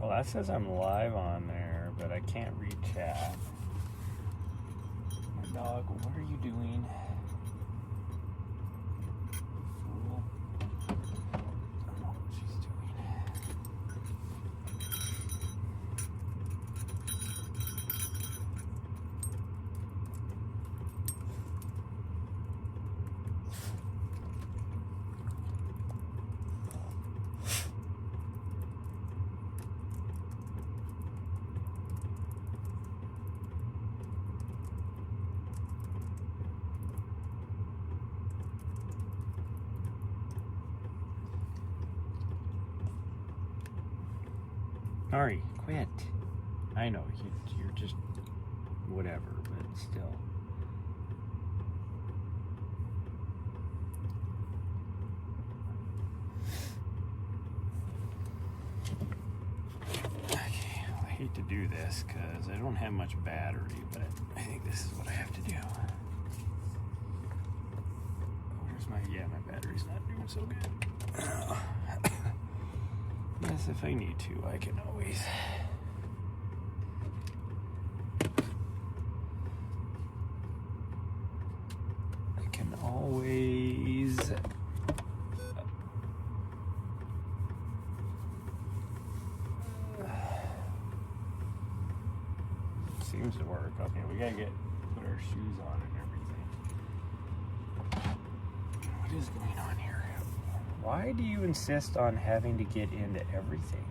Well, that says I'm live on there, but I can't read chat. My dog, what are you doing? Fool. I don't know what she's doing. Ari, quit. I know, you're just whatever, but still. Okay, well, I hate to do this because I don't have much battery, but I think this is what I have to do. Where's my, yeah, my battery's not doing so good. Yes, if I need to, I can always. Seems to work. Okay, we gotta put our shoes on and everything. What is going on here? Why do you insist on having to get into everything?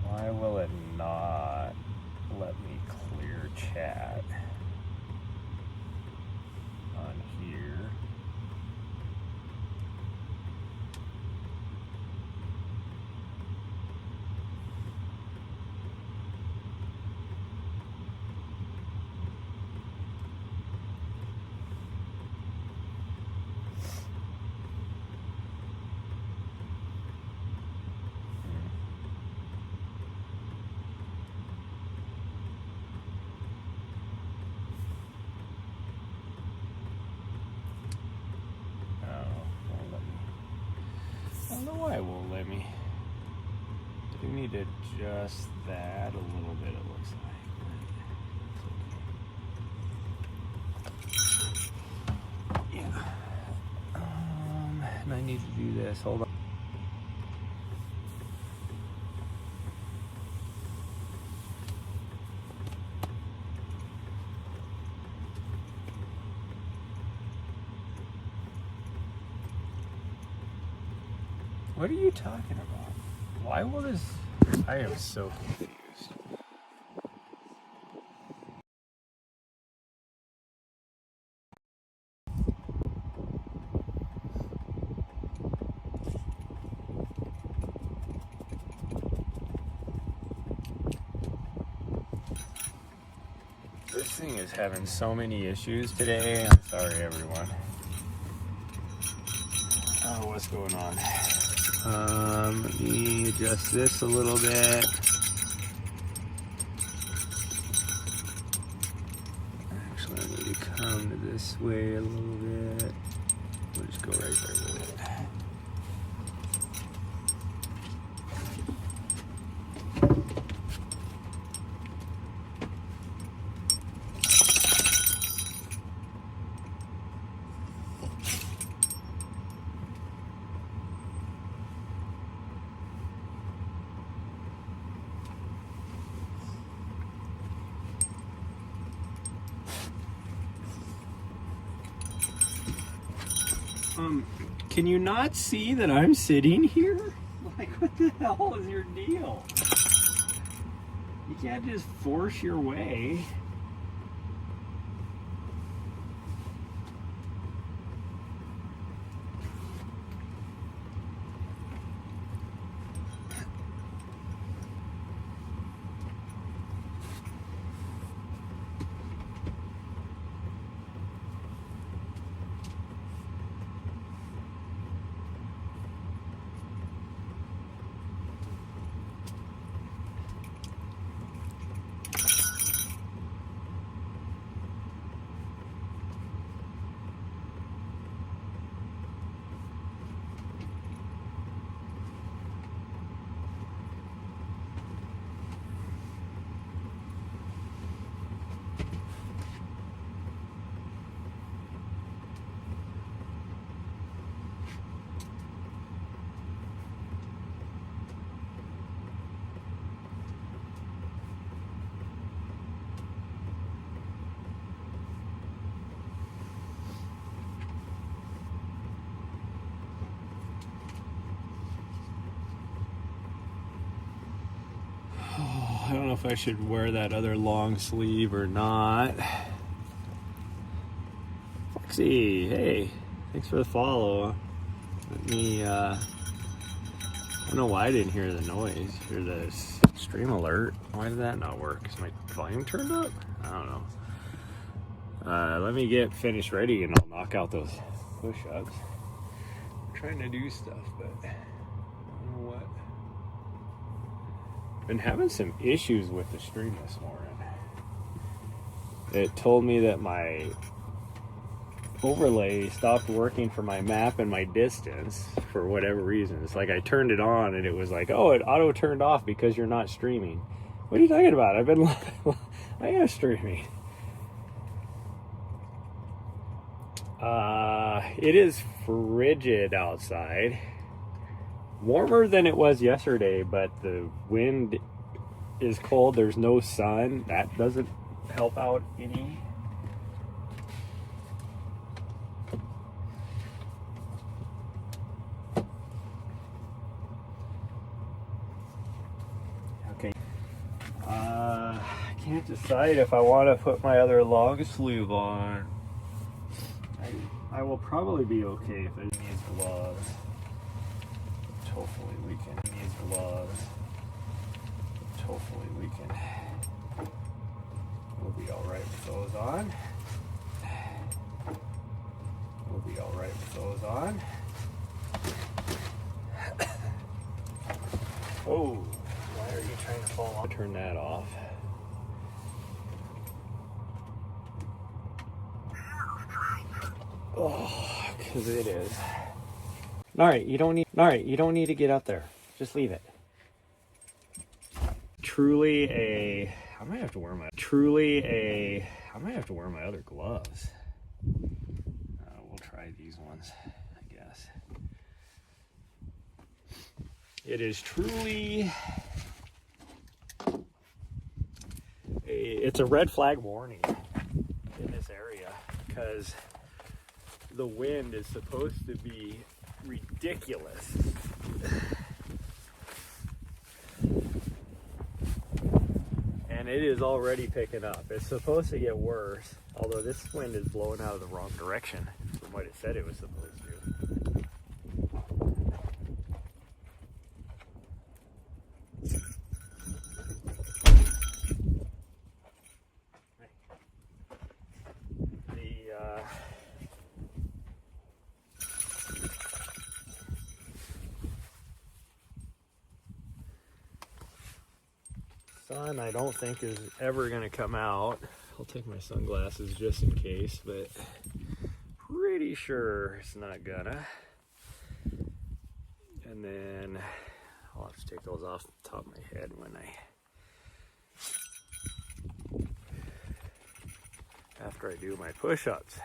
Why will it not let me clear chat on here? I don't know why it won't let me. I do need to adjust that a little bit, it looks like. Yeah. And I need to do this. Hold on. What are you talking about? Why will this... I am so confused. This thing is having so many issues today. I'm sorry, everyone. Oh, what's going on? Let me adjust this a little bit. Actually, I need to come to this way a little bit. We'll just go right there with it. Can you not see that I'm sitting here? Like, what the hell is your deal? You can't just force your way. know if I should wear that other long sleeve or not. Foxy, hey, thanks for the follow. Let me, I don't know why I didn't hear the noise, hear the stream alert. Why did that not work? Is my volume turned up? I don't know. Let me get finished ready and I'll knock out those push-ups. I'm trying to do stuff, but I don't know what. Been having some issues with the stream this morning. It told me that my overlay stopped working for my map and my distance for whatever reason. It's like I turned it on and it was like, oh, it auto turned off because you're not streaming. What are you talking about? I am streaming. It is frigid outside. Warmer than it was yesterday, but the wind is cold. There's no sun. That doesn't help out any. Okay. I can't decide if I want to put my other long sleeve on. I will probably be okay if it needs gloves. Hopefully we can use gloves. Hopefully we can. We'll be all right with those on. We'll be all right with those on. Oh, why are you trying to fall off? Turn that off. Oh, because it is. All right, you don't need to get up there. Just leave it. I might have to wear my other gloves. We'll try these ones, I guess. It is truly it's a red flag warning in this area because the wind is supposed to be ridiculous. And it is already picking up. It's supposed to get worse, although this wind is blowing out of the wrong direction from what it said it was supposed to. Sun, I don't think is ever going to come out. I'll take my sunglasses just in case, but pretty sure it's not gonna. And then I'll have to take those off the top of my head when after I do my push-ups.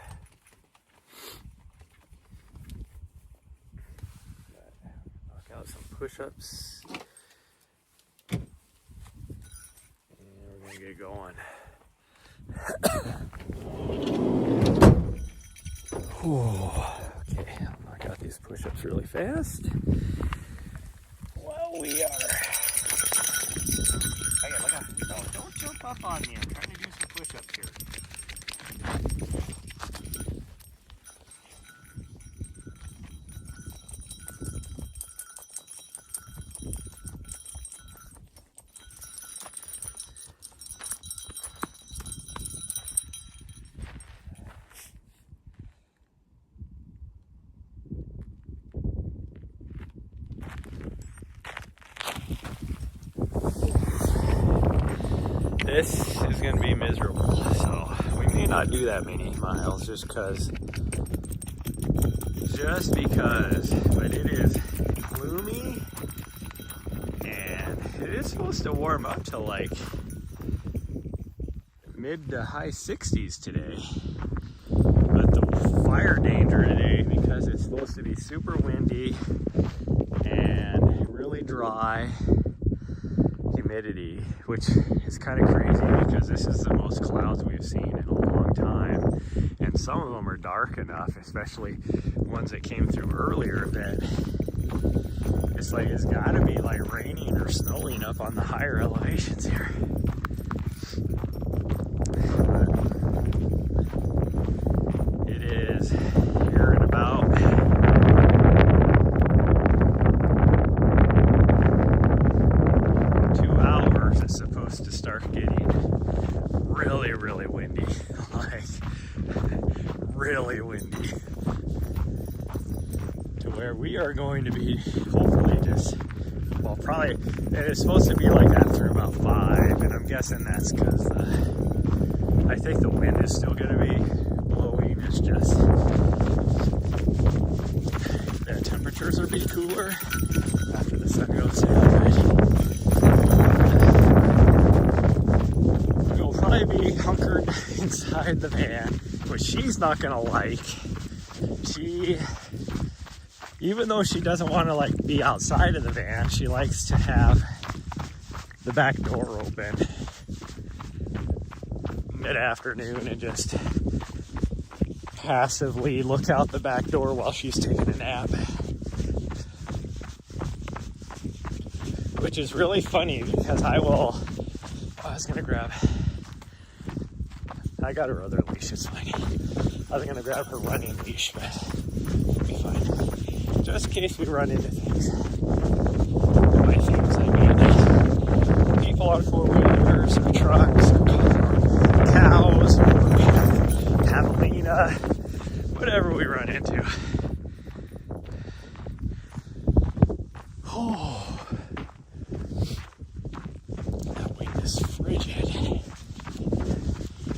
Knock out some push-ups. Get going. Okay, I'll knock out these push-ups really fast. Well, we are. Hey, look out. No, don't jump up on me. I'm trying to do some push-ups here. This is going to be miserable, so we may not do that many miles just because, but it is gloomy and it is supposed to warm up to like mid to high 60s today, but the fire danger today, because it's supposed to be super windy and really dry, humidity, which is kind of crazy because this is the most clouds we've seen in a long time, and some of them are dark enough, especially ones that came through earlier, that it's like it's got to be like raining or snowing up on the higher elevations here. where we are going to be hopefully just, well, probably, it is supposed to be like that through about 5, and I'm guessing that's because I think the wind is still going to be blowing. It's just the temperatures will be cooler after the sun goes down. We'll probably be hunkered inside the van, which she's not going to like. Even though she doesn't want to like be outside of the van, she likes to have the back door open mid-afternoon and just passively look out the back door while she's taking a nap. Which is really funny because I got her other leash, it's fine. I was gonna grab her running leash, but it'll be fine. Just in case we run into things. By things, I mean people on 4-wheelers or trucks or cows or Catalina, whatever we run into. Oh, that wind is frigid.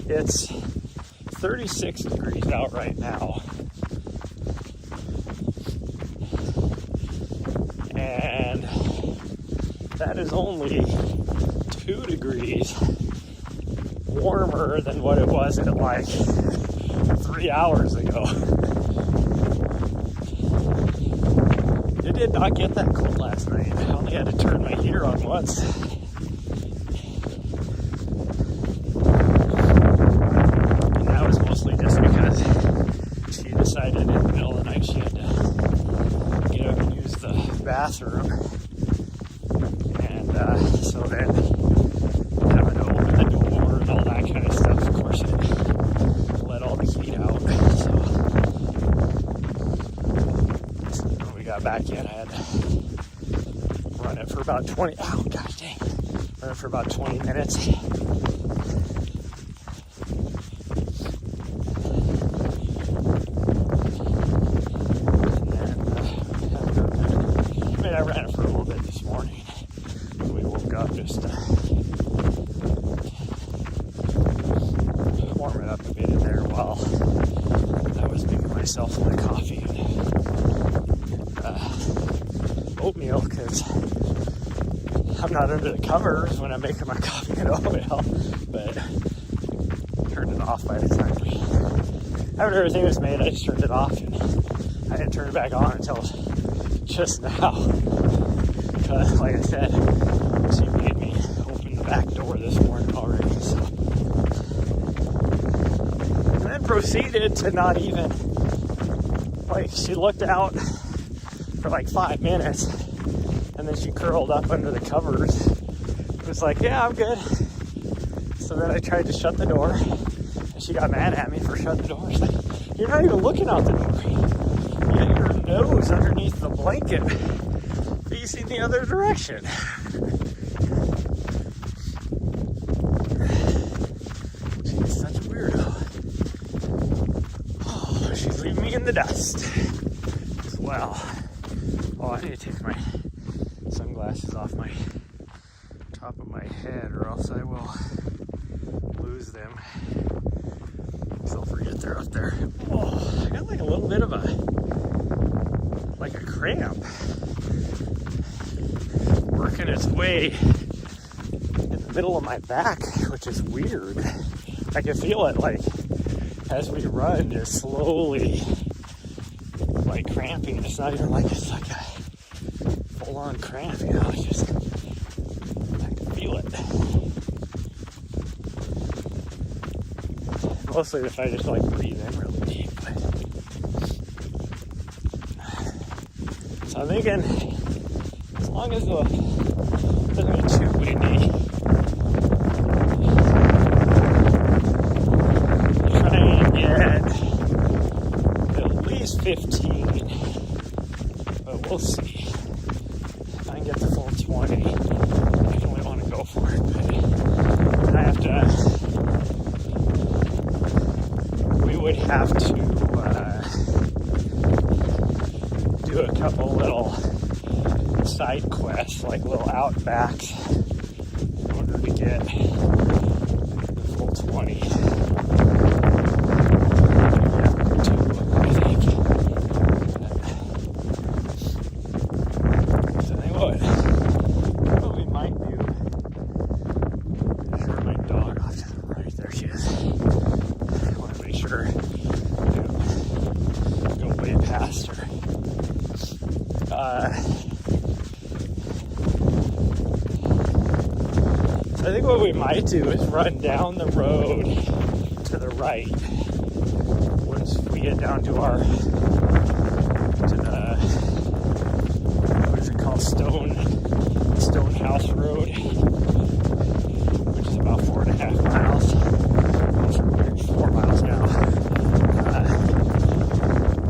It's 36 degrees out right now. And that is only 2 degrees warmer than what it was at like 3 hours ago. It did not get that cold last night. I only had to turn my heater on once. And that was mostly just because she decided in the middle of the night she had to get up and use the bathroom. And so then having to open the door and all that kind of stuff, of course, it let all the heat out. So when we got back in, I had to run it for about 20, oh gosh dang, run it for about 20 minutes. I ran it for a little bit this morning. We woke up just warm it up a bit in there while I was making myself my coffee and oatmeal, because I'm not under the covers when I'm making my coffee and oatmeal, but I turned it off by the time after everything was made. I just turned it off and I didn't turn it back on until just now, because like I said, she made me open the back door this morning already, so. And then proceeded to not even, like, she looked out for like 5 minutes and then she curled up under the covers. It was like, yeah, I'm good. So then I tried to shut the door and she got mad at me for shutting the door. She's like, you're not even looking out the door. You got your nose underneath the blanket facing the other direction. She's such a weirdo. Oh, she's leaving me in the dust as well. Oh, I need to take my sunglasses off my top of my head or else I will lose them. I'll forget they're up there. Oh, I got like a little bit of a cramp working its way in the middle of my back, which is weird. I can feel it like as we run, just slowly like cramping. It's not even like it's like a full-on cramp, you know, it's just I can feel it. Mostly if I just like breathe in really deep. So I'm thinking, as long as it doesn't get too windy, try and get at least 15, but we'll see. If I can get the full 20, I definitely want to go for it, but I have to, we would have to do a couple little side quests, like little outbacks, in order to get the full 20. So I think what we might do is run down the road to the right once we get down to our, what is it called, Stone House Road, which is about 4.5 miles. We're 4 miles now.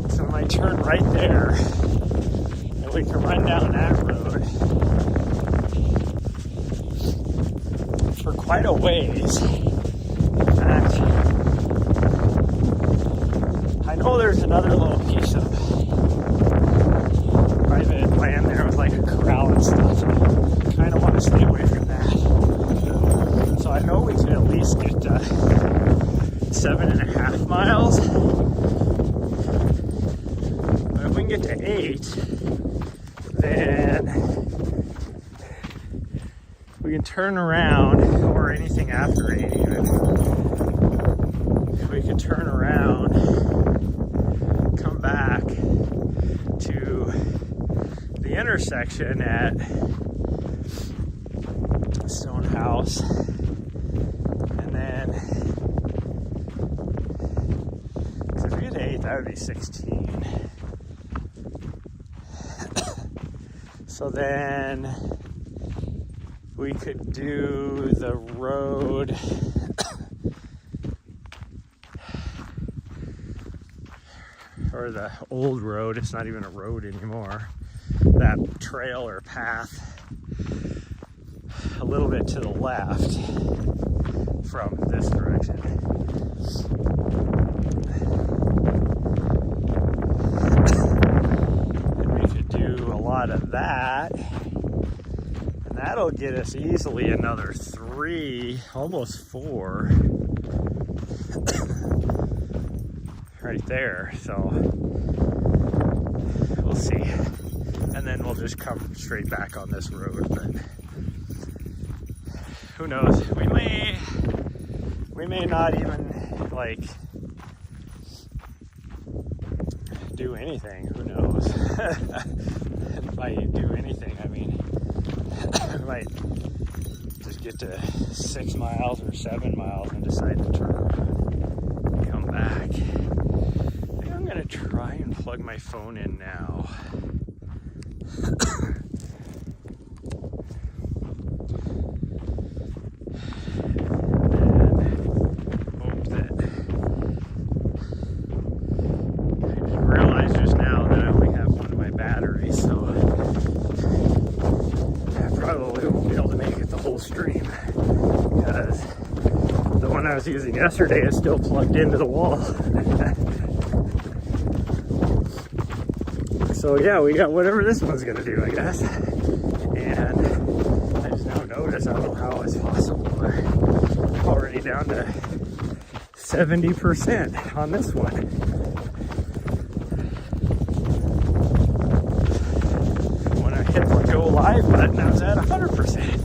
So we might turn right there, and we can run down that road for quite a ways. In fact, I know there's another little piece of private land there with like a corral and stuff. I kind of want to stay away from that. So I know we could at least get 7.5 miles. But if we can get to 8, then we can turn around, or anything after 8 even. We can turn around, come back to the intersection at Stone House, and then, so if we get to 8, that would be 16. So then we could do the road or the old road. It's not even a road anymore. That trail or path a little bit to the left from this direction. And we could do a lot of that. That'll get us easily another 3, almost 4, right there. So we'll see, and then we'll just come straight back on this road. But who knows? We may not even like do anything. Who knows? By do anything, I mean, we might just get to 6 miles or 7 miles and decide to turn around and come back. I think I'm gonna try and plug my phone in now. Stream, because the one I was using yesterday is still plugged into the wall. So yeah, we got whatever this one's gonna do, I guess. And I just now noticed, I don't know how it's possible, we're already down to 70% on this one. When I hit the go live button, I was at 100%.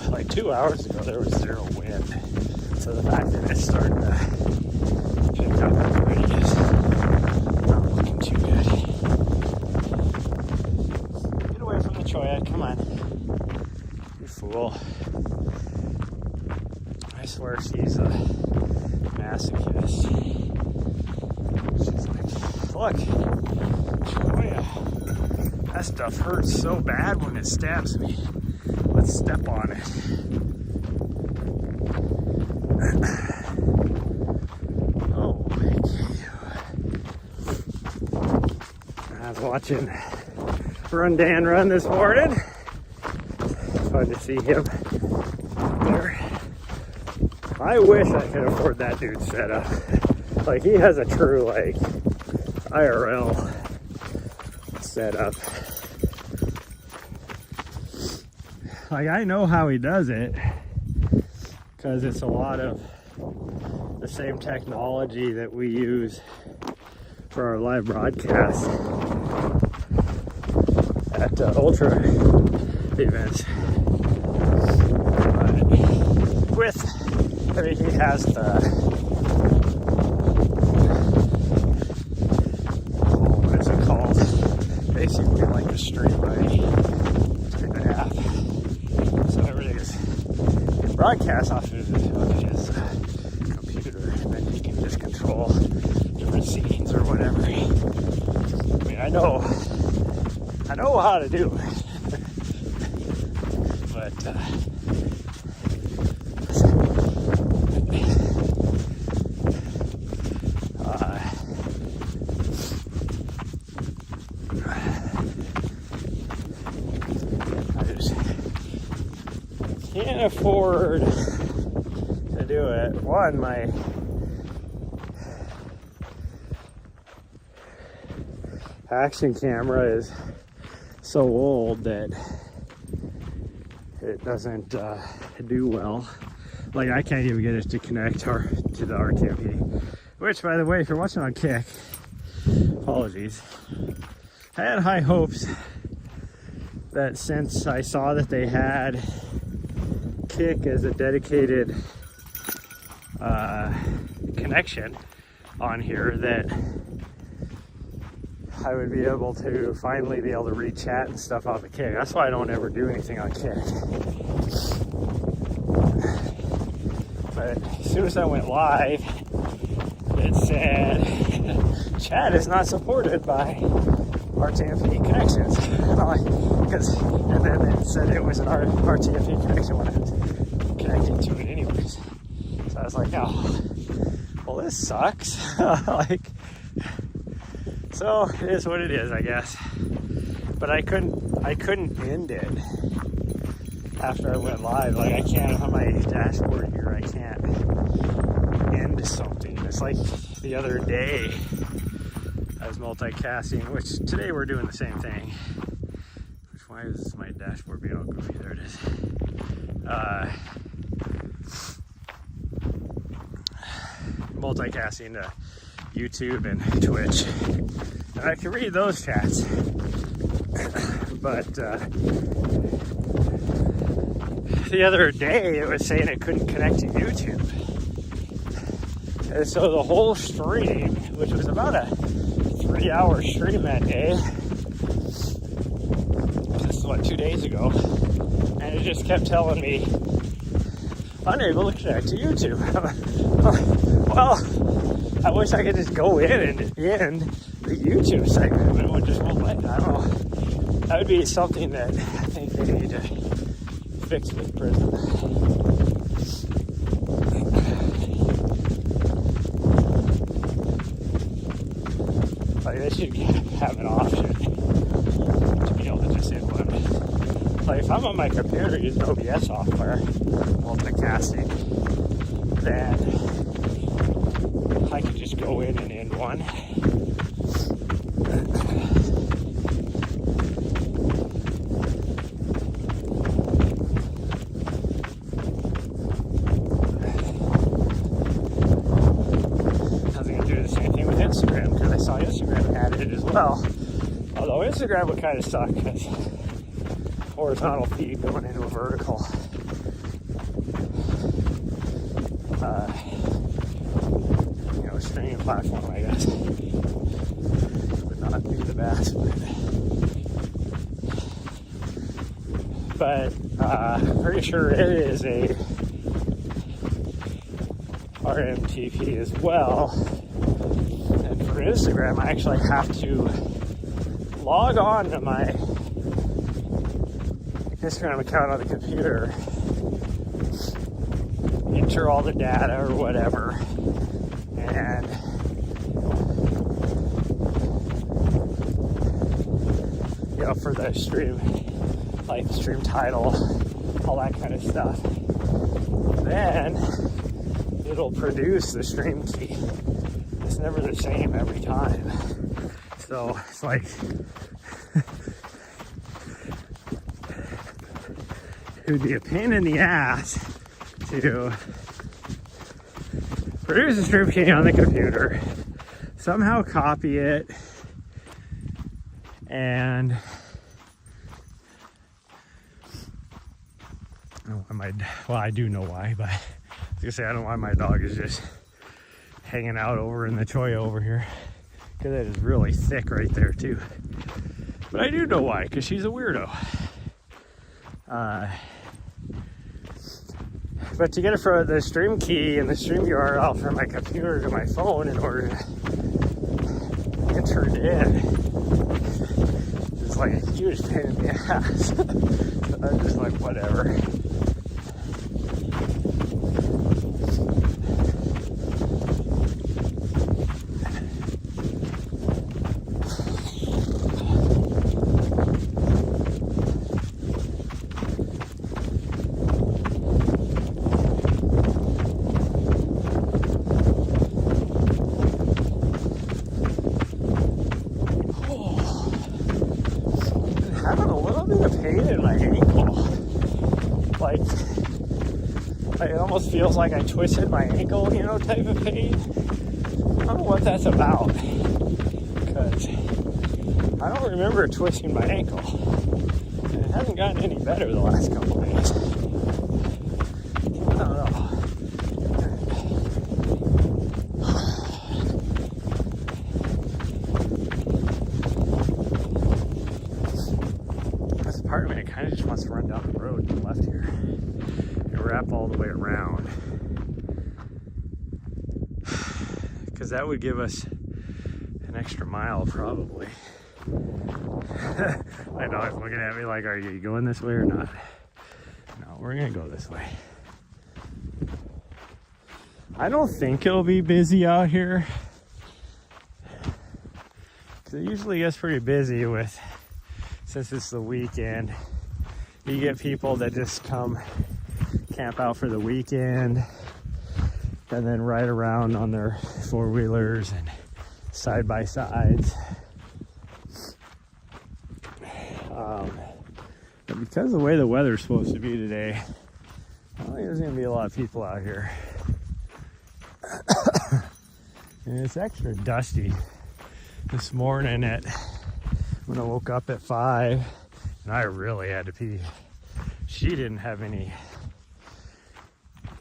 Like 2 hours ago, there was 0 wind. It's So the fact that it's starting to pick up already is not looking too good. Get away from the Choya, come on. You fool. I swear she's a masochist. She's like, look, Choya, that stuff hurts so bad when it stabs me. Let's step on it. Oh, thank you. I was watching Run Dan run this morning. Fun to see him there. I wish I could afford that dude's setup. Like, he has a true, like, IRL setup. Like, I know how he does it because it's a lot of the same technology that we use for our live broadcasts at ultra events. But with, I mean, he has the, what is it called? Basically like the Streamline type of app. So everything is broadcast off of his computer, and then he can just control different scenes or whatever. I mean, I know how to do it. But I just can't afford to do it. One, my action camera is so old that it doesn't do well. Like, I can't even get it to connect to the RTMP. Which, by the way, if you're watching on Kick, apologies. I had high hopes that since I saw that they had Kick as a dedicated connection on here, that I would be able to finally be able to read chat and stuff off of Kick. That's why I don't ever do anything on Kick. But as soon as I went live, it said chat is not supported by RTMP connections. And then it said it was an RTMP connection when I was connecting to it anyways. So I was like, oh, well, this sucks. Like, so it is what it is, I guess. But I couldn't end it after I went live. Like, I can't on my dashboard here. I can't end something. It's like the other day I was multicasting, which today we're doing the same thing. Which, why is my dashboard being all goofy? There it is. Multicasting to YouTube and Twitch. And I can read those chats. But the other day it was saying it couldn't connect to YouTube. And so the whole stream, which was about a 3-hour stream that day, this is what, 2 days ago, and it just kept telling me unable to connect to YouTube. Well, I wish I could just go in and end the YouTube segment, but it just won't let me. I don't know. That would be something that I think they need to fix with Prism. Like, they should have an option to be able to just input. Like, if I'm on my computer using OBS software, multicasting, then I could just go in and end one. I was going to do the same thing with Instagram, because I saw Instagram had it as well. Although Instagram would kind of suck, because horizontal feed going into a vertical. streaming platform, I guess. Would not be the best, but I'm pretty sure it is a RMTP as well. And for Instagram, I actually have to log on to my Instagram account on the computer, enter all the data or whatever, and for the stream, like stream title, all that kind of stuff. Then it'll produce the stream key. It's never the same every time. So it's like it would be a pain in the ass to produce a stream key on the computer, somehow copy it, and I don't know why well, I do know why, but I was gonna say I don't know why my dog is just hanging out over in the cholla over here, because it is really thick right there too. But I do know why, because she's a weirdo. But to get it for the stream key and the stream URL from my computer to my phone in order to enter it in, it's like a huge pain in the ass. So I'm just like, whatever. It almost feels like I twisted my ankle, type of pain. I don't know what that's about, because I don't remember twisting my ankle, and it hasn't gotten any better the last couple of days. I don't know. This part of me kind of just wants to run down the road to the left here. Wrap all the way around, because that would give us an extra mile probably. My dog's looking at me like, are you going this way or not? No, we're gonna go this way. I don't think it'll be busy out here, because it usually gets pretty busy since it's the weekend. You get people that just come camp out for the weekend and then ride around on their four-wheelers and side-by-sides. But because of the way the weather's supposed to be today, I don't think there's going to be a lot of people out here. And it's extra dusty. This morning when I woke up at 5, and I really had to pee. She didn't have any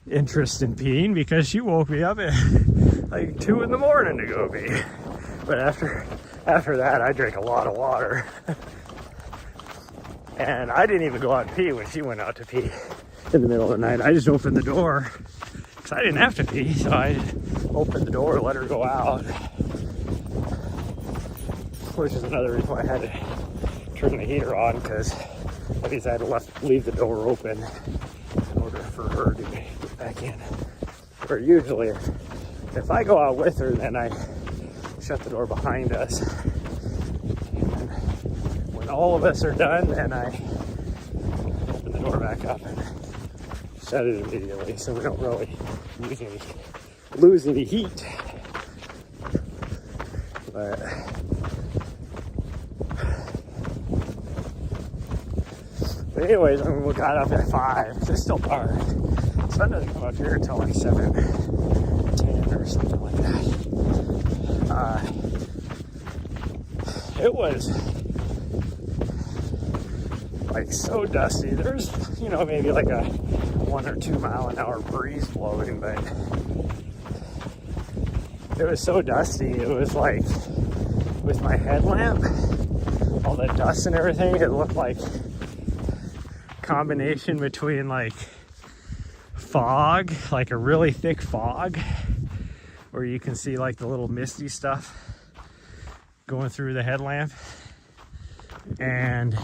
interest in peeing because she woke me up at like 2 in the morning to go pee. But after that, I drank a lot of water. And I didn't even go out and pee when she went out to pee in the middle of the night. I just opened the door because I didn't have to pee. So I opened the door, let her go out. Which is another reason why I had to turn the heater on, because at least I had to leave the door open in order for her to get back in. Or usually, if I go out with her, then I shut the door behind us. And when all of us are done, then I open the door back up and shut it immediately, so we don't really lose any heat. But anyways, we got up at 5. It's still dark. The sun doesn't come up here until like 7:10 or something like that. It was like so dusty. There's, maybe like a 1 or 2 mile an hour breeze blowing, but it was so dusty. It was like, with my headlamp, all the dust and everything, it looked like combination between like fog, like a really thick fog, where you can see like the little misty stuff going through the headlamp, and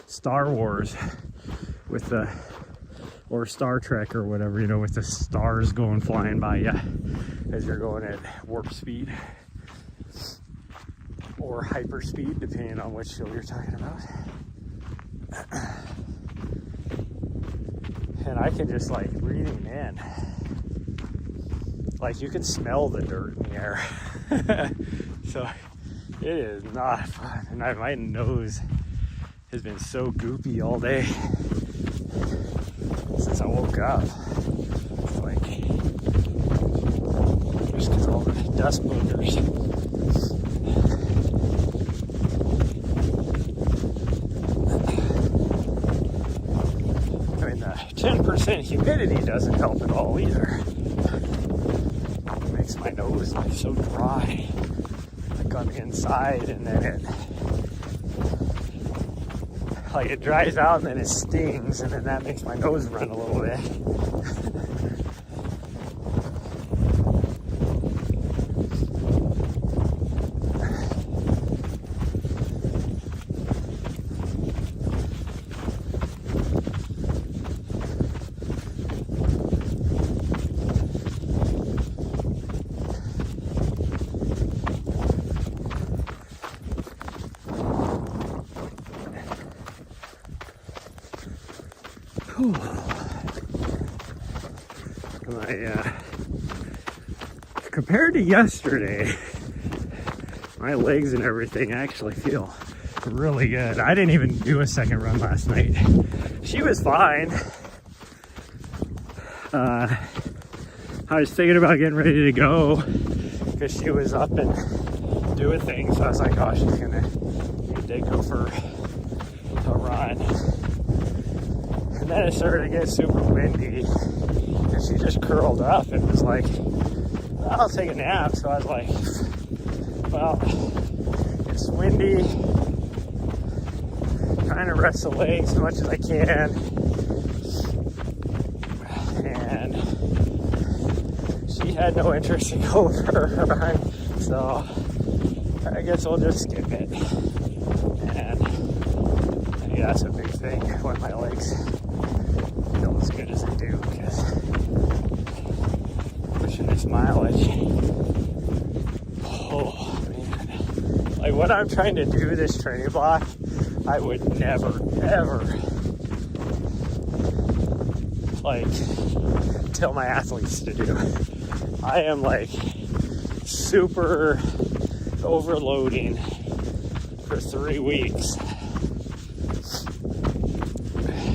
Star Wars with the, or Star Trek or whatever, you know, with the stars going flying by you as you're going at warp speed or hyper speed, depending on which show you're talking about. And I can just like breathing in, like you can smell the dirt in the air. So it is not fun. And my nose has been so goopy all day since I woke up. It's like, just because all the dust boogers. I mean, the 10% humidity doesn't help at all either. It makes my nose like so dry, like on the inside, and then it dries out and then it stings, and then that makes my nose run a little bit. Compared to yesterday, my legs and everything actually feel really good. I didn't even do a second run last night. She was fine. I was thinking about getting ready to go because she was up and doing things. So I was like, oh, she's gonna go for a run. And then it started to get super windy, and she just curled up and was like, I'll take a nap. So I was like, well, it's windy, trying to rest the legs as much as I can, and she had no interest in going for her run, so I guess we'll just skip it. And I think that's a big thing when my legs feel as good as they do, because pushing this mileage, oh man, like what I'm trying to do this training block, I would never ever like tell my athletes to do. I am like super overloading for 3 weeks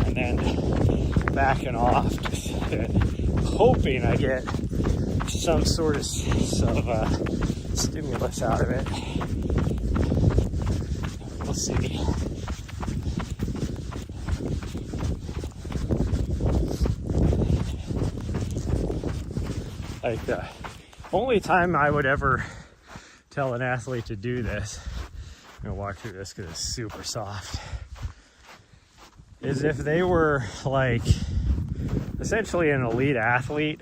and then backing off, just hoping I get some sort of stimulus out of it. We'll see. Like the only time I would ever tell an athlete to do this, I'm gonna walk through this because it's super soft, is if they were like essentially an elite athlete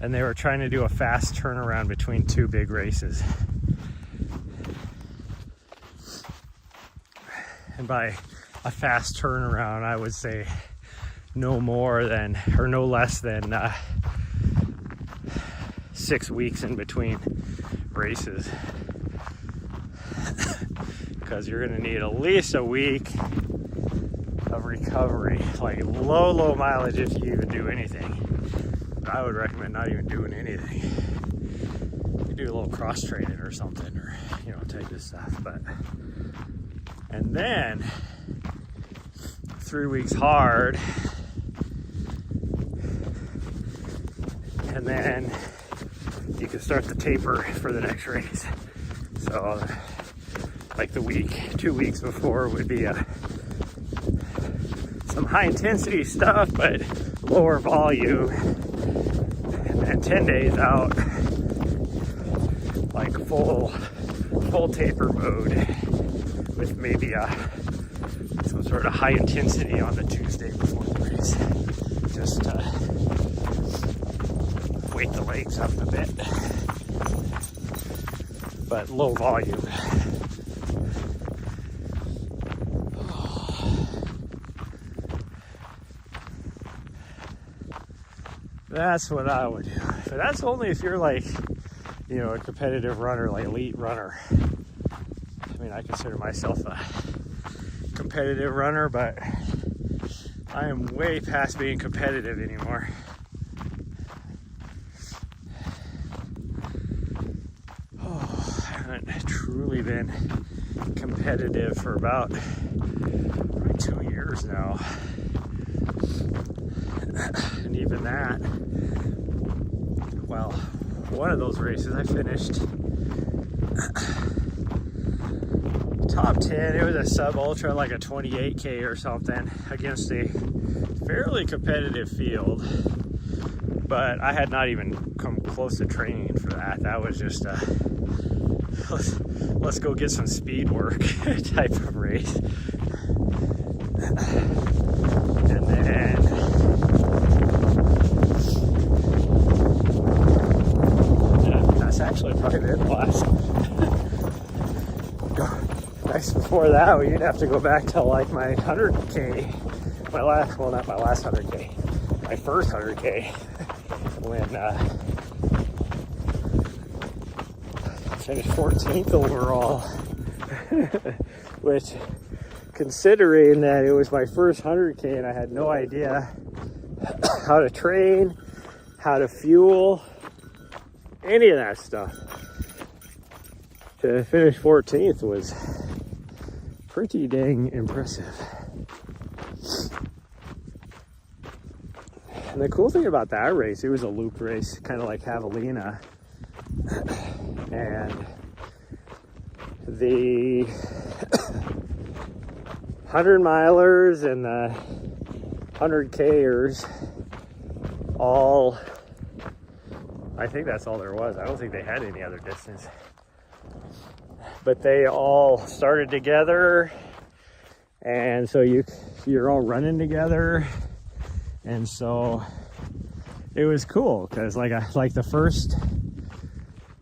and they were trying to do a fast turnaround between 2 big races. And by a fast turnaround, I would say no more than, or no less than 6 weeks in between races. Because you're gonna need at least a week of recovery, like low mileage if you even do anything. But I would recommend not even doing anything. You do a little cross training or something, or type of stuff. But and then 3 weeks hard, and then you can start the taper for the next race. So like the week, 2 weeks before would be some high intensity stuff, but lower volume, and then 10 days out, like full taper mode with maybe some sort of high intensity on the Tuesday before the race, just to wake the legs up a bit, but low volume. That's what I would do. But that's only if you're like, you know, a competitive runner, like elite runner. I mean, I consider myself a competitive runner, but I am way past being competitive anymore. Oh, I haven't truly been competitive for about 2 years now. And even that, well, one of those races I finished top 10. It was a sub ultra, like a 28K or something, against a fairly competitive field, but I had not even come close to training for that. That was just a let's go get some speed work type of race. And then that's actually probably been the last. Nice before that, you'd have to go back to like my 100K, well, not my last 100K, my first 100K, when I finished 14th overall, which, considering that it was my first 100K and I had no idea how to train, how to fuel, any of that stuff, to finish 14th was pretty dang impressive. And the cool thing about that race, it was a loop race, kind of like Javelina, and the 100 milers and the 100Kers all, I think that's all there was. I don't think they had any other distance. But they all started together, and so you're all running together, and so it was cool because like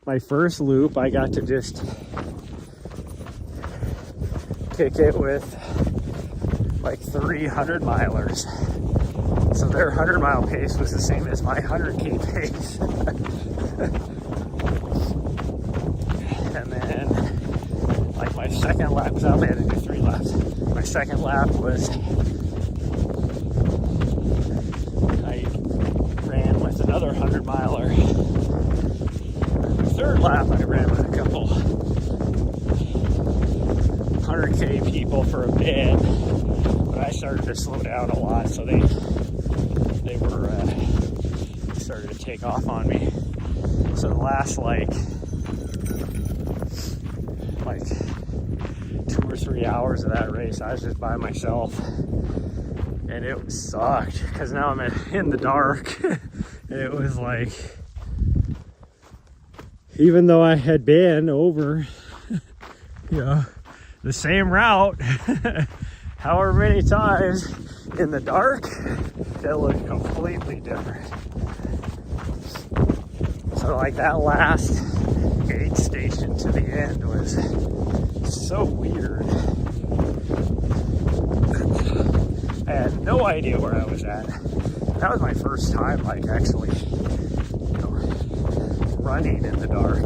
my first loop, I got to just kick it with like 300 milers. So their 100-mile pace was the same as my 100K pace. And then like my second lap, because I only had to do 3 laps. My second lap was, I ran with another 100-miler. The third lap, I ran with a couple 100K people for a bit, but I started to slow down a lot, so they started to take off on me. So the last like 2 or 3 hours of that race, I was just by myself, and it sucked because now I'm in the dark. It was like, even though I had been over, the same route however many times, in the dark, it looked completely different. So like that last aid station to the end was so weird. I had no idea where I was at. That was my first time like actually, running in the dark,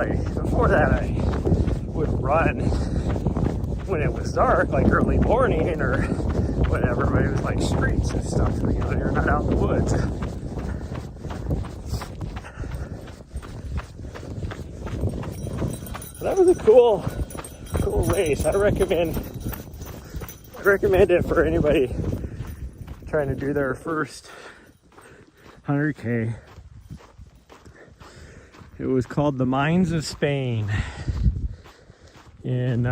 Like before that I would run when it was dark, like early morning or whatever, but it was like streets and stuff, you're not out in the woods. That was a cool race. I recommend it for anybody trying to do their first 100K. It was called the Mines of Spain in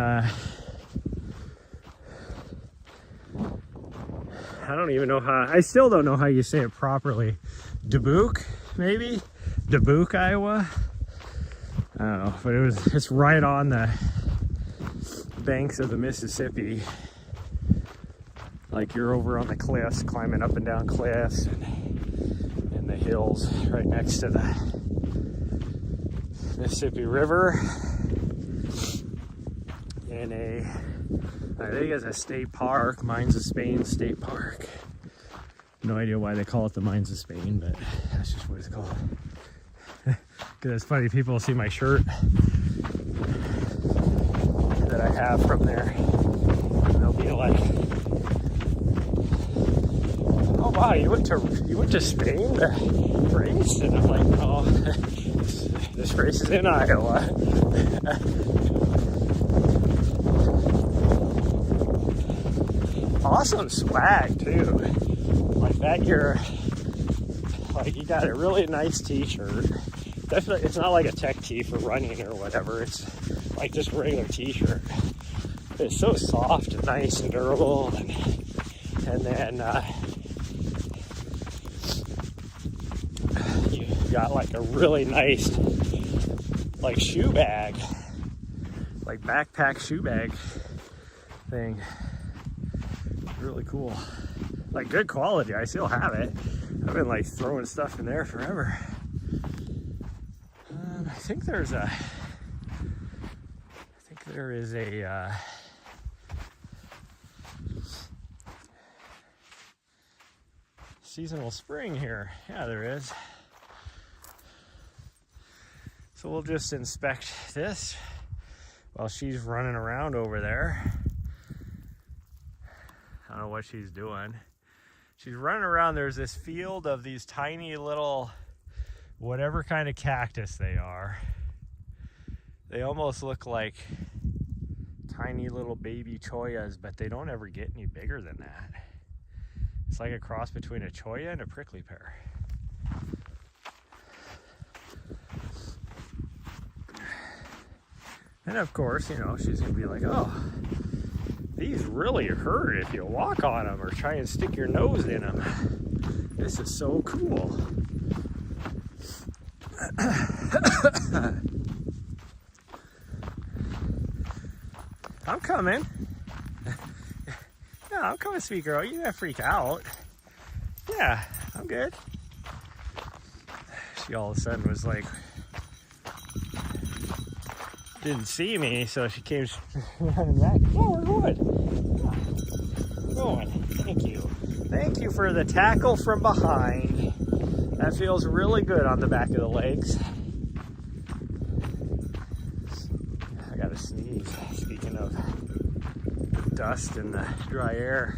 I don't even know how, I still don't know how you say it properly. Dubuque, maybe? Dubuque, Iowa? I don't know, but it's right on the banks of the Mississippi. Like you're over on the cliffs, climbing up and down cliffs and the hills right next to the Mississippi River. In I think it's a state park, Mines of Spain State Park. No idea why they call it the Mines of Spain, but that's just what it's called. Because it's funny, people see my shirt that I have from there, and they'll be like, "Oh wow, you went to Spain to race?" And I'm like, "No, this race is in Iowa." Awesome swag too. Like that, you got a really nice t-shirt. Definitely, it's not like a tech tee for running or whatever. It's like just a regular t-shirt. It's so soft and nice and durable, and then you got like a really nice like shoe bag, like backpack shoe bag thing. Really cool, like good quality. I still have it. I've been like throwing stuff in there forever. I think there is a seasonal spring here. Yeah, there is. So we'll just inspect this while she's running around over there. I don't know what she's doing. She's running around. There's this field of these tiny little, whatever kind of cactus they are. They almost look like tiny little baby choyas, but they don't ever get any bigger than that. It's like a cross between a choya and a prickly pear. And of course, you know, she's gonna be like, "Oh, these really hurt if you walk on them or try and stick your nose in them. This is so cool." I'm coming. Yeah, I'm coming, sweet girl. You gotta freak out. Yeah, I'm good. She all of a sudden was like, didn't see me, so she came running back. "Oh, we're good. Yeah. We're going. Thank you. Thank you for the tackle from behind. That feels really good on the back of the legs." I gotta sneeze. Speaking of the dust and the dry air.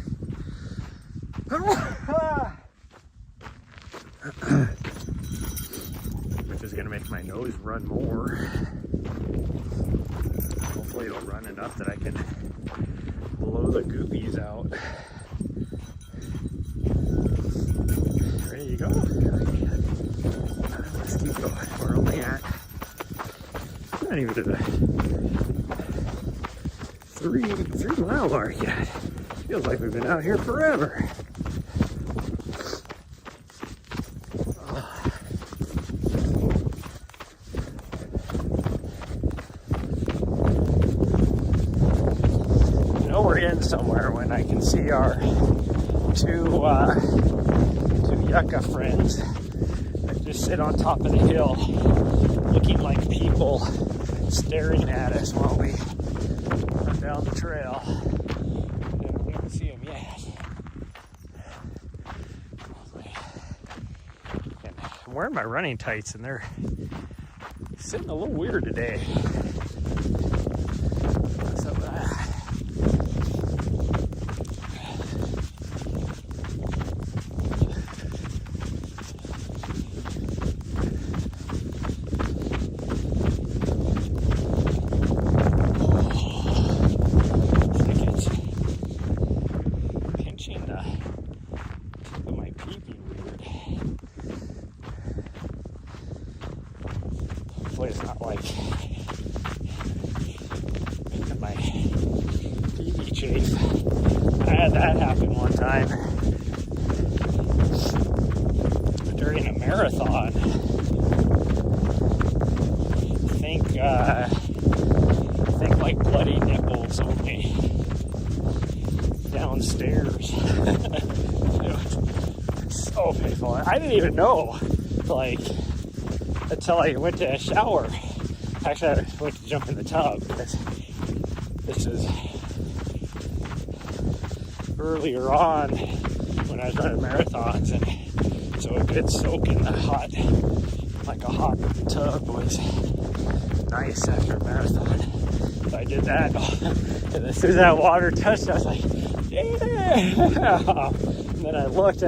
Which is gonna make my nose run more. Hopefully it'll run enough that I can blow the goopies out. Ready to go? Let's keep going. We're only at, not even to the 3 mile mark yet. Feels like we've been out here forever. Somewhere when I can see our two yucca friends that just sit on top of the hill looking like people staring at us while we run down the trail. I don't even see them yet. And I'm wearing my running tights and they're sitting a little weird today. What's up with that? It's not like my PB chafe. I had that happen one time. during a marathon. I think like bloody nipples only downstairs. It's so painful. I didn't even know, like, until I went to a shower. Actually, I went to jump in the tub because this is earlier on when I was running marathons, and so a good soak in the hot, like a hot tub was nice after a marathon. So I did that, and as soon as that water touched, I was like, yeah! And then I looked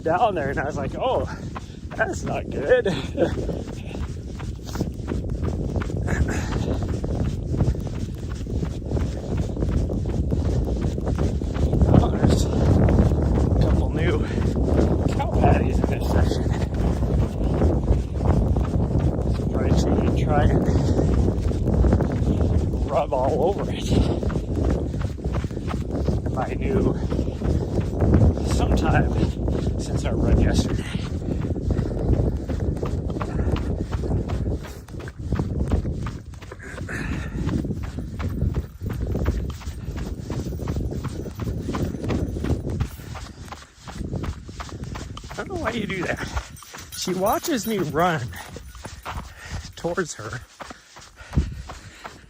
down there, and I was like, oh, that's not good. Oh, there's a couple new cow patties in this section. Probably should try and rub all over it. If I knew sometime since our run yesterday. I don't know why you do that. She watches me run towards her,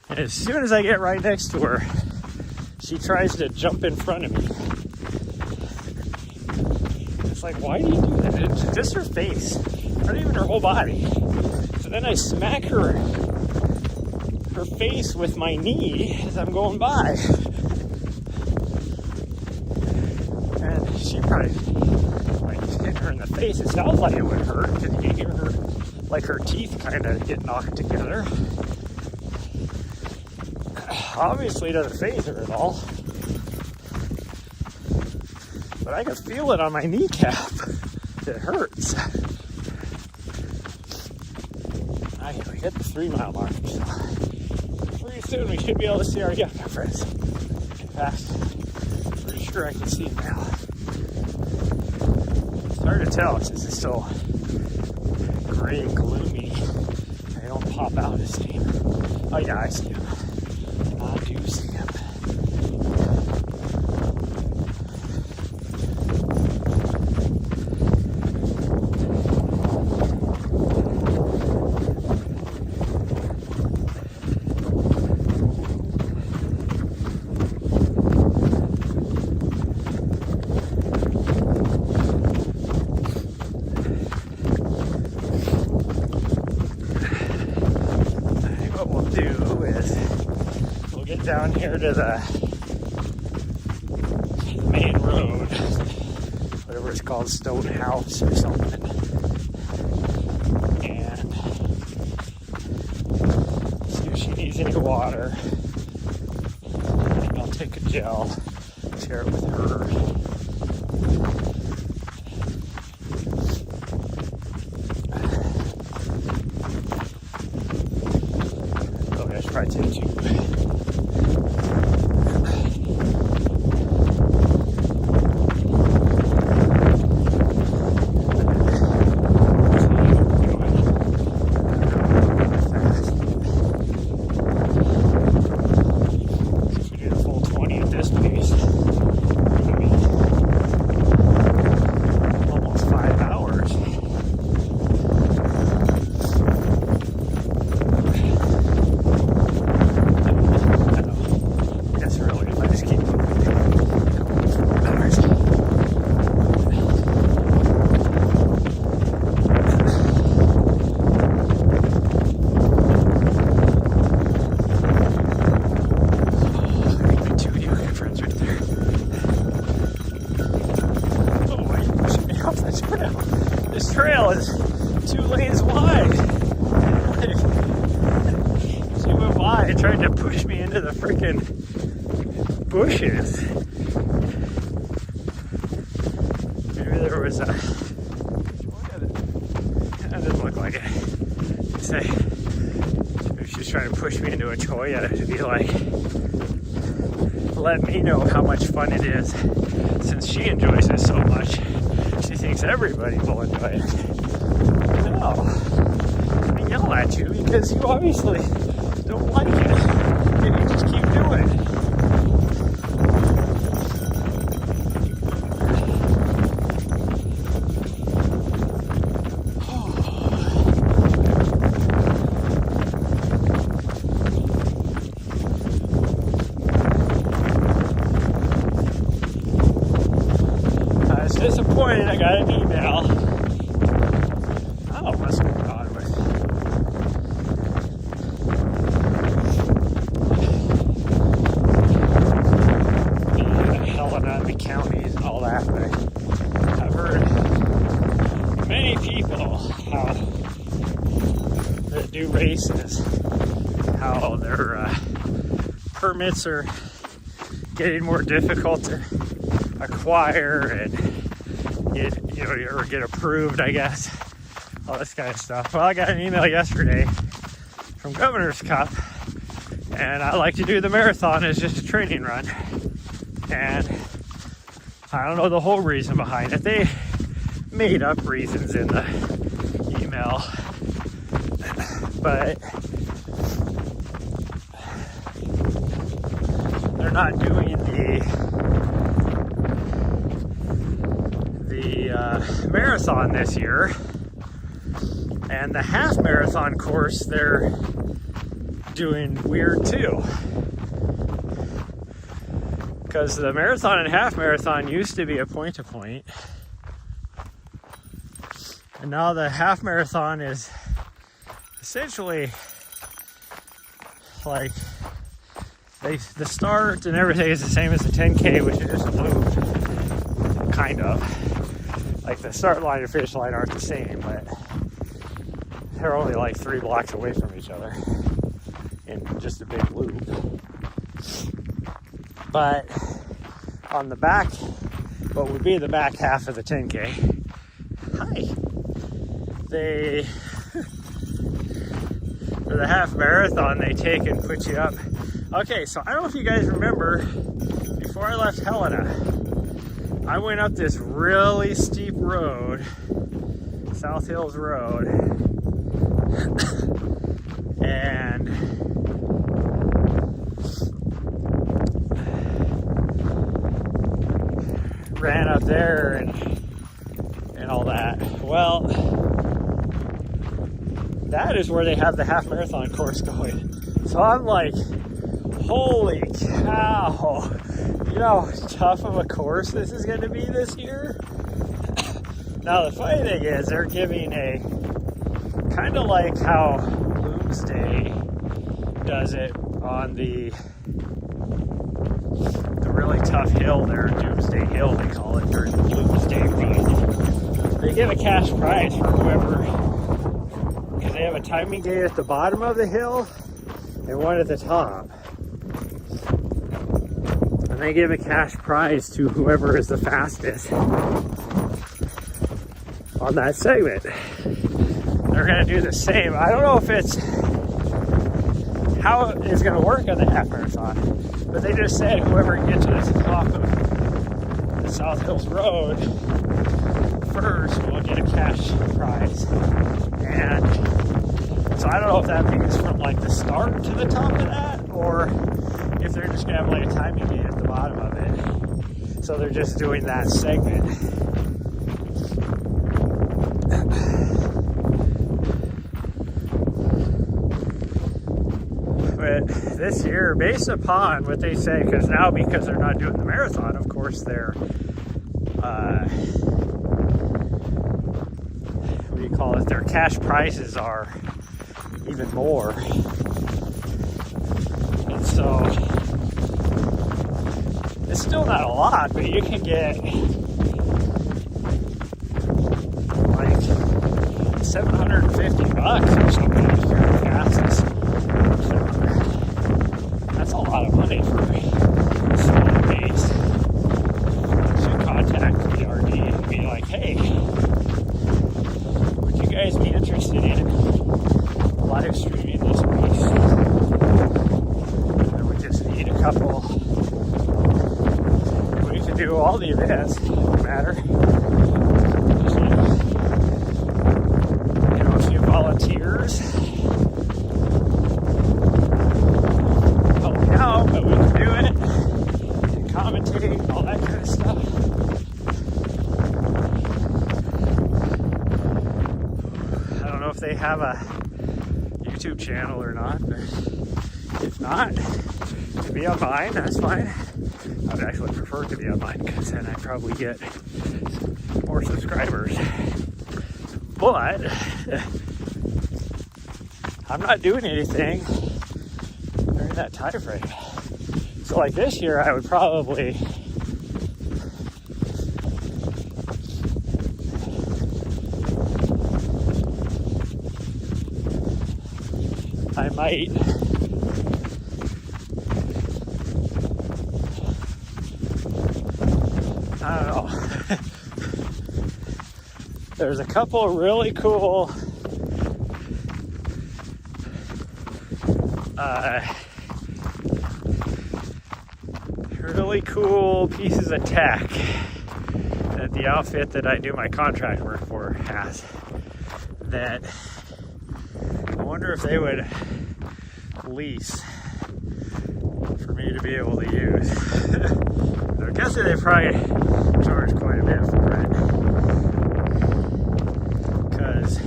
and as soon as I get right next to her, she tries to jump in front of me. It's like, why do you do that? It's just her face, not even her whole body. So then I smack her face with my knee as I'm going by, and she probably, like, hit her in the face. It sounds like it would hurt because you hear her, like, her teeth kind of get knocked together. Obviously, it doesn't faze her at all, but I can feel it on my kneecap. It hurts. I hit the 3 mile mark, so pretty soon we should be able to see our yucca friends. In fact, pretty sure I can see them now. It's hard to tell since it's still gray and gloomy. They don't pop out the same. Oh yeah, I see them. I do see them. Down here to the main road, whatever it's called, Stone House or something, and see if she needs any water. And I'll take a gel, share it with her. Oh, I should probably take two. This trail is 2 lanes wide. She went by and tried to push me into the freaking bushes. Maybe there was a... That doesn't look like it. Say, if she's trying to push me into a cholla, to be like, let me know how much fun it is. Since she enjoys it so much, she thinks thinks everybody will enjoy it. No. I yell at you because you obviously don't like it. And you just keep doing it. Disappointed I got an email. Oh, what's going on with the Helena and the counties and all that, but I've heard many people how that do races, how their permits are getting more difficult to acquire and get approved, I guess, all this kind of stuff. Well, I got an email yesterday from Governor's Cup, and I like to do the marathon as just a training run, and I don't know the whole reason behind it. They made up reasons in the email, but they're not doing the marathon this year, and the half marathon course they're doing weird too, because the marathon and half marathon used to be a point to point, and now the half marathon is essentially like the start and everything is the same as the 10K, which is just a loop, kind of. Like the start line and finish line aren't the same, but they're only like 3 blocks away from each other in just a big loop. But on the back, what would be the back half of the 10K, for the half marathon, they take and put you up. Okay, so I don't know if you guys remember, before I left Helena, I went up this really steep road, South Hills Road, and ran up there and all that. Well, that is where they have the half marathon course going. So I'm like, holy cow. You know how tough of a course this is going to be this year? Now the funny thing is they're giving a kind of like how Bloomsday does it on the really tough hill there, Doomsday Hill they call it, during the Bloomsday run. They give a cash prize for whoever, because they have a timing gate at the bottom of the hill and one at the top. And they give a cash prize to whoever is the fastest on that segment. They're going to do the same. I don't know if it's how it's going to work on the half marathon, but they just said whoever gets to the top of the South Hills Road first will get a cash prize. And so I don't know if that means from like the start to the top of that, or if they're just gonna have like a timing gate at the bottom of it. So they're just doing that segment. But this year, based upon what they say, because they're not doing the marathon, of course, they're what do you call it? Their cash prizes are even more. And so it's still not a lot, but you can get like $750 or something if you're the fastest. That's a lot of money for a small base. You should contact PRD and be like, hey, would you guys be interested in live streaming this race? And we just need a couple. We can do all the events, no matter. Just moderators help me out, but we can do it and commentate and all that kind of stuff. I don't know if they have a YouTube channel or not, but if not, to be on mine, that's fine. I would actually prefer to be on mine because then I probably get more subscribers. But I'm not doing anything during that time frame. So like this year, I would probably I might I don't know. There's a couple really cool pieces of tech that the outfit that I do my contract work for has, that I wonder if they would lease for me to be able to use. I'm guessing they probably charge quite a bit for it, because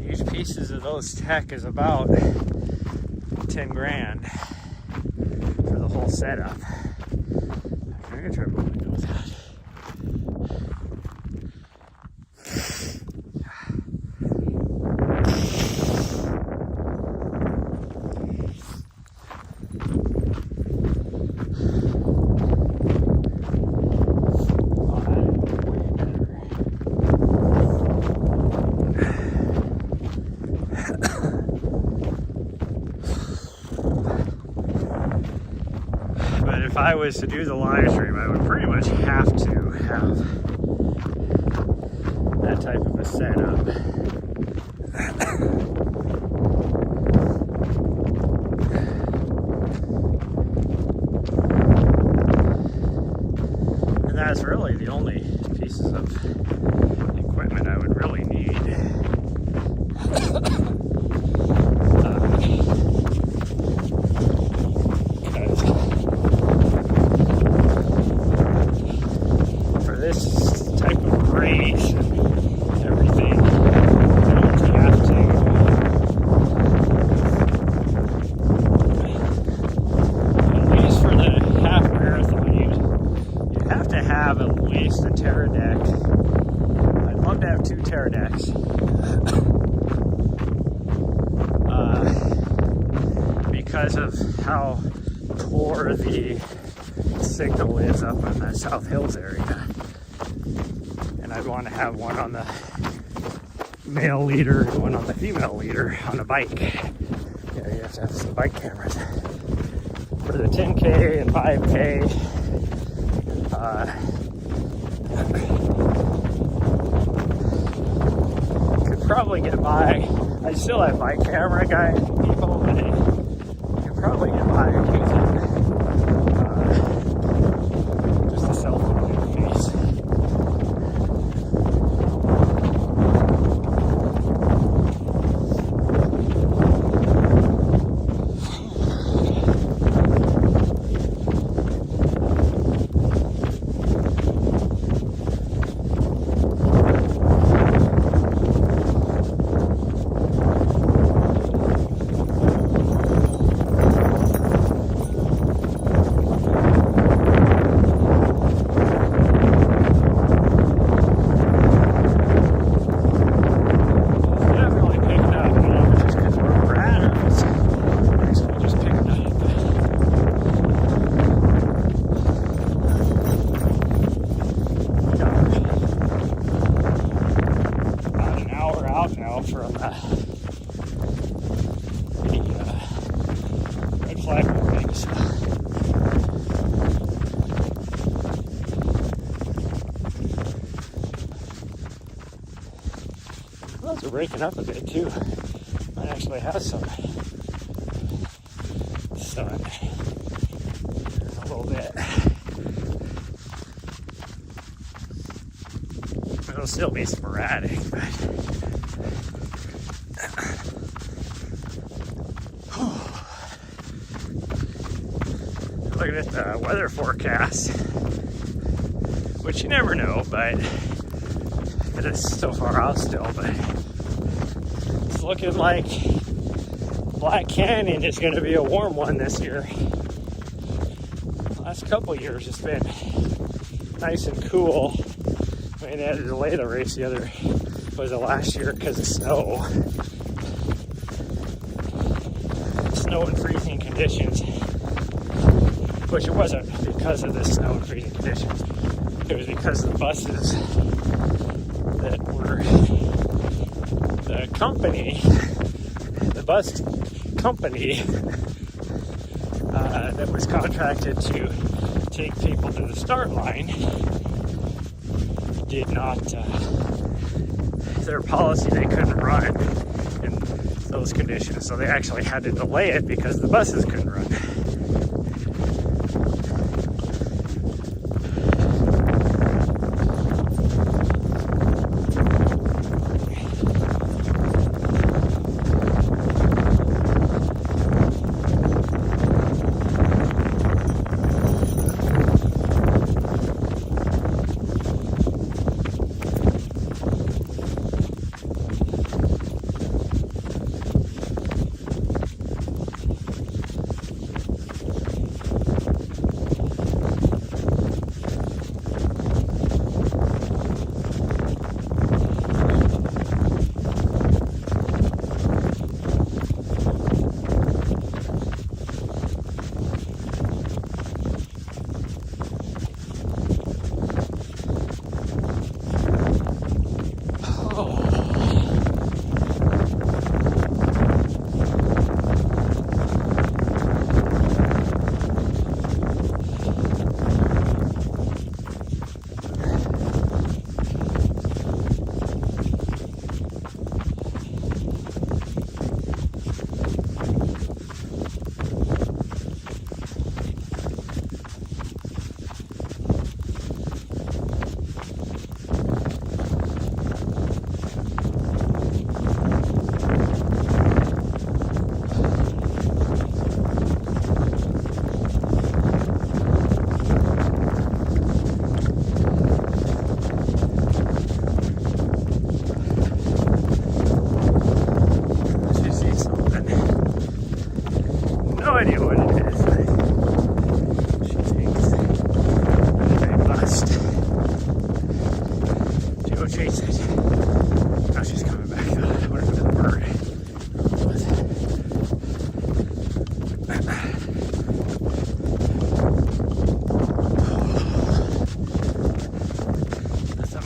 each pieces of those tech is about 10 grand for the whole setup. I'm gonna try to open the windows out. If I was to do the live stream, I would pretty much have to have that type of a setup. And that's really the only pieces of equipment I would really need. Because of how poor the signal is up in the South Hills area. And I'd want to have one on the male leader and one on the female leader on a bike. Yeah, you have to have some bike cameras. For the 10K and 5K, could probably get by. I still have bike camera guy people, but probably get by using just a cell phone interface. From the red flag warning, so clouds are breaking up a bit too. Might actually have some sun in a little bit. It'll still be sporadic, but looking at the weather forecast, which you never know, but it is so far out still. But it's looking like Black Canyon is going to be a warm one this year. Last couple years it's been nice and cool. I mean, they had to delay the race was it last year because of snow. Snow and freezing conditions, which it wasn't because of the snow and freezing conditions. It was because of the buses that were the bus company that was contracted to take people to the start line did not, their policy, they couldn't run in those conditions, so they actually had to delay it because the buses couldn't run.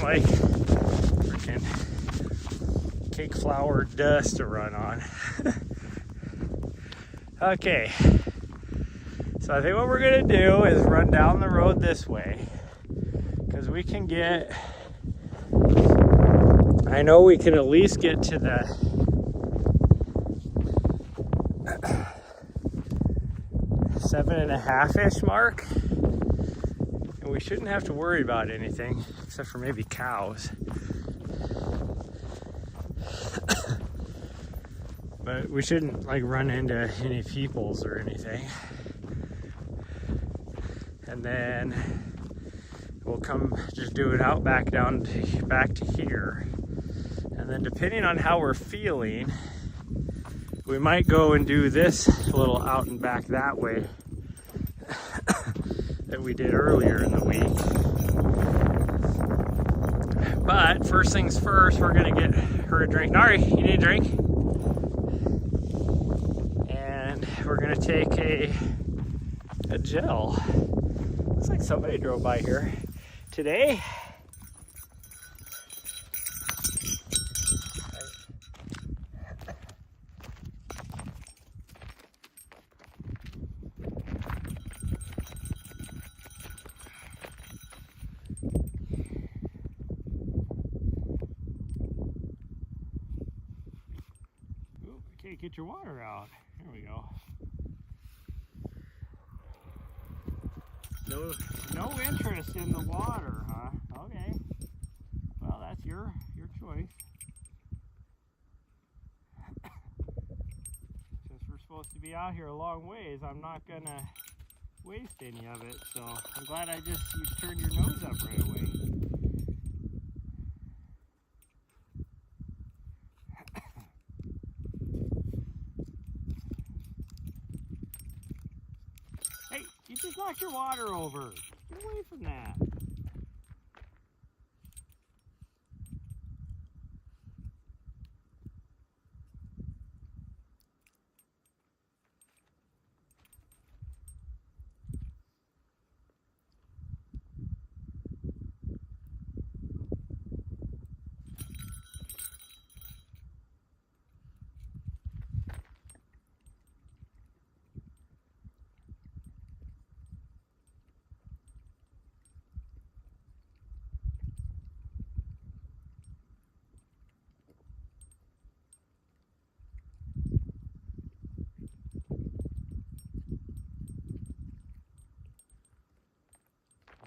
Like freaking cake flour dust to run on. Okay, so I think what we're gonna do is run down the road this way, because we can get, I know we can at least get to the 7.5-ish mark. We shouldn't have to worry about anything except for maybe cows. But we shouldn't like run into any peoples or anything. And then we'll come just do it out back to here. And then depending on how we're feeling, we might go and do this little out and back that way that we did earlier in the week. But first things first, we're gonna get her a drink. Nari, you need a drink? And we're gonna take a gel. Looks like somebody drove by here today. Okay, get your water out. There we go. No interest in the water, huh? Okay. Well, that's your choice. Since we're supposed to be out here a long ways, I'm not gonna waste any of it, so I'm glad you turned your nose up right away. Hey, you just knocked your water over. Get away from that.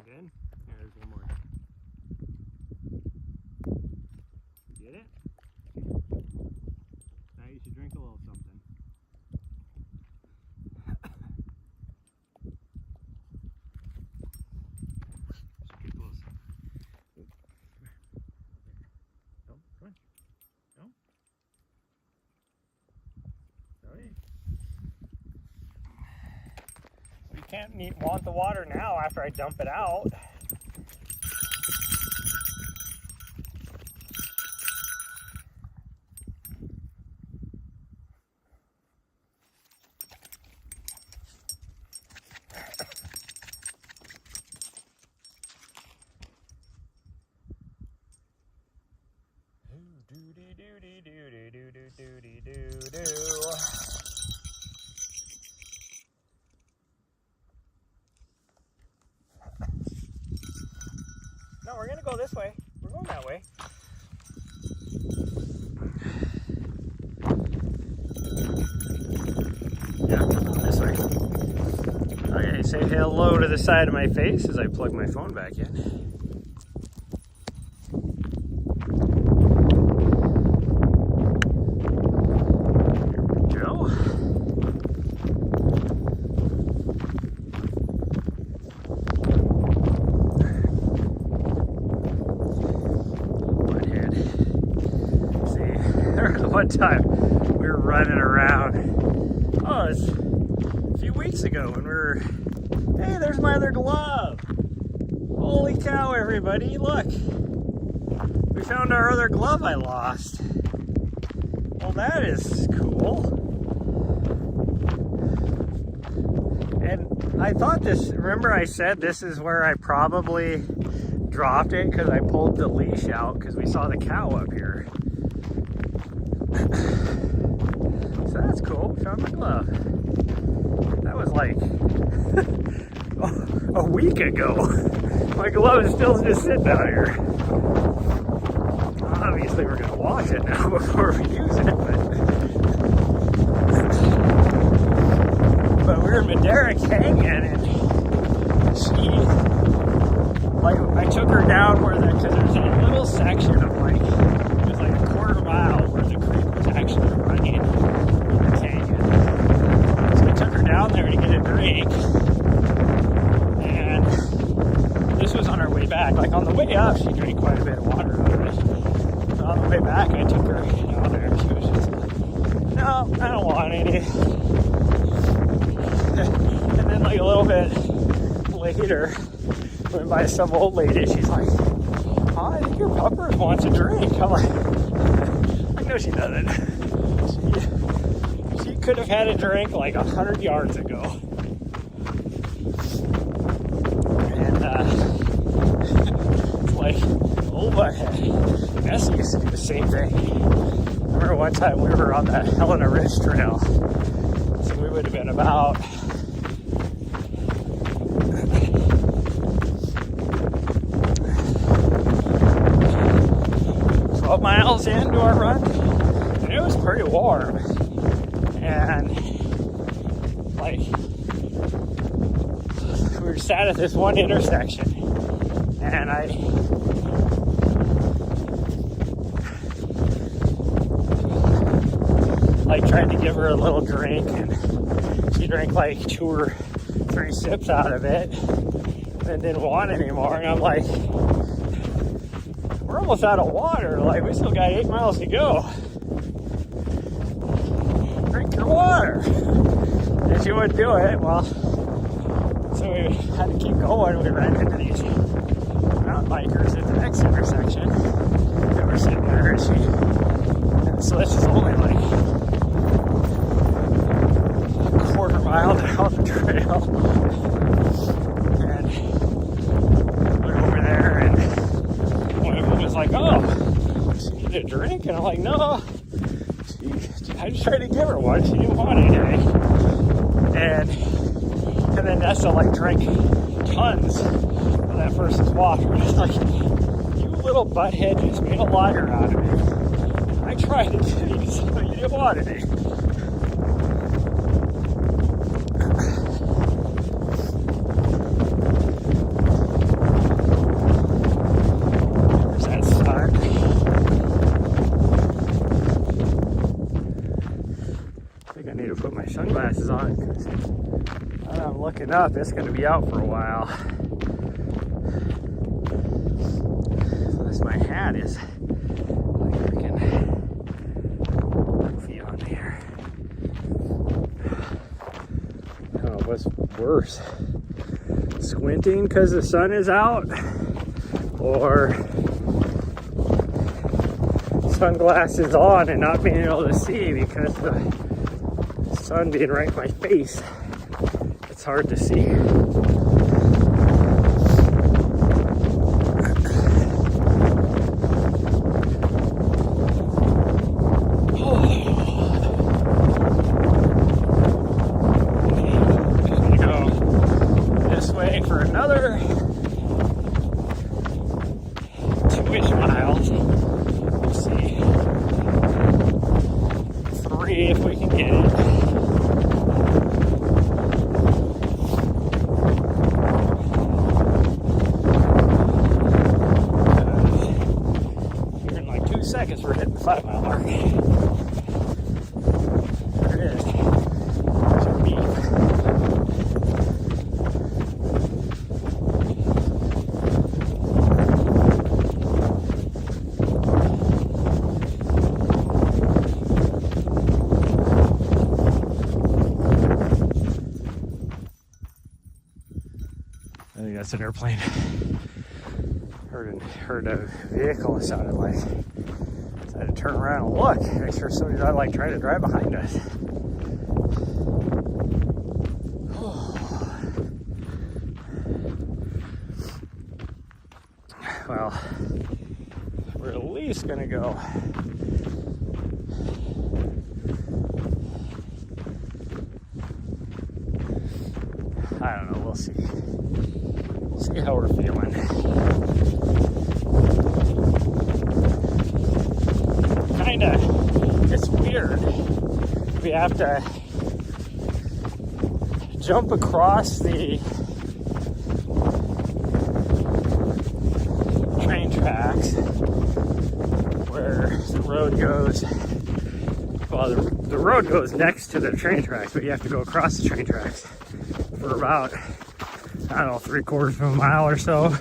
Again? There's one more. Get it? Now you should drink a little something. Just get close. No, come on. No. Sorry. You can't want the water now after I dump it out. No, we're gonna go this way. We're going that way. Yeah, this way. Okay, say hello to the side of my face as I plug my phone back in. One time we were running around, it's a few weeks ago when we were, hey, there's my other glove. Holy cow, everybody, look. We found our other glove I lost. Well, that is cool. And I thought remember I said this is where I probably dropped it because I pulled the leash out because we saw the cow up here. So that's cool. We found my glove. That was like a week ago. My glove is still just sitting out here. Obviously, we're gonna wash it now before we use it. But we were in Madera Canyon, and I took her down because there's a little section of it was like a quarter mile where the creek was actually running in the canyon. So I took her down there to get a drink, and this was on our way back. Like on the way up, she drank quite a bit of water out of it. But on the way back, I took her down there, and she was just like, no, I don't want any. And then like a little bit later, went by some old lady, she's like, oh, I think your puppers wants a drink. I'm like, no, she doesn't. She could have had a drink like 100 yards ago. And it's like, oh my head. Bessie used to do the same thing. I remember one time we were on the Helena Ridge Trail. So we would have been about 12 miles into our run, and it was pretty warm, and like we were sat at this one intersection, and I like tried to give her a little drink, and she drank like two or 3 sips out of it and didn't want anymore. And I'm like, we're almost out of water. Like, we still got 8 miles to go. Drink your water. And she wouldn't do it. Well, so we had to keep going. We ran into these mountain bikers at the next intersection. They were sitting there, and so this is only like a quarter mile down the trail. And went over there, and one of them was like, "Oh, she need a drink?" And I'm like, "No, I just tried to give her one. She didn't want anything." And then Nessa like drank tons of that person's water. It's like, you little butthead just made a liar out of me. I tried to do you, so you didn't want any. There's that sun. I think I need to put my sunglasses on because when I'm looking up, it's going to be out for a while. So this my hat is like freaking goofy on here. I don't know what's worse, squinting because the sun is out, or sunglasses on and not being able to see because the sun being right in my face. It's hard to see. For another 2-ish miles. We'll see. 3 if we can get it. Here in like 2 seconds we're hitting the 5-mile mark. There it is. There's our beef. I think that's an airplane. Heard a vehicle, it sounded like. So I had to turn around and look, make sure somebody's not like trying to drive behind us. Well, we're at least gonna go I don't know, we'll see. We'll see how we're feeling. Kinda, it's weird. We have to jump across the train tracks where the road goes. Well, the road goes next to the train tracks, but you have to go across the train tracks for about, I don't know, 3/4 of a mile or so.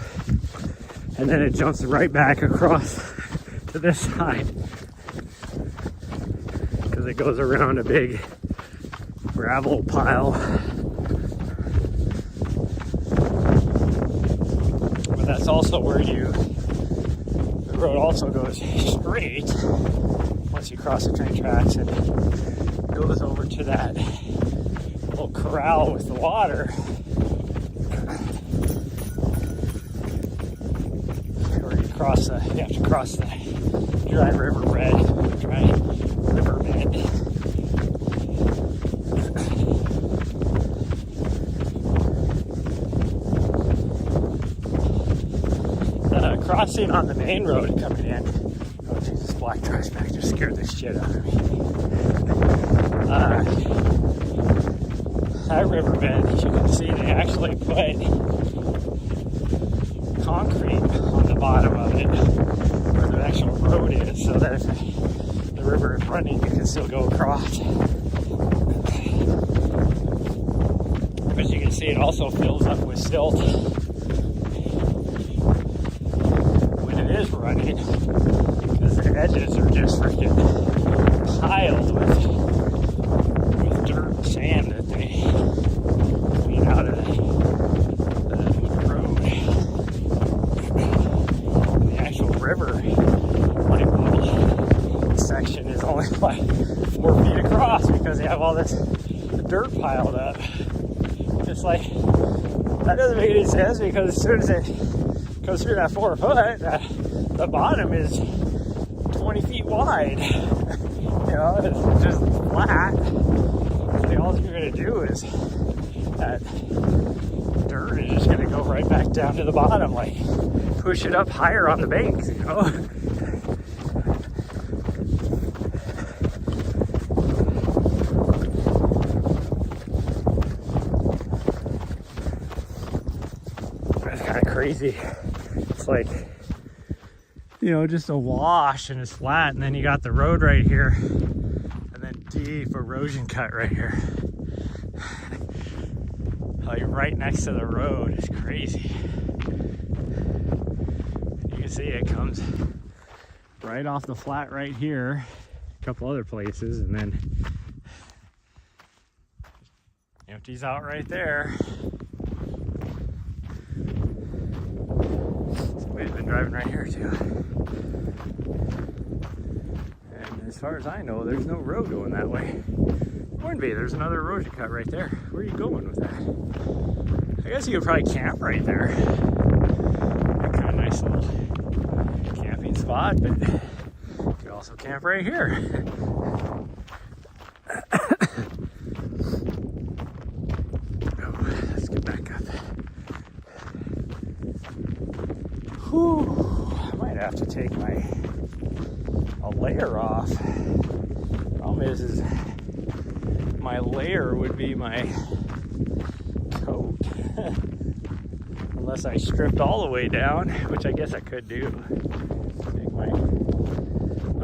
And then it jumps right back across to this side. Because it goes around a big gravel pile. But that's also where the road also goes straight once you cross the train tracks and goes over to that little corral with the water. Where you have to cross the dry riverbed. Crossing on the main road coming in. Oh Jesus, black trash bag just scared the shit out of me. That riverbed, as you can see, they actually put concrete on the bottom of it where the actual road is, so that if the river is running, you can still go across. As you can see it also fills up with silt when it is running, because the edges are just freaking piled with dirt and sand that they clean out of the road. And the actual river, like little section, is only like 4 feet across because they have all this dirt piled up. It's like, that doesn't make any sense, because as soon as it goes through that 4 foot, the bottom is 20 feet wide. You know, it's just flat. So all you're going to do is that dirt is just going to go right back down to the bottom, like push it up higher on the banks, you know. That's kind of crazy. It's like, you know, just a wash and it's flat, and then you got the road right here, and then deep erosion cut right here. Like right next to the road. Is crazy. You can see it comes right off the flat right here, a couple other places, and then empties out right there. Somebody's been driving right here too. And as far as I know, there's no road going that way. Wouldn't be. There's another erosion cut right there. Where are you going with that? I guess you could probably camp right there. Kind of nice little camping spot, but you could also camp right here. Oh, let's get back up. Whew. I might have to take a layer off. Problem is my layer would be my coat. Unless I stripped all the way down, which I guess I could do. Take my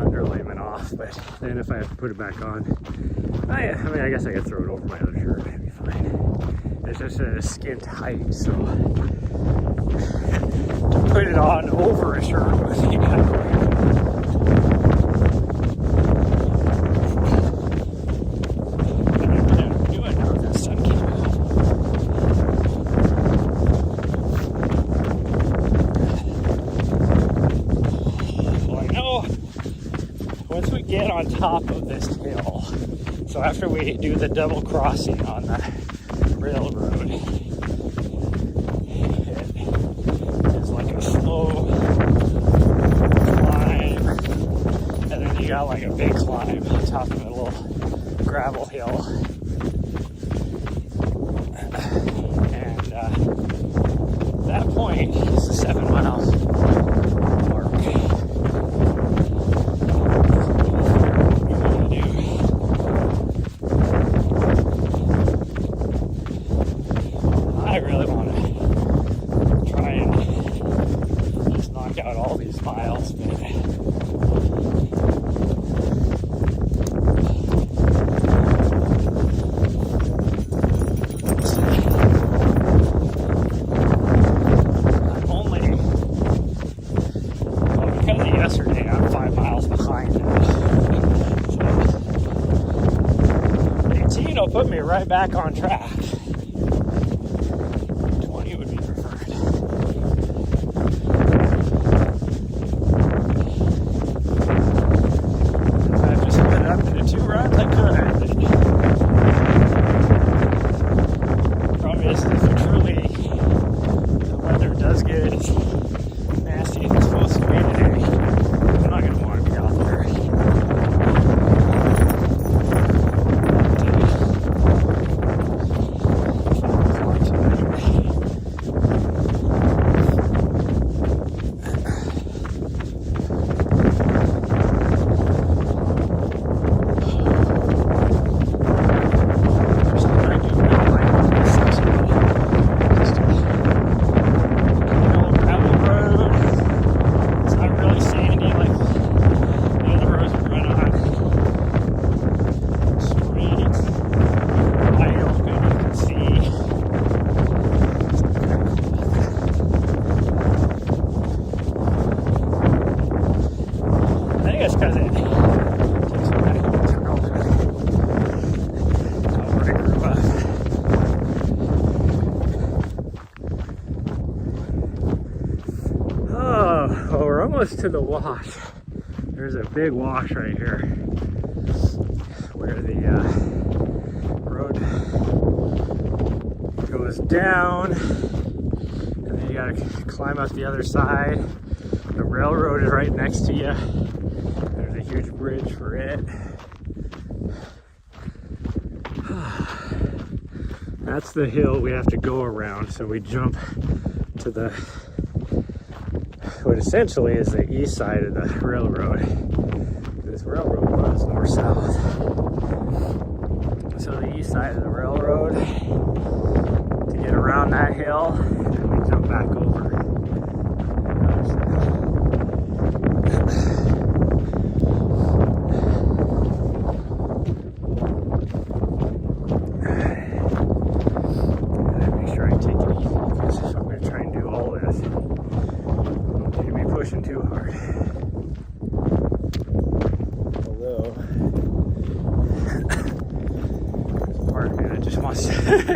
underlayment off, but then if I have to put it back on, I mean, I guess I could throw it over my other shirt. It'd be fine. It's just a skin tight, so to put it on over a shirt would be kind of weird. Get on top of this hill, so after we do the double crossing on the railroad, it is like a slow climb, and then you got like a big climb on top of a little gravel hill, and that point is the 7 miles mark. I really want to try and just knock out all these miles, but I'm only, well, because of yesterday, I'm 5 miles behind now. So 18 will put me right back on track. almost to the wash. There's a big wash right here where the road goes down, and then you gotta climb up the other side. The railroad is right next to you. There's a huge bridge for it. That's the hill we have to go around, so we jump to the what essentially is the east side of the railroad. This railroad runs north-south. So the east side of the railroad to get around that hill, and we jump back over. Make sure I take it easy, because if I'm going to try and do all this, I'm going to be pushing too hard. Although, there's a part of me that just wants to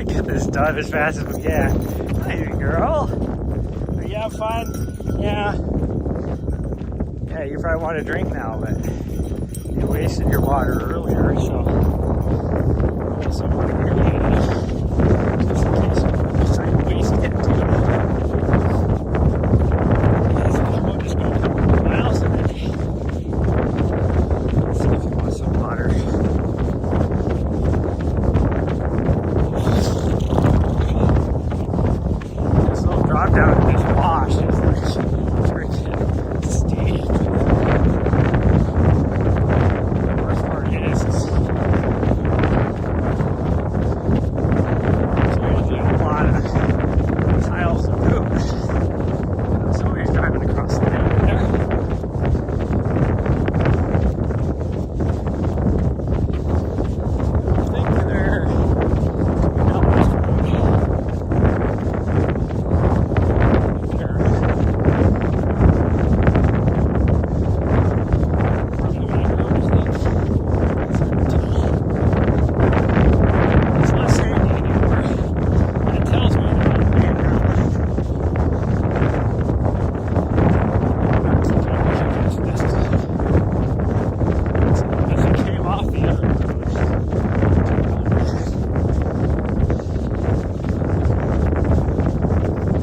get this done as fast as we can. Hey, girl. Are you having fun? Yeah. Yeah, you probably want a drink now, but you wasted your water earlier, so just in case you're trying to waste it too. We'll just go a couple miles and then see if you want some water. This little drop down to this wash is freaking steep. The worst part is a lot of tiles of poop. Somebody's driving across the road there. I think they're coming out this road. From the main road, I think. It's not sandy anymore. That tells me they're on the main road. This came off the other road.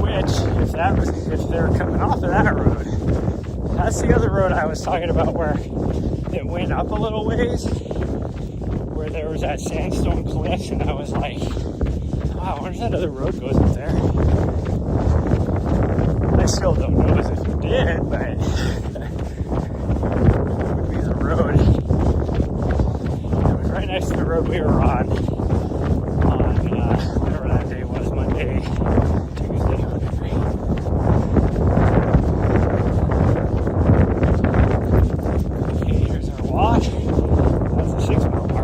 Which, if they're coming off of that road, that's the other road I was talking about where it went up a little ways, where there was that sandstone cliff, and I was like, wow, where's that other road goes up there? I still don't know as if it did, but it would be the road. It was right next to the road we were on whatever that day was, Monday, Tuesday, whatever. Okay, here's our walk. That's the 6 mile mark.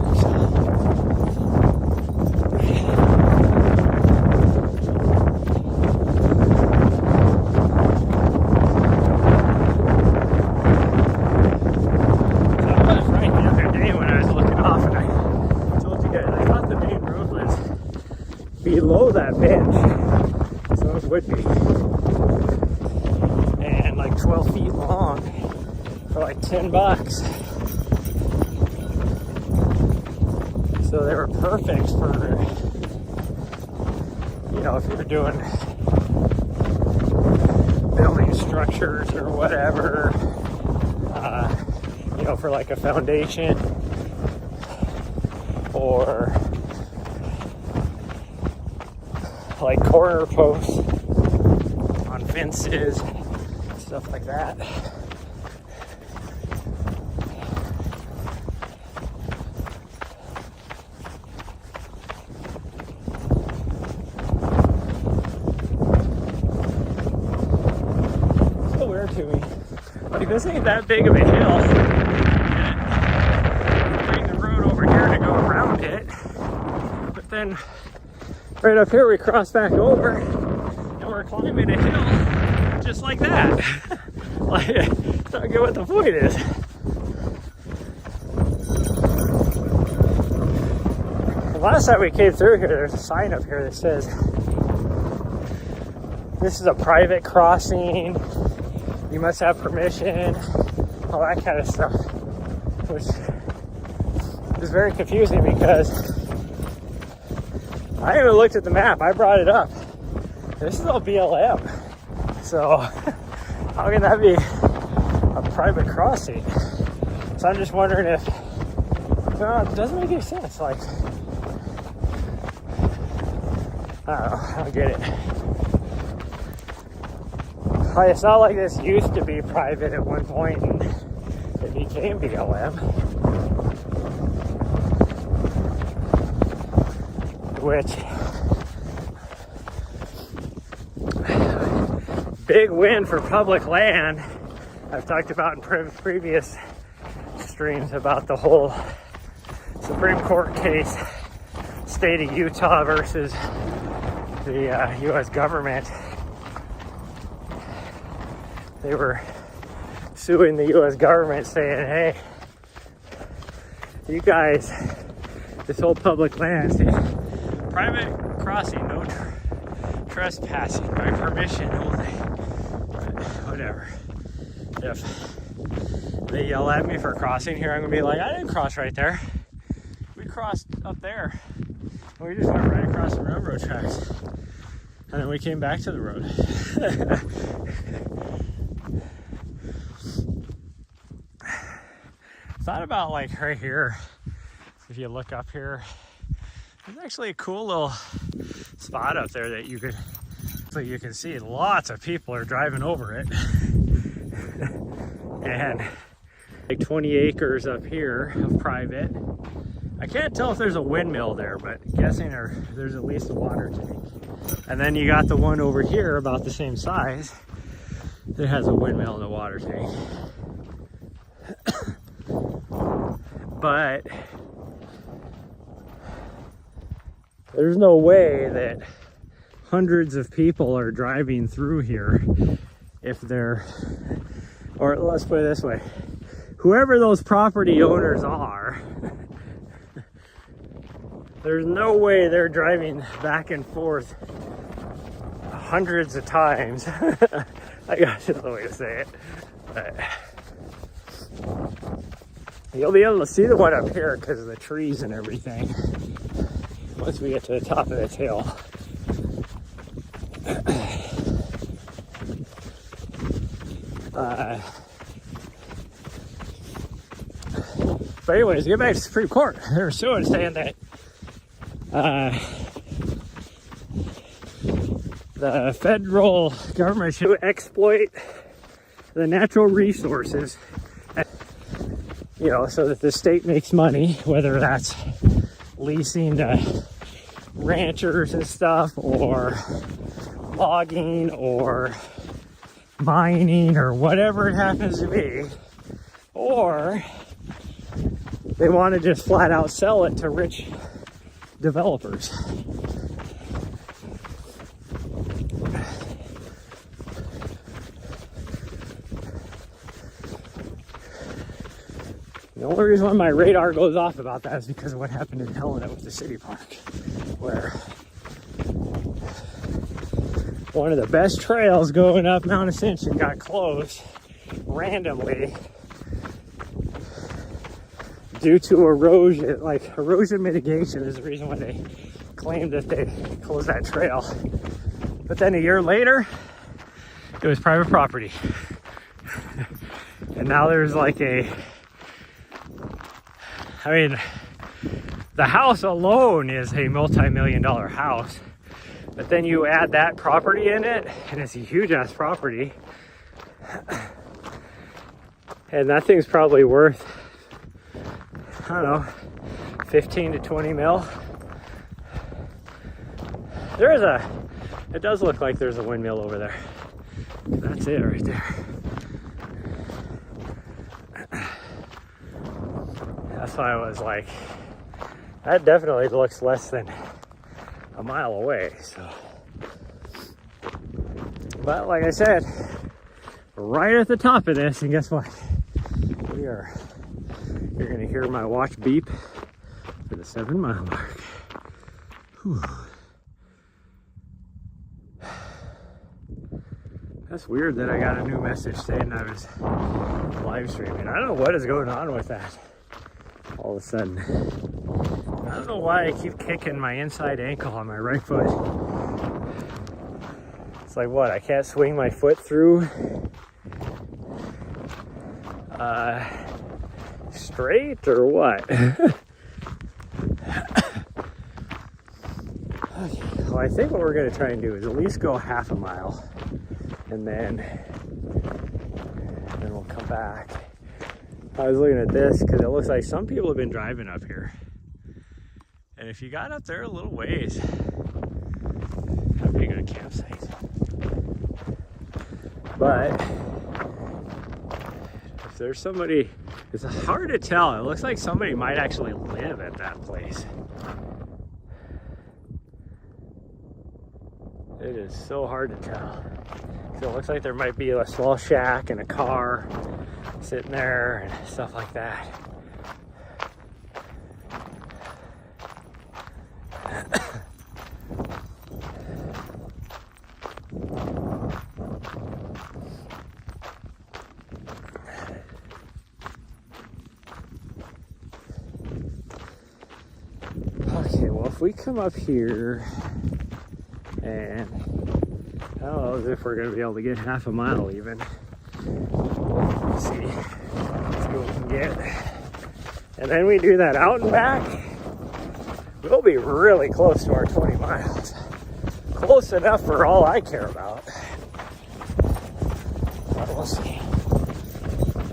Below that bench, so it would be, and like 12 feet long for like $10. So they were perfect for, you know, if you're doing building structures or whatever, you know, for like a foundation or like corner posts on fences, stuff like that. So weird to me. Like, this ain't that big of a hill. Bring the road over here to go around it. But then right up here we cross back over and we're climbing a hill just like that. Like, I don't get what the point is. The last time we came through here, there's a sign up here that says this is a private crossing, you must have permission, all that kind of stuff, which is very confusing because I even looked at the map. I brought it up. This is all BLM. So how can that be a private crossing? So I'm just wondering if, no, it doesn't make any sense. Like, I don't know, I don't get it. Like, it's not like this used to be private at one point and it became BLM. Which, big win for public land. I've talked about in previous streams about the whole Supreme Court case, state of Utah versus the U.S. government. They were suing the U.S. government saying, hey, you guys, this whole public land, private crossing, no trespassing, by permission only. Whatever. If they yell at me for crossing here, I'm gonna be like, I didn't cross right there. We crossed up there. And we just went right across the railroad tracks. And then we came back to the road. Thought about like right here, if you look up here, there's actually a cool little spot up there that you can see lots of people are driving over it. And like 20 acres up here of private. I can't tell if there's a windmill there, but guessing there's at least a water tank. And then you got the one over here about the same size that has a windmill and a water tank. But there's no way that hundreds of people are driving through here if they're, or let's put it this way, whoever those property owners are, there's no way they're driving back and forth hundreds of times. I guess that's the way to say it. But you'll be able to see the one up here because of the trees and everything once we get to the top of this hill. But anyways, get back to the Supreme Court. They were suing, saying that the federal government should exploit the natural resources, you know, so that the state makes money, whether that's leasing to ranchers and stuff, or logging, or mining, or whatever it happens to be, or they want to just flat out sell it to rich developers. The only reason why my radar goes off about that is because of what happened in Helena with the city park, where one of the best trails going up Mount Ascension got closed randomly due to erosion. Like, erosion mitigation is the reason why they claimed that they closed that trail. But then a year later, it was private property. And now there's like the house alone is a multi-million-dollar house. But then you add that property in it, and it's a huge ass property. And that thing's probably worth, I don't know, 15 to 20 mil. It does look like there's a windmill over there. That's it right there. That's why I was like, that definitely looks less than a mile away, so. But like I said, right at the top of this, and guess what? You're gonna hear my watch beep for the 7 mile mark. Whew. That's weird that I got a new message saying I was live streaming. I don't know what is going on with that all of a sudden. I don't know why I keep kicking my inside ankle on my right foot. It's like, what, I can't swing my foot through straight or what? Okay, well, I think what we're going to try and do is at least go half a mile, and then we'll come back. I was looking at this because it looks like some people have been driving up here, and if you got up there a little ways, that'd be a good campsite. But if there's somebody, it's hard to tell. It looks like somebody might actually live at that place. It is so hard to tell. So it looks like there might be a small shack and a car sitting there and stuff like that. Okay, well, if we come up here and I don't know if we're going to be able to get half a mile even. Let's see what we can get. And then we do that out and back. We'll be really close to our 20 miles. Close enough for all I care about. But we'll see.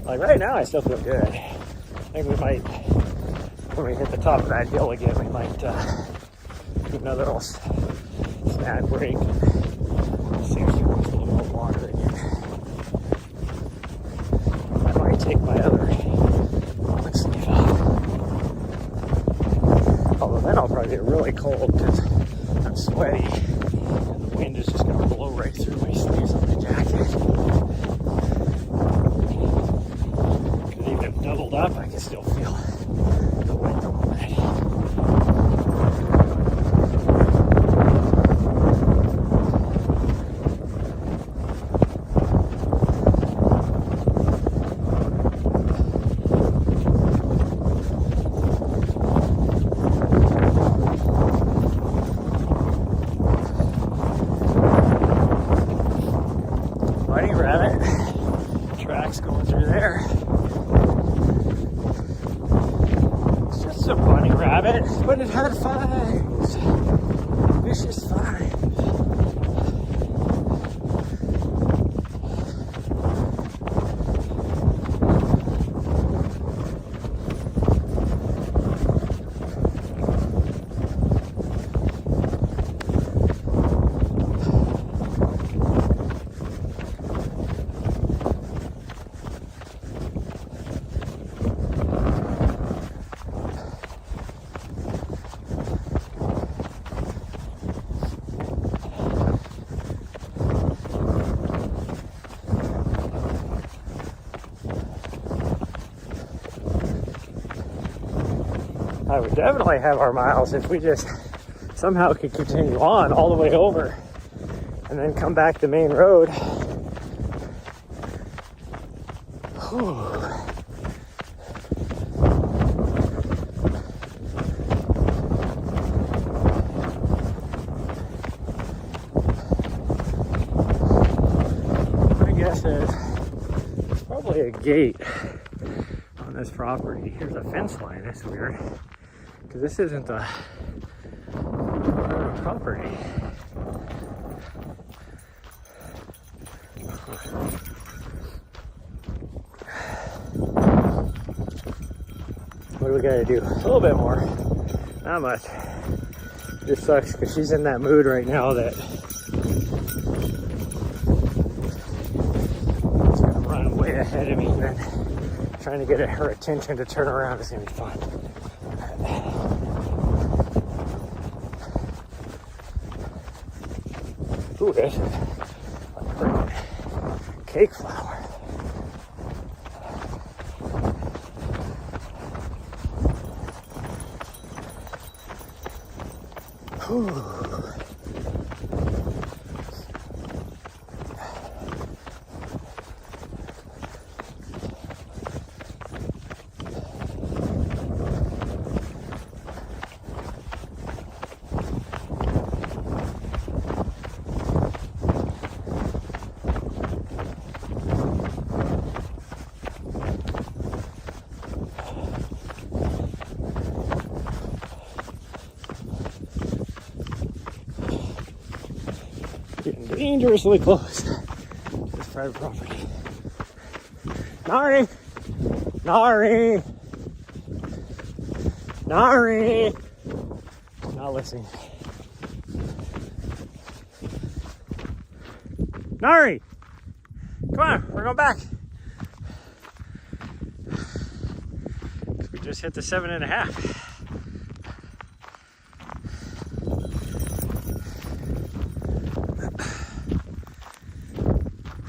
Like right now, I still feel good. I think we might, when we hit the top of that hill again, we might do another little snack break. See if we can get a little more water again. I might take my other long sleeve off. Although then I'll probably get really cold because I'm sweaty and the wind is just going to blow right through my sleeves on the jacket. Because even if doubled up, I can still feel the wind already. Bunny rabbit tracks going through there. It's just a bunny rabbit, but it had fangs. Vicious fangs. I would definitely have our miles if we just somehow could continue on all the way over and then come back the main road. Whew. My guess is there's probably a gate on this property. Here's a fence line. That's weird. Because this isn't a property. What do we gotta do? A little bit more. Not much. This sucks because she's in that mood right now that she's gonna run way ahead of me, and then trying to get her attention to turn around is gonna be fun. Ooh, this is like freaking cake flour. Getting dangerously close to this private property. Nari! Nari! Nari! Not listening. Nari! Come on, we're going back. We just hit the 7.5.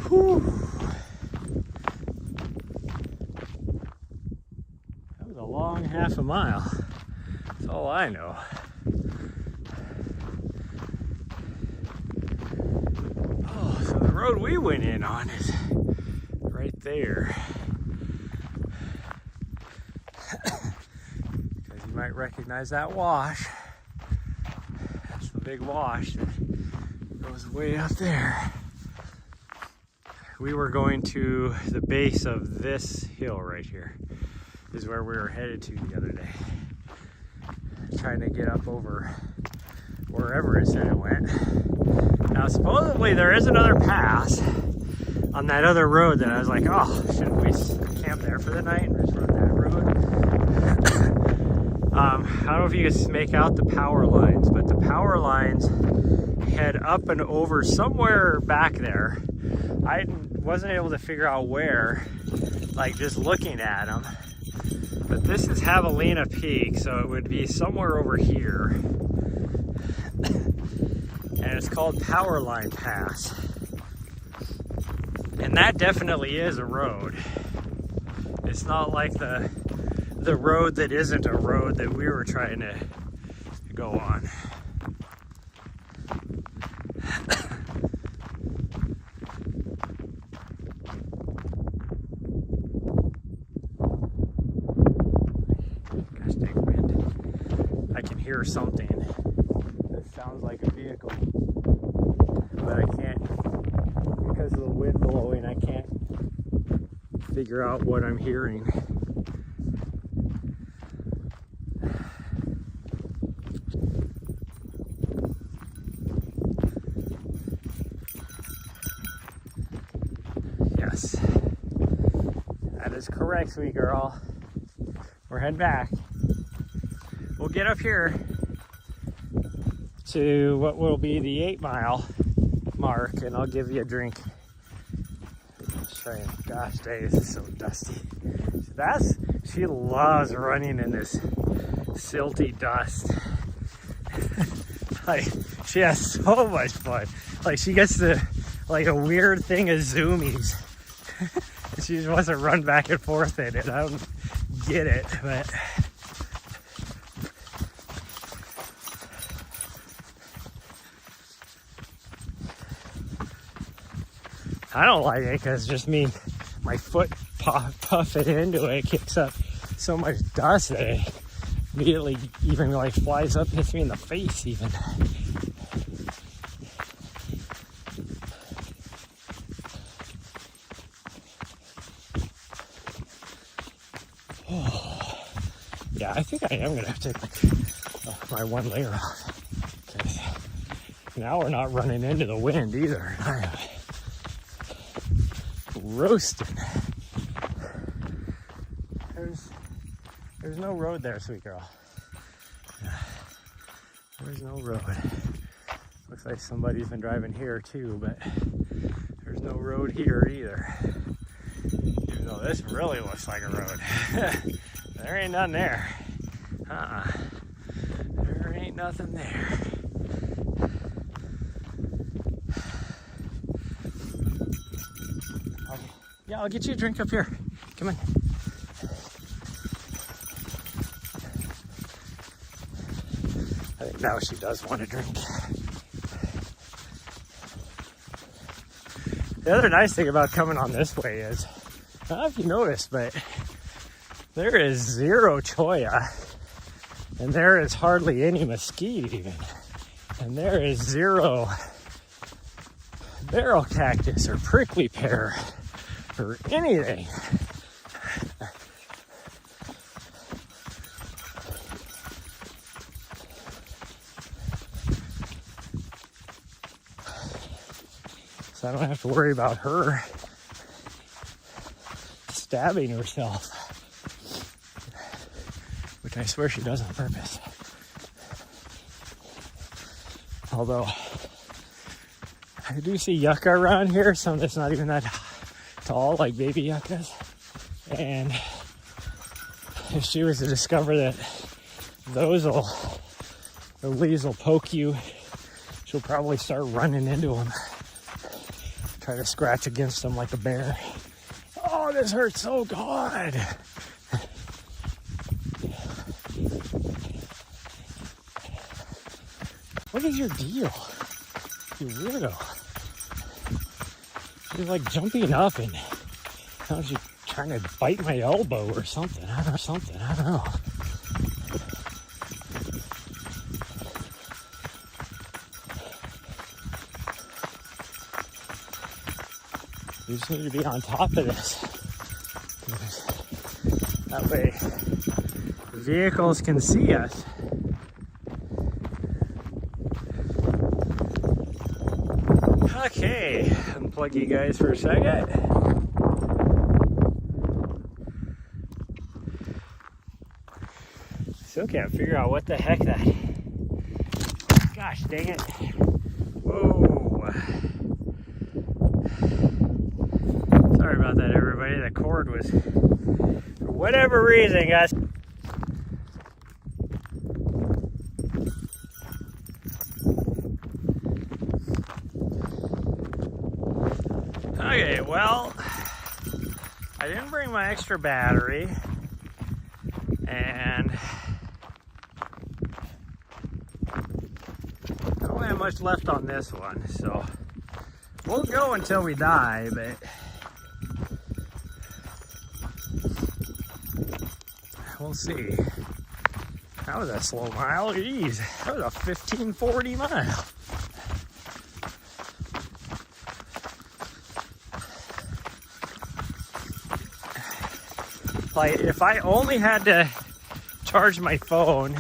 Whew. That was a long half a mile. That's all I know. Oh, so the road we went in on is right there. Because you might recognize that wash. That's the big wash that goes way up there. We were going to the base of this hill right here, is where we were headed to the other day. Trying to get up over wherever it said it went. Now supposedly there is another pass on that other road that I was like, oh, shouldn't we camp there for the night and just run that road? I don't know if you can make out the power lines, but the power lines head up and over somewhere back there. I wasn't able to figure out where, like just looking at them. But this is Javelina Peak, so it would be somewhere over here. And it's called Power Line Pass. And that definitely is a road. It's not like the road that isn't a road that we were trying to go on. Hear something that sounds like a vehicle, but I can't, because of the wind blowing, I can't figure out what I'm hearing. Yes, that is correct, sweet girl. We're heading back. We'll get up here to what will be the 8-mile mark, and I'll give you a drink. Gosh dang, this is so dusty. She loves running in this silty dust. Like, she has so much fun. Like, she gets the, like, a weird thing of zoomies. She just wants to run back and forth in it. I don't get it, but I don't like it because just my foot puffing into it kicks up so much dust that it immediately even like flies up, hits me in the face even. Oh, yeah, I think I am gonna have to take my one layer off, because now we're not running into the wind either. Roasting. There's no road there, sweet girl. There's no road. Looks like somebody's been driving here too, but there's no road here either. Even though this really looks like a road. There ain't nothing there. There ain't nothing there. Yeah, I'll get you a drink up here. Come on. I think now she does want a drink. The other nice thing about coming on this way is, I don't know if you noticed, but there is zero cholla, and there is hardly any mesquite even, and there is zero barrel cactus or prickly pear or anything. so I don't have to worry about her stabbing herself, which I swear she does on purpose. Although I do see yucca around here, some that's not even that tall, like baby yuccas. And if she was to discover that the leaves will poke you, she'll probably start running into them, try to scratch against them like a bear. Oh, this hurts so good. What is your deal, you weirdo? She's like jumping up and now she's trying to bite my elbow or something. I don't know. We just need to be on top of this. That way vehicles can see us. Okay, unplug you guys for a second. Still can't figure out what the heck that. Gosh dang it. Whoa. Sorry about that, everybody. The cord was, for whatever reason, guys. Okay, well, I didn't bring my extra battery, and I don't have much left on this one, so we'll go until we die, but we'll see. That was a slow mile. Jeez, that was a 1540 mile. Like, if I only had to charge my phone,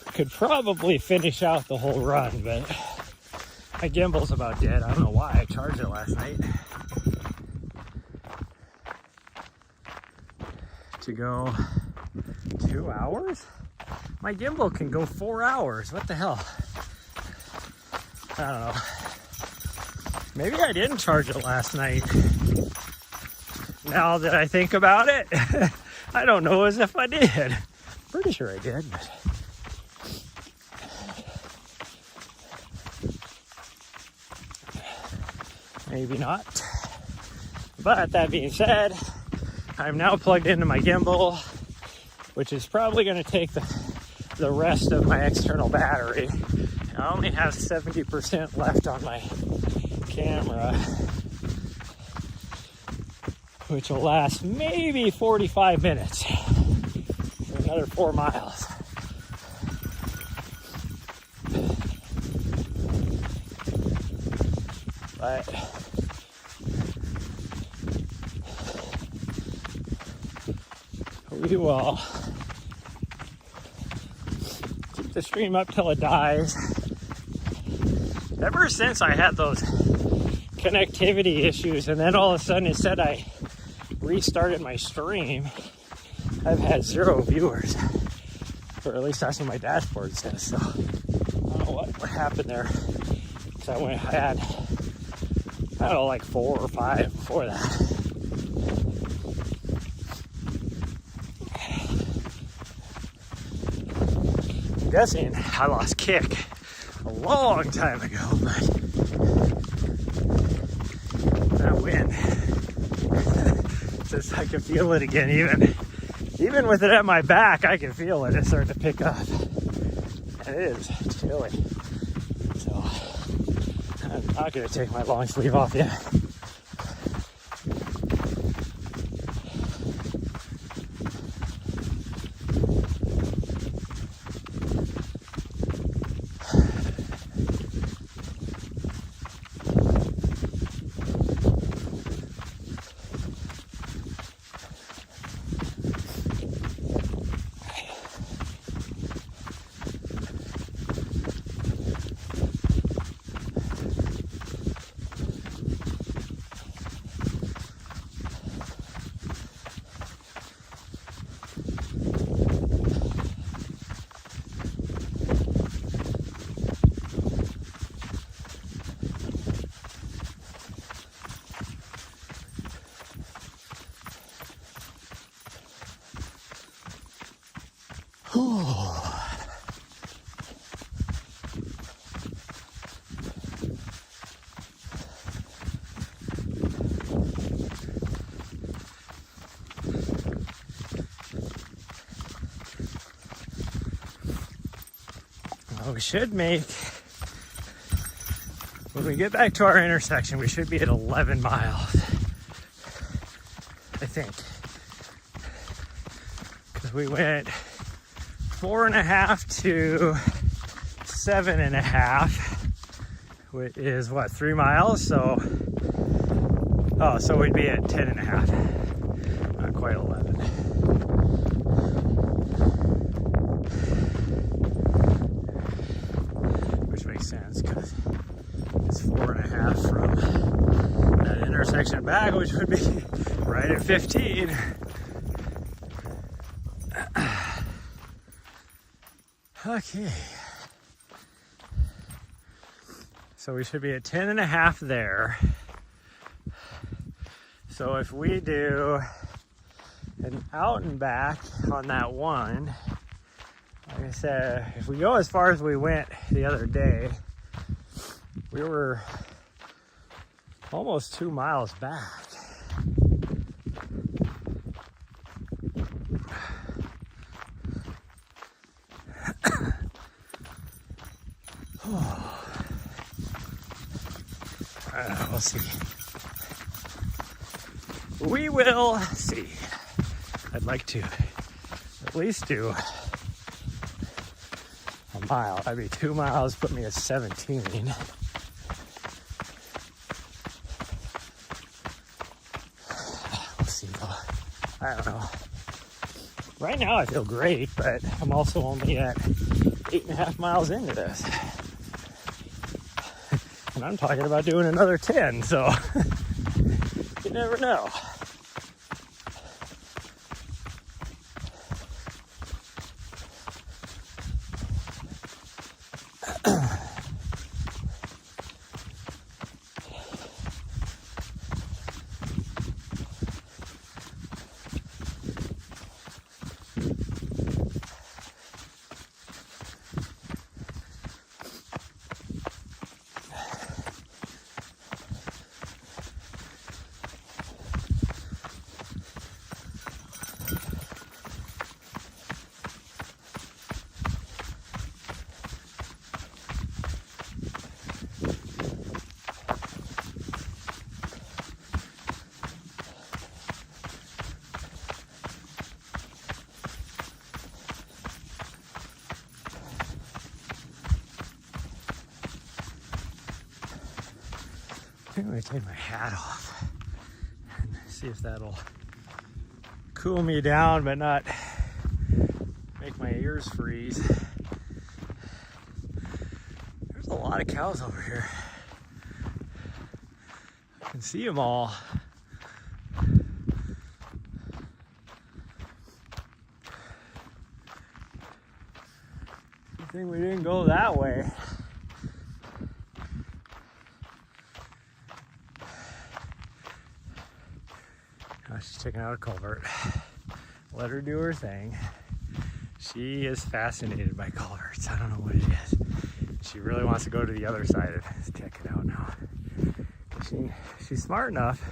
I could probably finish out the whole run, but my gimbal's about dead. I don't know why I charged it last night. To go 2 hours? My gimbal can go 4 hours. What the hell? I don't know. Maybe I didn't charge it last night. Now that I think about it, I don't know as if I did. Pretty sure I did, but maybe not. But that being said, I'm now plugged into my gimbal, which is probably going to take the rest of my external battery. I only have 70% left on my camera, which will last maybe 45 minutes for another 4 miles. But we will keep the stream up till it dies. Ever since I had those connectivity issues, and then all of a sudden it said I restarted my stream, I've had 0 viewers, or at least that's what my dashboard says. So I don't know what happened there, because I had I don't know, like 4 or 5 before that. I'm guessing I lost kick a long time ago, but that wind, just I can feel it again. Even with it at my back, I can feel it. It's starting to pick up, and it is chilly. So I'm not going to take my long sleeve off yet. Well, we should make, when we get back to our intersection, we should be at 11 miles, I think. Because we went 4.5 to 7.5, which is what, 3 miles? So we'd be at 10.5, not quite 11. Which makes sense because it's 4.5 from that intersection back, which would be right at 15. Okay. So we should be at 10.5 there. So if we do an out and back on that one, like I said, if we go as far as we went the other day, we were almost 2 miles back. We'll see. We will see. I'd like to at least do a mile. That'd be 2 miles, put me at 17. We'll see though. I don't know. Right now I feel great, but I'm also only at 8.5 miles into this. And I'm talking about doing another 10, so you never know. I'm going to take my hat off and see if that'll cool me down but not make my ears freeze. There's a lot of cows over here. I can see them all. Good thing we didn't go that way. She's checking out a culvert. Let her do her thing. She is fascinated by culverts. I don't know what it is. She really wants to go to the other side of it. Let's check it out now. She's smart enough.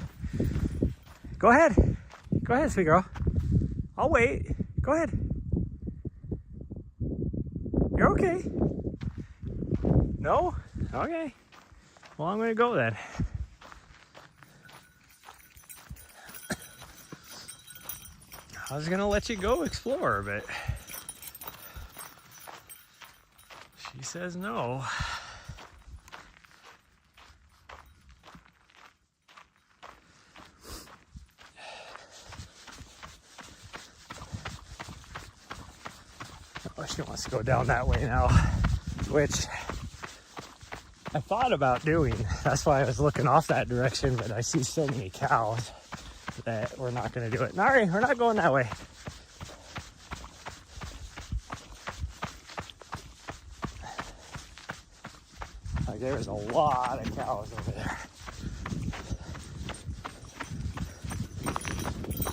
Go ahead. Go ahead, sweet girl. I'll wait. Go ahead. You're okay. No? Okay. Well, I'm going to go then. I was gonna let you go explore, but she says no. Oh, she wants to go down that way now, which I thought about doing. That's why I was looking off that direction, but I see so many cows that we're not going to do it. Nari, we're not going that way. Like there's a lot of cows over there.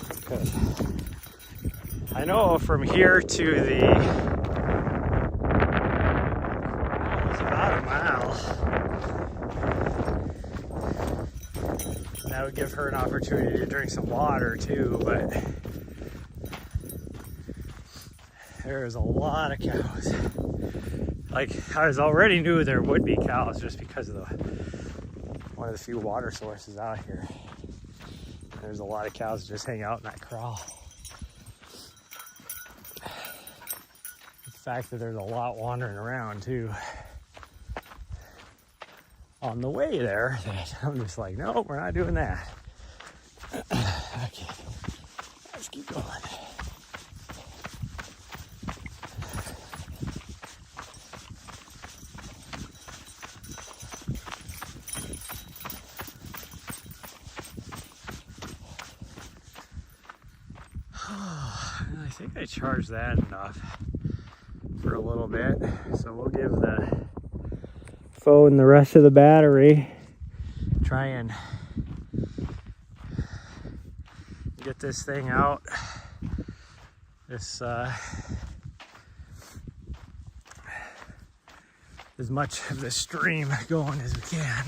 Because I I know from here to the, it's about a mile. That would give her an opportunity to drink some water too, but there's a lot of cows. Like, I was already knew there would be cows just because of one of the few water sources out here. There's a lot of cows that just hang out in that corral. The fact that there's a lot wandering around too. On the way there, I'm just like, no, we're not doing that. Okay, let's keep going. I think I charged that enough for a little bit, so we'll give the phone the rest of the battery. Try and get this thing out, this as much of the stream going as we can.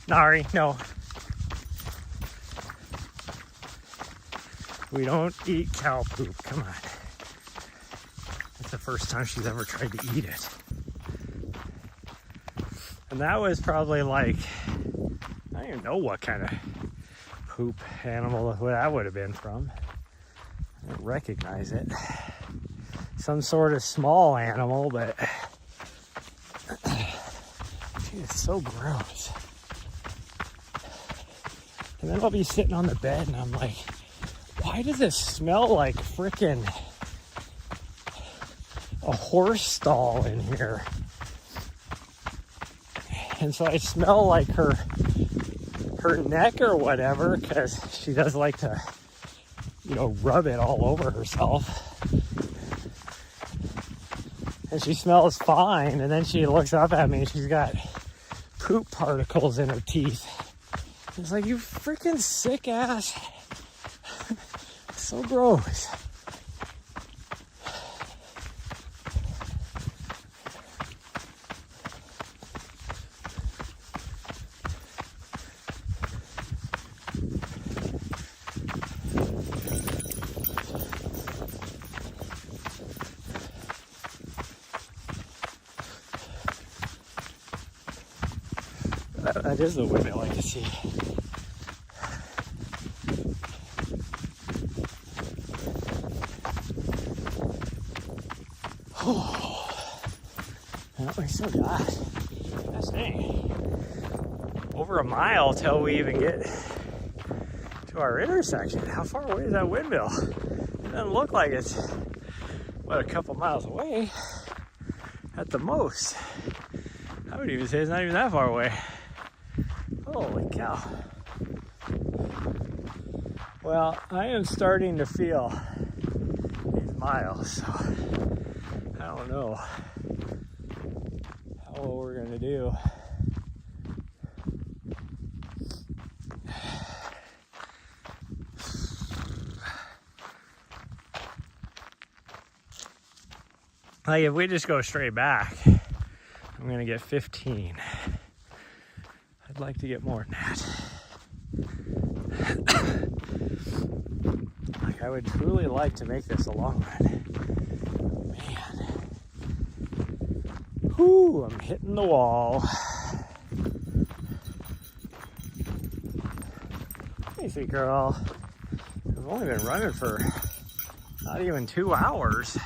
Nari, no. We don't eat cow poop, come on. It's the first time she's ever tried to eat it. And that was probably like, I don't even know what kind of poop animal that would have been from. I don't recognize it. Some sort of small animal, but it's so gross. And then I'll be sitting on the bed and I'm like, why does it smell like frickin' a horse stall in here? And so I smell like her neck or whatever, because she does like to, you know, rub it all over herself. And she smells fine, and then she looks up at me and she's got poop particles in her teeth. It's like, you freaking sick ass. So gross. That is the wind I like to see. Well, we still got this thing. Over a mile till we even get to our intersection. How far away is that windmill? It doesn't look like it's, what, a couple miles away at the most. I would even say it's not even that far away. Holy cow. Well, I am starting to feel these miles, so I don't know how well we're gonna do. Like, if we just go straight back, I'm gonna get 15. I'd like to get more than that. Like, I would truly like to make this a long run. Man. Whew, I'm hitting the wall. Easy, girl. I've only been running for not even 2 hours.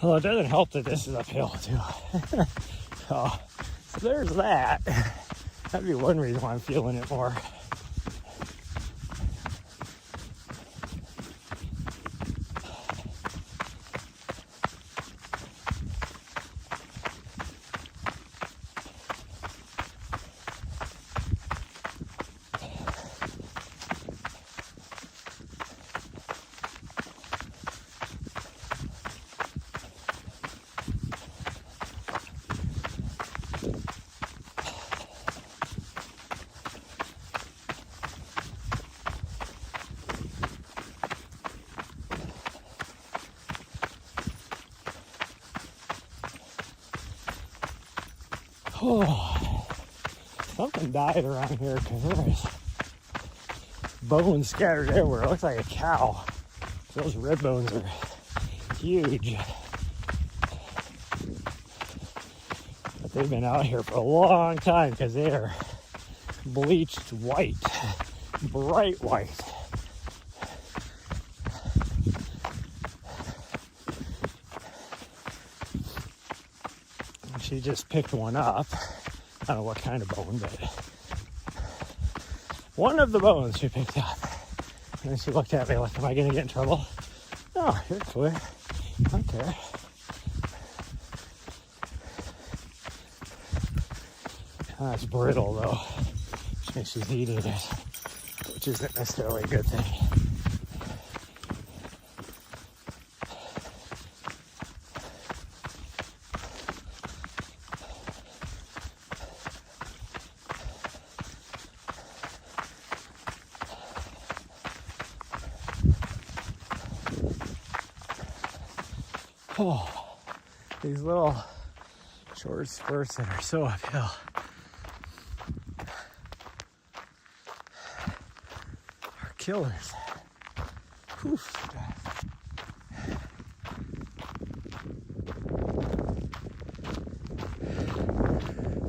Well, it doesn't help that this is uphill too. So there's that. That'd be one reason why I'm feeling it more. Oh, something died around here because there's bones scattered everywhere. It looks like a cow. Those rib bones are huge. But they've been out here for a long time because they are bleached white, bright white. She just picked one up. I don't know what kind of bone, but one of the bones she picked up. And then she looked at me like, am I going to get in trouble? No, you're clear. Okay. Oh, it's brittle though, which means she's eating it, which isn't necessarily a good thing. Oh, these little short spurts that are so uphill. Are killers. Oof.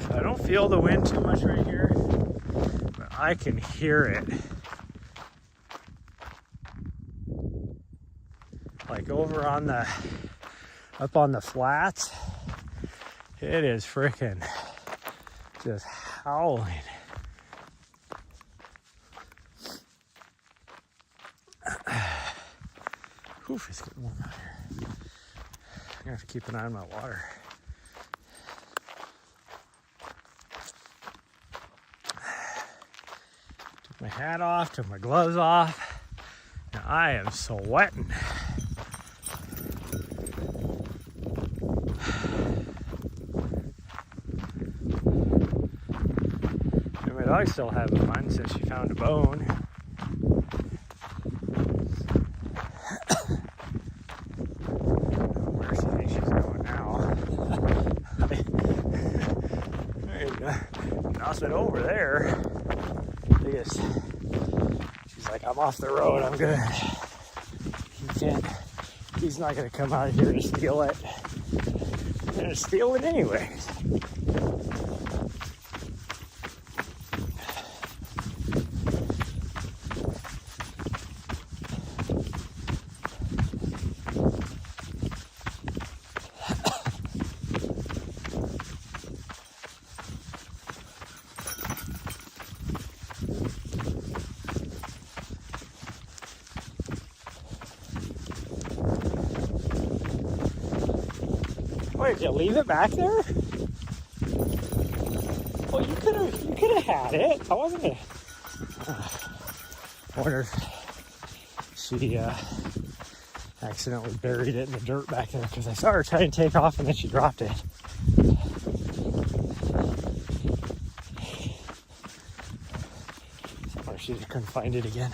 So I don't feel the wind too much right here, but I can hear it. Like over on the up on the flats, it is freaking just howling. Oof, it's getting warm out here. I'm gonna have to keep an eye on my water. Took my hat off, took my gloves off, and I am sweating. My dog's still having fun since she found a bone. Where does she think she's going now? Nothing over there. She's like, I'm off the road, I'm good. He's not gonna come out here to steal it. I'm gonna steal it anyways. Wait, did you leave it back there? Well, you could have had it. I wasn't gonna. I wonder if she accidentally buried it in the dirt back there because I saw her try and take off and then she dropped it. Or she just couldn't find it again.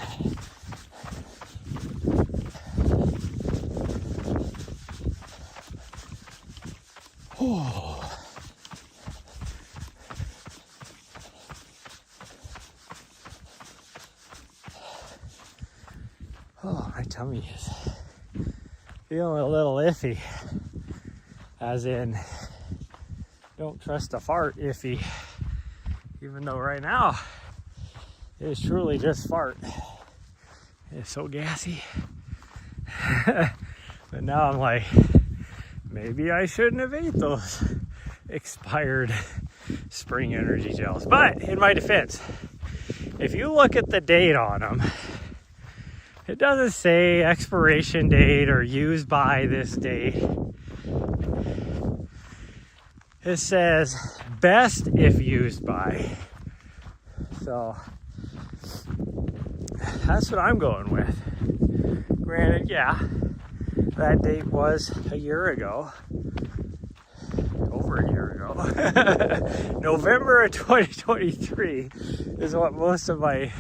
Oh. Oh, my tummy is feeling a little iffy. As in, don't trust a fart iffy. Even though right now, it is truly just fart. It's so gassy. But now I'm like, maybe I shouldn't have ate those expired Spring Energy gels. But in my defense, if you look at the date on them, it doesn't say expiration date or used by this date. It says best if used by. So that's what I'm going with. Granted, yeah, that date was a year ago. Over a year ago. November of 2023 is what most of my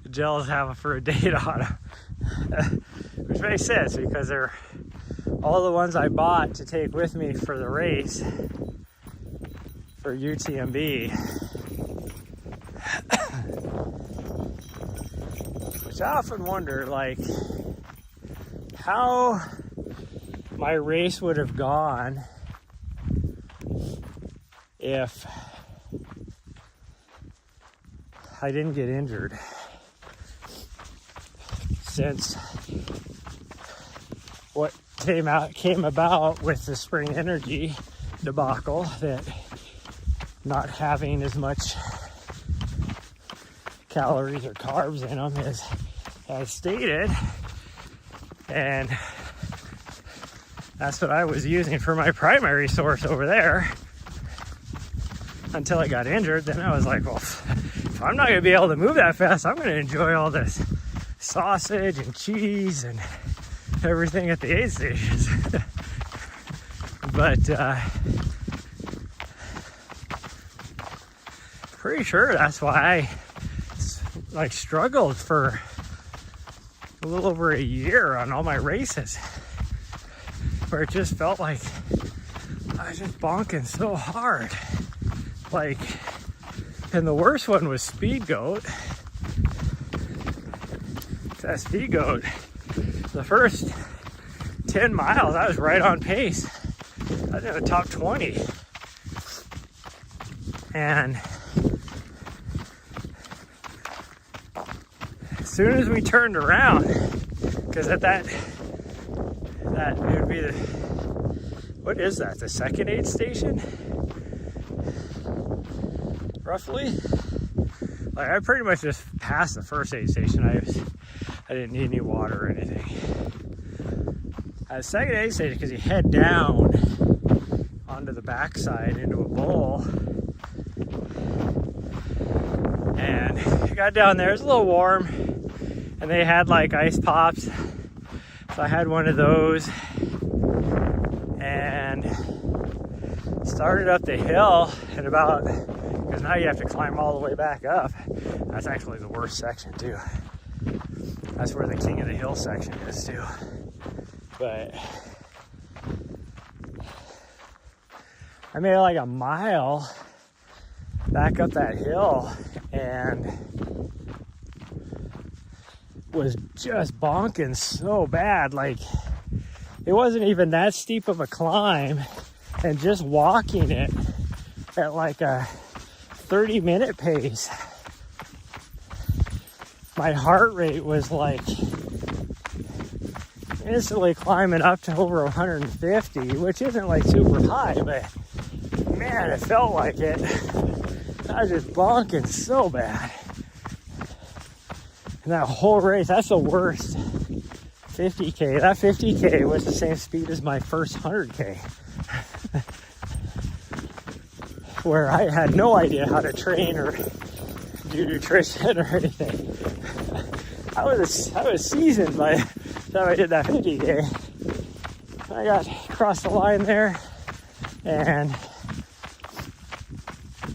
gels have for a date on them. Which makes sense because they're all the ones I bought to take with me for the race for UTMB. Which I often wonder, like, how my race would have gone if I didn't get injured. Since what came about with the Spring Energy debacle, that not having as much calories or carbs in them as stated, and that's what I was using for my primary source over there until I got injured. Then I was like, well, if I'm not going to be able to move that fast, I'm going to enjoy all this sausage and cheese and everything at the aid stations. But pretty sure that's why I struggled for a little over a year on all my races, where it just felt like I was just bonking so hard. Like, and the worst one was Speed Goat. That Speed Goat, the first 10 miles, I was right on pace. I was in the top 20. And as soon as we turned around, because at that it would be the, what is that, the second aid station? Roughly? Like, I pretty much just passed the first aid station. I didn't need any water or anything. At the second aid station, because you head down onto the backside into a bowl. And I got down there, it was a little warm, and they had like ice pops. So I had one of those and started up the hill, and about, because now you have to climb all the way back up. That's actually the worst section too. That's where the King of the Hill section is too. But I made like a mile back up that hill and was just bonking so bad. Like, it wasn't even that steep of a climb, and just walking it at like a 30-minute pace, my heart rate was like instantly climbing up to over 150, which isn't like super high, but man, it felt like it. I was just bonking so bad. And that whole race, that's the worst 50K. That 50K was the same speed as my first 100K. Where I had no idea how to train or do nutrition or anything. I was seasoned by the time I did that 50K. I got across the line there, and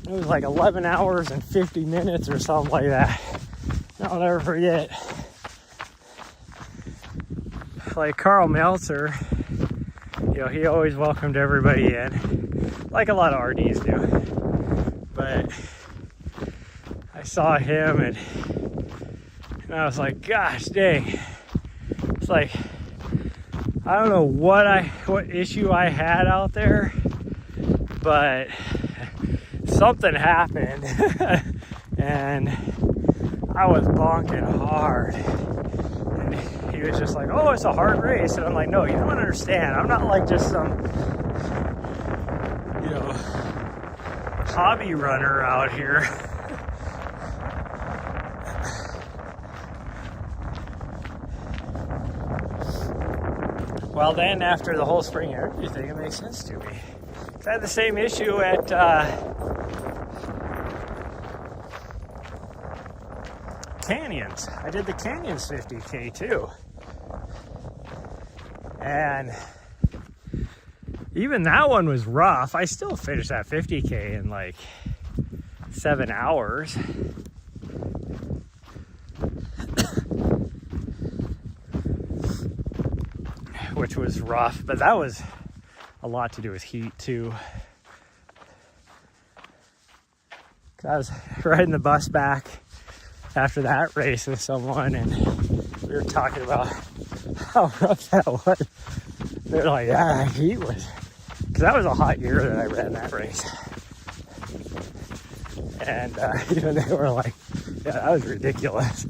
it was like 11 hours and 50 minutes or something like that. I'll never forget. Like Carl Meltzer, you know, he always welcomed everybody in, like a lot of RDs do. But I saw him and I was like, gosh dang. It's like, I don't know what issue I had out there, but something happened and I was bonking hard. And he was just like, oh, it's a hard race. And I'm like, no, you don't understand. I'm not like just some, you know, hobby runner out here. Well, then after the whole spring energy thing, it makes sense to me. I had the same issue at Canyons. I did the Canyons 50K too. And even that one was rough. I still finished that 50K in like 7 hours. Which was rough, but that was a lot to do with heat too. I was riding the bus back after that race with someone, and we were talking about how rough that was. They're like, yeah, that heat was, because that was a hot year that I ran that race. And even they were like, yeah, that was ridiculous.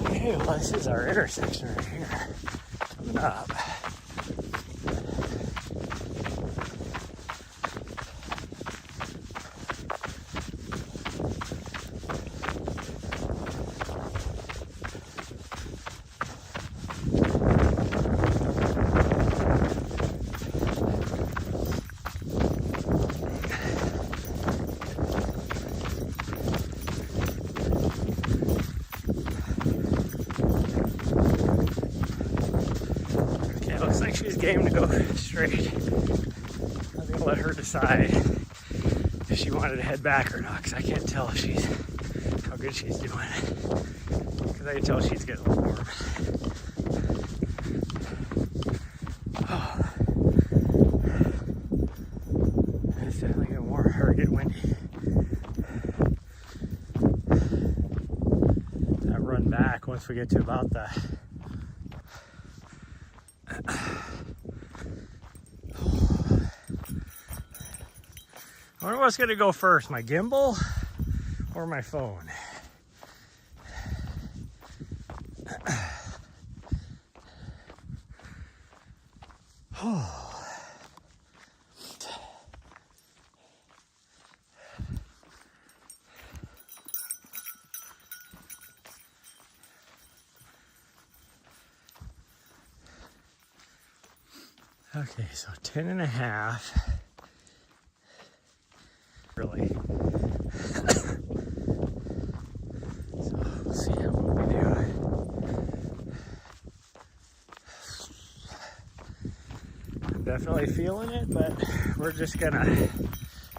Okay, well, this is our intersection right here, coming up. Looks like she's game to go straight. I'm gonna let her decide if she wanted to head back or not, because I can't tell if she's how good she's doing. Because I can tell she's getting a little warm. Oh. It's definitely getting warm or getting windy. That run back once we get to about the I wonder what's gonna go first, my gimbal or my phone? Okay, so 10.5. Really. So we'll see how we do. I'm definitely feeling it, but we're just gonna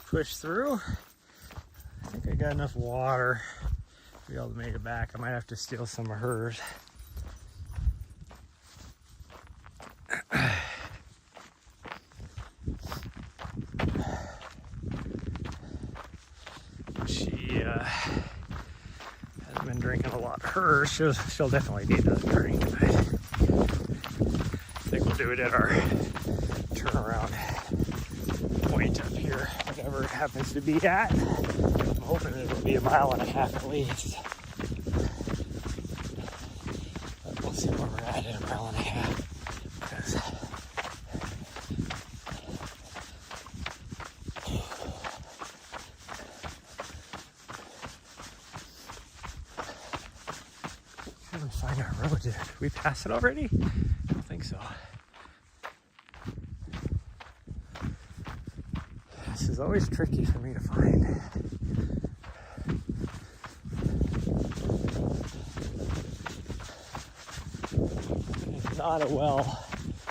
push through. I think I got enough water to be able to make it back. I might have to steal some of hers. She has been drinking a lot of her. She'll definitely need another drink. But I think we'll do it at our turnaround point up here, whatever it happens to be at. I'm hoping it'll be 1.5 miles at least. But we'll see where we're at 1.5 miles. Because find our road. Did we pass it already? I don't think so. This is always tricky for me to find. It's not a well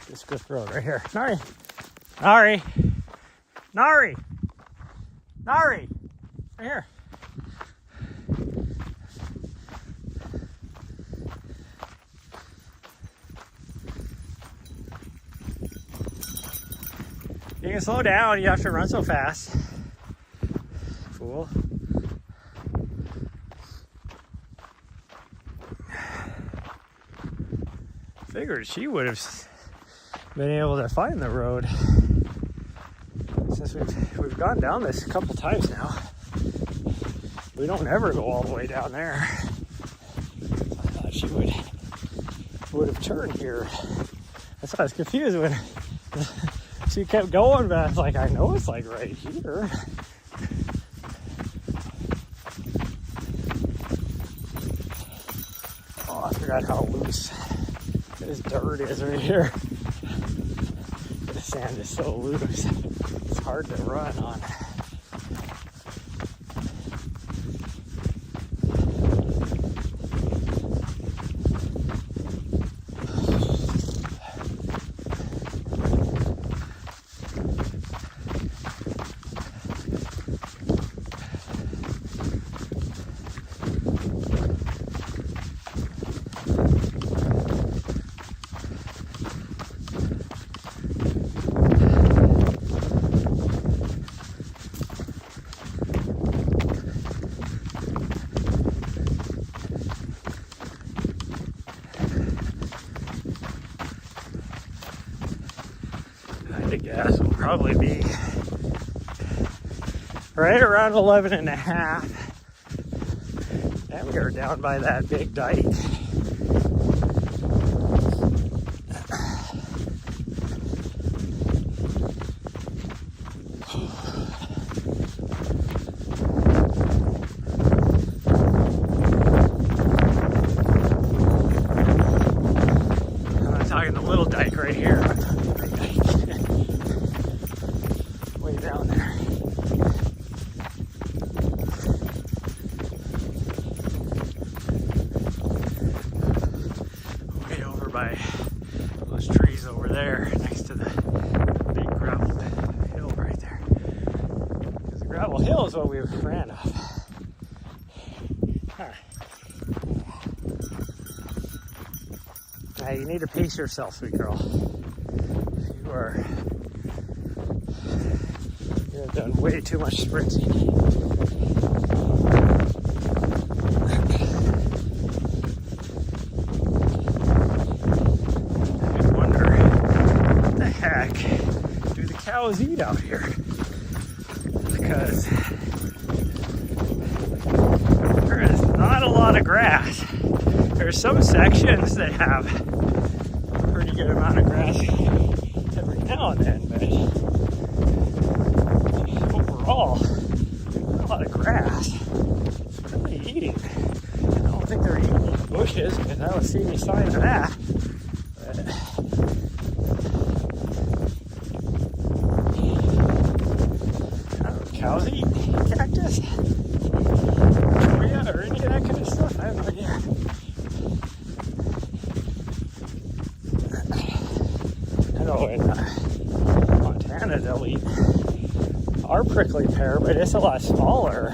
descripted road right here. Nari! Nari! Nari! Nari! Right here. You can slow down, you have to run so fast. Fool. Figured she would have been able to find the road since we've gone down this a couple times now. We don't ever go all the way down there. I thought she would have turned here. That's why I was confused when she kept going, but I was like, I know it's like right here. Oh, I forgot how loose this dirt is right here. The sand is so loose. It's hard to run on. I guess will probably be right around 11.5. And we are down by that big dike. I'm not talking the little dike right here. I'm talking the big dike. Way down there. Way over by those trees over there next to the big gravel hill right there. Because the gravel hill is what we ran off. Now you need to pace yourself, sweet girl. You've done way too much sprinting. I wonder what the heck do the cows eat out here? Because there is not a lot of grass. There's some sections that have a pretty good amount of grass every now and then, but overall, not a lot of grass. What are they eating? I don't think they're eating the bushes, because I don't see any sign of that. But I don't know, cows eat cactus? Oh yeah, or any of that kind of stuff. I have no idea. I know in Montana they'll eat our prickly pear, but it's a lot smaller.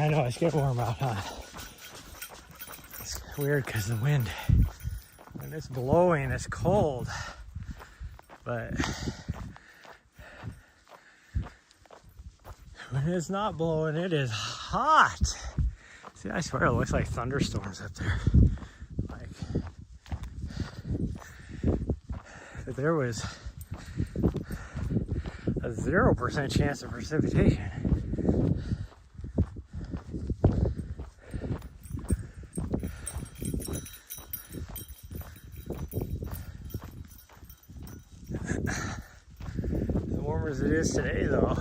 I know, it's getting warm out, huh? It's weird because the wind, when it's blowing, it's cold. But when it's not blowing, it is hot. See, I swear it looks like thunderstorms up there. Like, if there was a 0% chance of precipitation. As warm as it is today, though,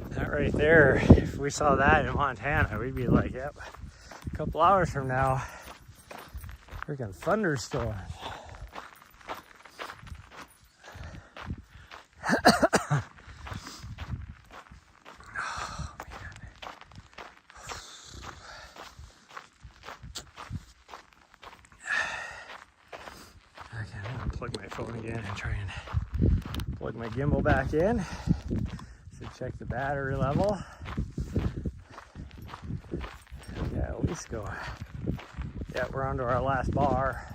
that right there, if we saw that in Montana, we'd be like, yep, a couple hours from now, freaking thunderstorm. Okay, I'm gonna plug my phone again and try and plug my gimbal back in. Should check the battery level. Yeah, at least go. Yeah, we're onto our last bar.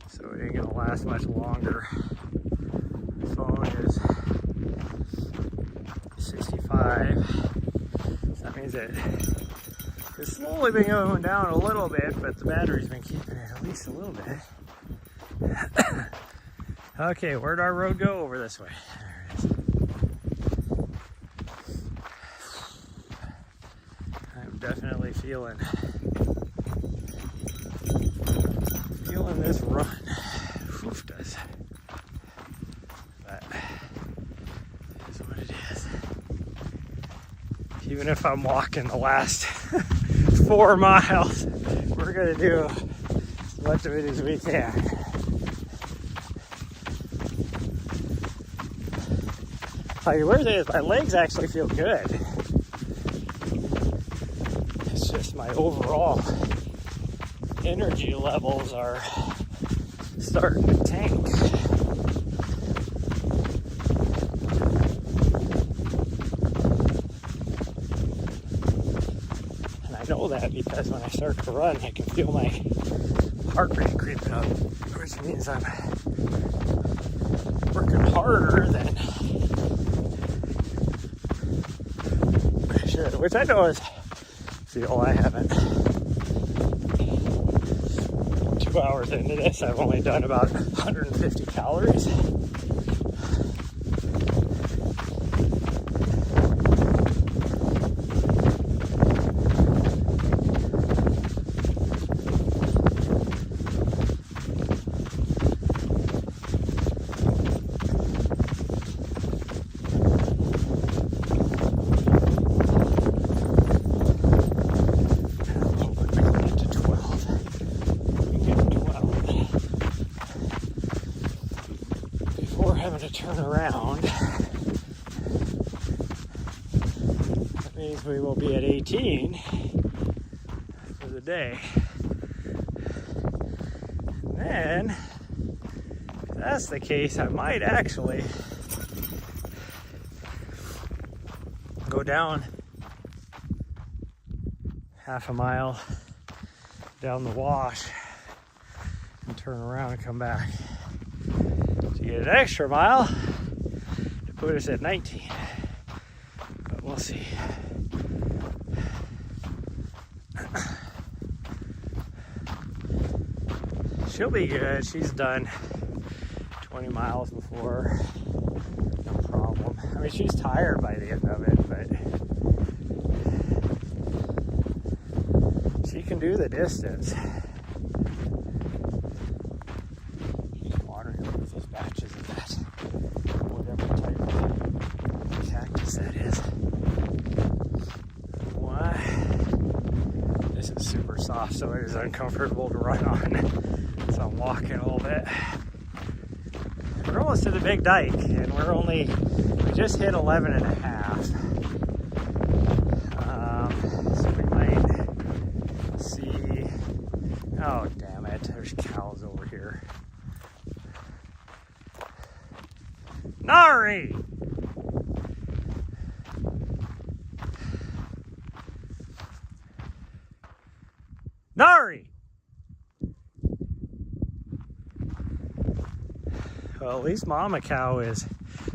So it ain't gonna last much longer. The phone is 65. So that means it's slowly been going down a little bit, but the battery's been keeping it at least a little bit. Okay, where'd our road go? Over this way. There it is. I'm definitely feeling this run. Oof, does. But it is what it is. Even if I'm walking the last 4 miles, we're gonna do as much of it as we can. Like, the weird thing is, my legs actually feel good. It's just my overall energy levels are starting to tank. And I know that because when I start to run, I can feel my heart rate creeping up, which means I'm working harder than I should, which I know is, I haven't. 2 hours into this, I've only done about 150 calories. Having to turn around. That means we will be at 18 for the day. And then, if that's the case, I might actually go down half a mile down the wash and turn around and come back. Get an extra mile to put us at 19, but we'll see. She'll be good. She's done 20 miles before, no problem. I mean, she's tired by the end of it, but she can do the distance. Batches of that, whatever type of cactus that is. Why? This is super soft, so it is uncomfortable to run on. So I'm walking a little bit. We're almost to the big dike, and we just hit 11 and a half. So we might see, oh damn it, there's cows over here. Nari! Well, at least Mama Cow is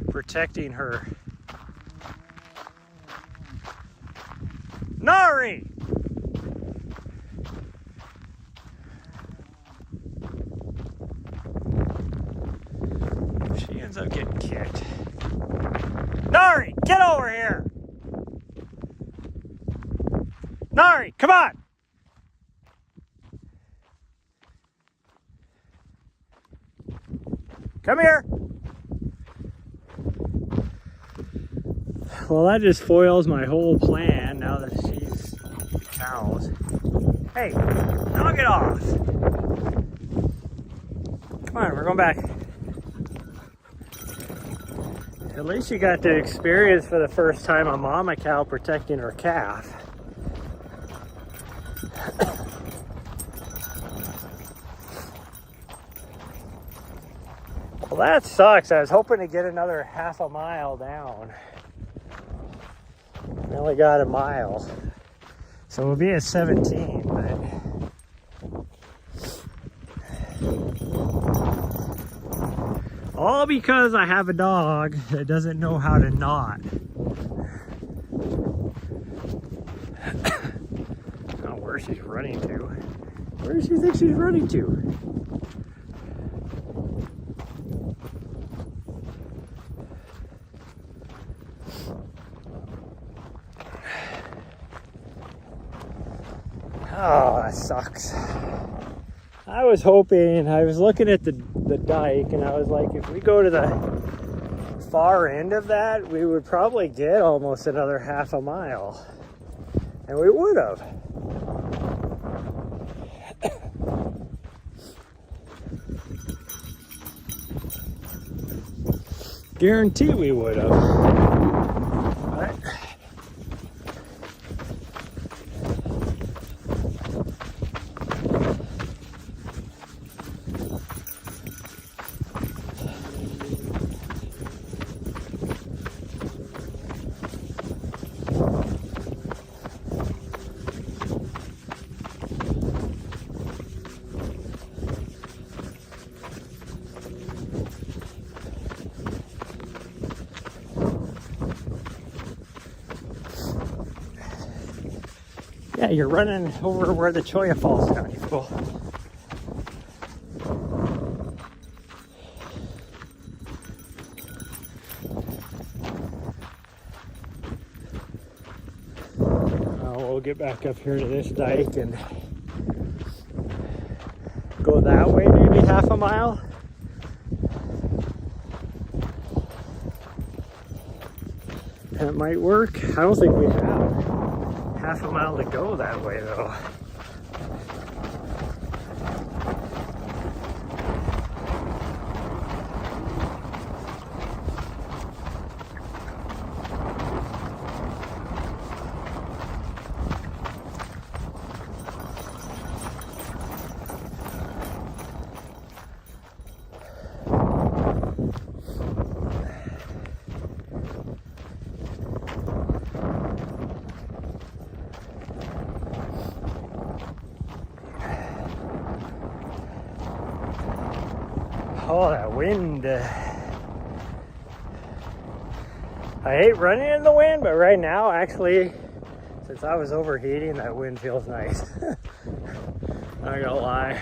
protecting her. Nari! She ends up getting kicked. Nari, get over here! Nari, come on! Come here! Well, that just foils my whole plan now that she's cows. Hey, knock it off! Come on, we're going back. At least you got to experience for the first time a mama cow protecting her calf. Well, that sucks. I was hoping to get another half a mile down. I only got a mile. So we'll be at 17, but all because I have a dog that doesn't know how to knot. I don't know where she's running to. Where does she think she's running to? Oh, that sucks. I was hoping, I was looking at the dike and I was like, if we go to the far end of that, we would probably get almost another half a mile. And we would have. Guarantee we would have. But yeah, you're running over where the Cholla falls down, you fool. We'll get back up here to this dike and go that way, maybe half a mile. That might work. I don't think we have half a mile to go that way though. Oh, that wind. I hate running in the wind, but right now, actually, since I was overheating, that wind feels nice. Not gonna lie.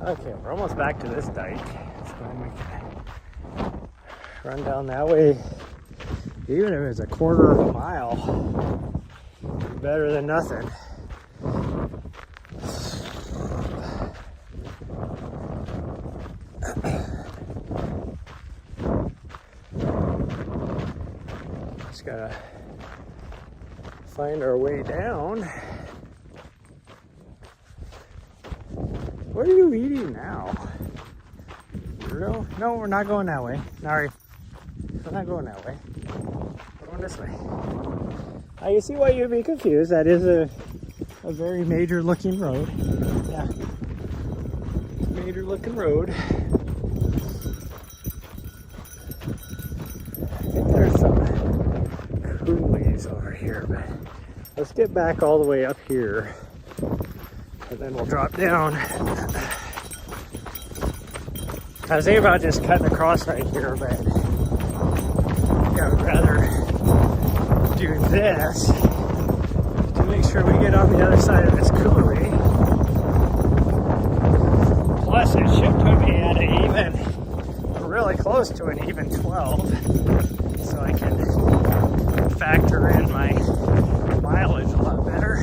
Okay, we're almost back to this dike. Run down that way, even if it's a quarter of a mile, better than nothing. Just gotta find our way down. What are you eating now? No, we're not going that way. Nari. We're not going that way. We're going this way. Now you see why you'd be confused. That is a very major looking road. Yeah. Major looking road. here, but let's get back all the way up here and then we'll drop down. I was thinking about just cutting across right here, but I would rather do this to make sure we get on the other side of this coulee. Plus, it should put me at an even, really close to an even 12, so I can factor in my mileage a lot better.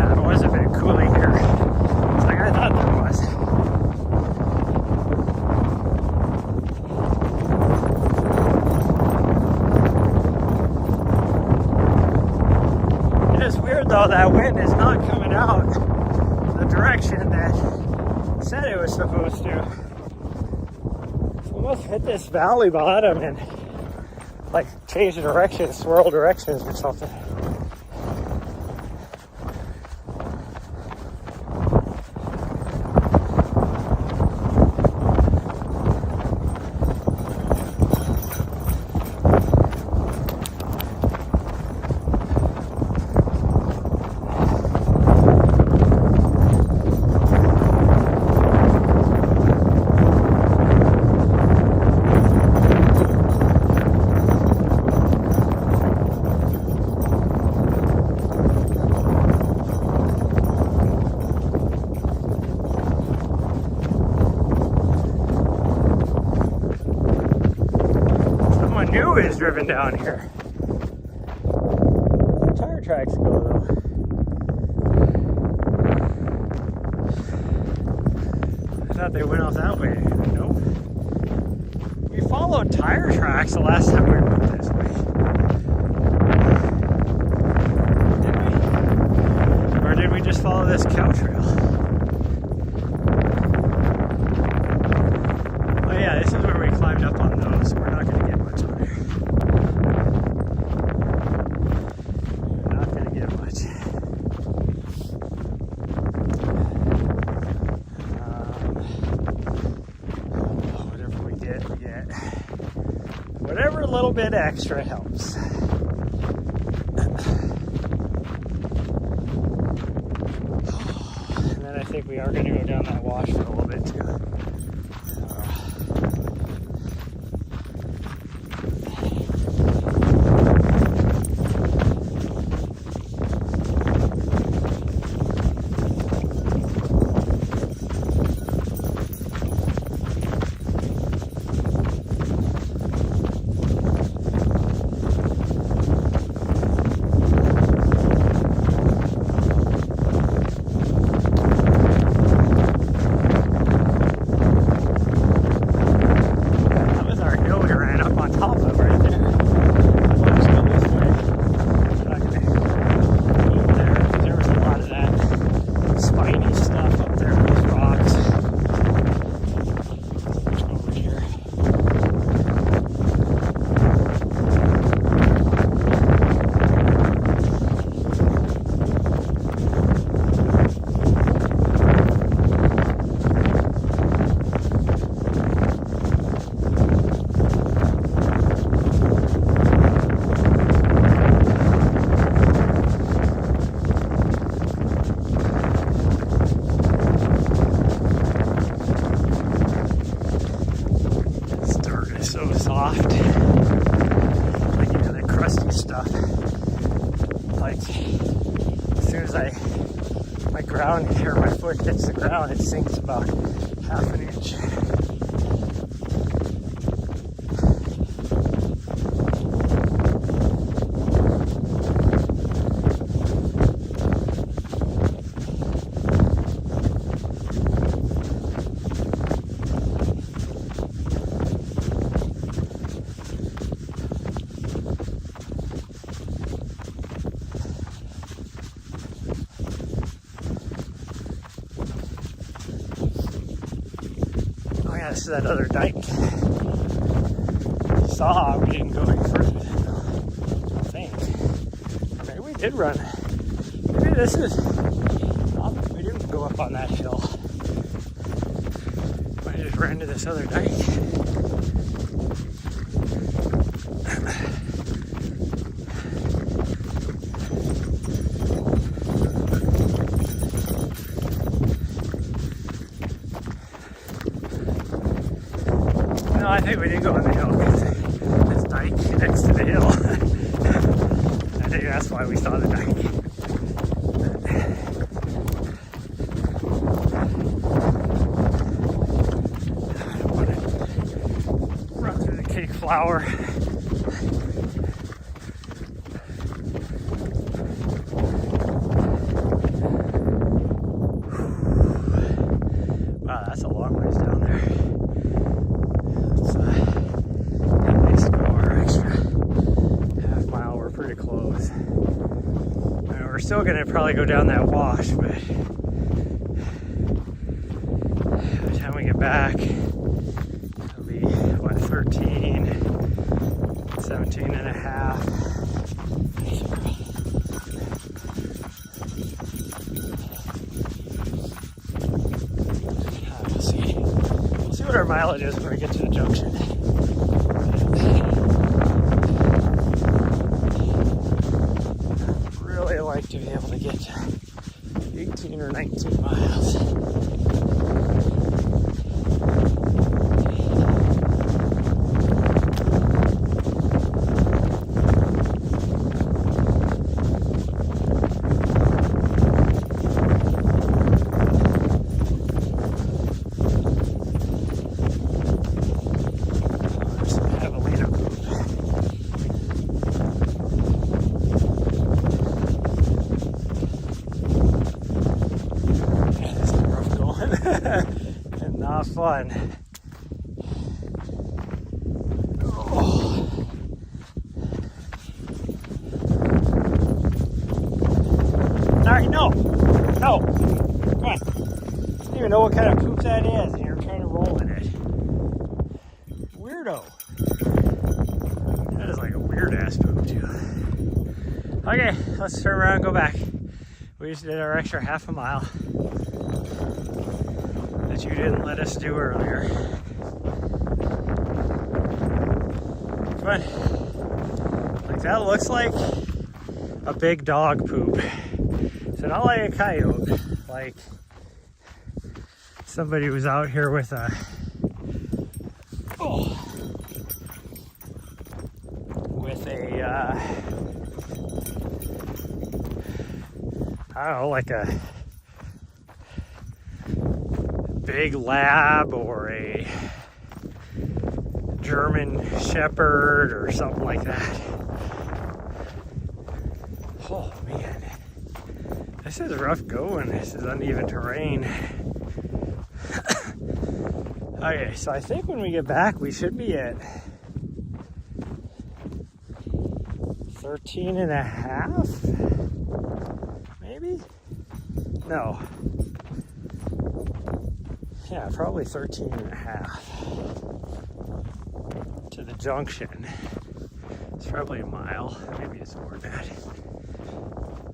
It was a bit cooler here. It's like I thought there was. It is weird though, that wind is not coming out the direction that it said it was supposed to. We must hit this valley bottom and like change the direction, swirl directions or something. Is driven down here. Where tire tracks go though? I thought they went off that way. Nope. We followed tire tracks the last time we went this way. Did we? Or did we just follow this cow trail? Oh yeah, this is where we climbed up on those. We're not going to get much on there. Whatever little bit extra helps. And then I think we are going to go down that wash for a little bit too. My foot hits the ground, it sinks about half an inch. This is that other dike. Saw we didn't go any further than I think. Maybe we did run. Maybe this is. We didn't go up on that hill. But just ran to this other dike. No, I think we did go on the hill because this dike connects to the hill. I think that's why we saw the dike. Flower. Wow, that's a long ways down there. Let's at least go our extra half mile. We're pretty close. We're still gonna probably go down that wash, but by the time we get back, 13, 17 and a half. We'll see what our mileage is when we get to the junction. I'd really like to be able to get to 18 or 19 miles. And not fun. Oh. Sorry, no. Come on. I don't even know what kind of poop that is, and you're trying to roll in it. Weirdo. That is like a weird ass poop too. Okay, let's turn around and go back. We just did our extra half a mile that you didn't let us do earlier. But like that looks like a big dog poop. So not like a coyote, like somebody was out here with a I don't know, like a big lab or a German Shepherd or something like that. Oh man, this is rough going. This is uneven terrain. Okay, so I think when we get back, we should be at 13 and a half, maybe? No. Yeah, probably 13 and a half to the junction. It's probably a mile. Maybe it's more than that.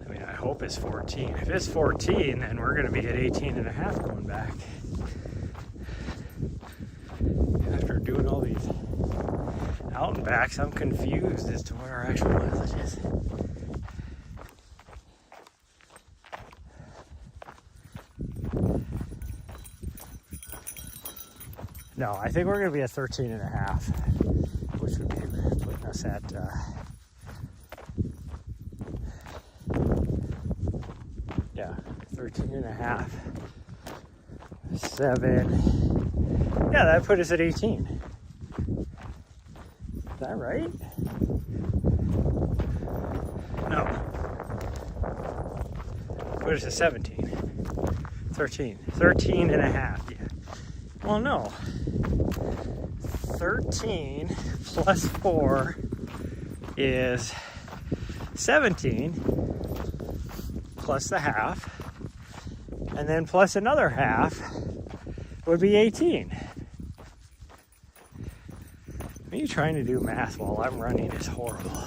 I mean, I hope it's 14. If it's 14, then we're going to be at 18 and a half going back. After doing all these out and backs, I'm confused as to what our actual mileage is. No, I think we're going to be at 13 and a half, which would be putting us at 13 and a half. 7. Yeah, that put us at 18. Is that right? No. Put us at 17. 13. 13 and a half, yeah. Well, no. 13 plus 4 is 17 plus the half, and then plus another half would be 18. Me trying to do math while I'm running is horrible.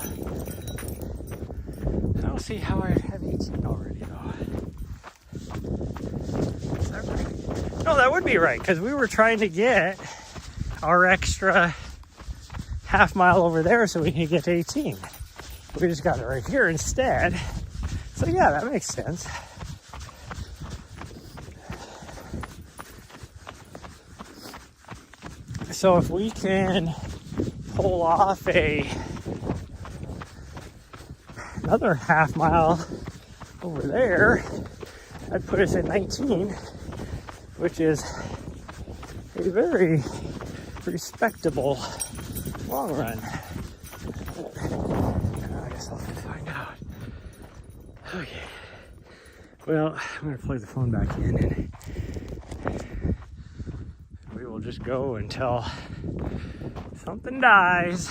I don't see how I have 18 already though. No, that would be right, because we were trying to get our extra half mile over there so we could get to 18. We just got it right here instead. So yeah, that makes sense. So if we can pull off another half mile over there, that'd put us at 19, which is a very respectable long run. I guess I'll find out. Okay. Well, I'm gonna plug the phone back in and we will just go until something dies.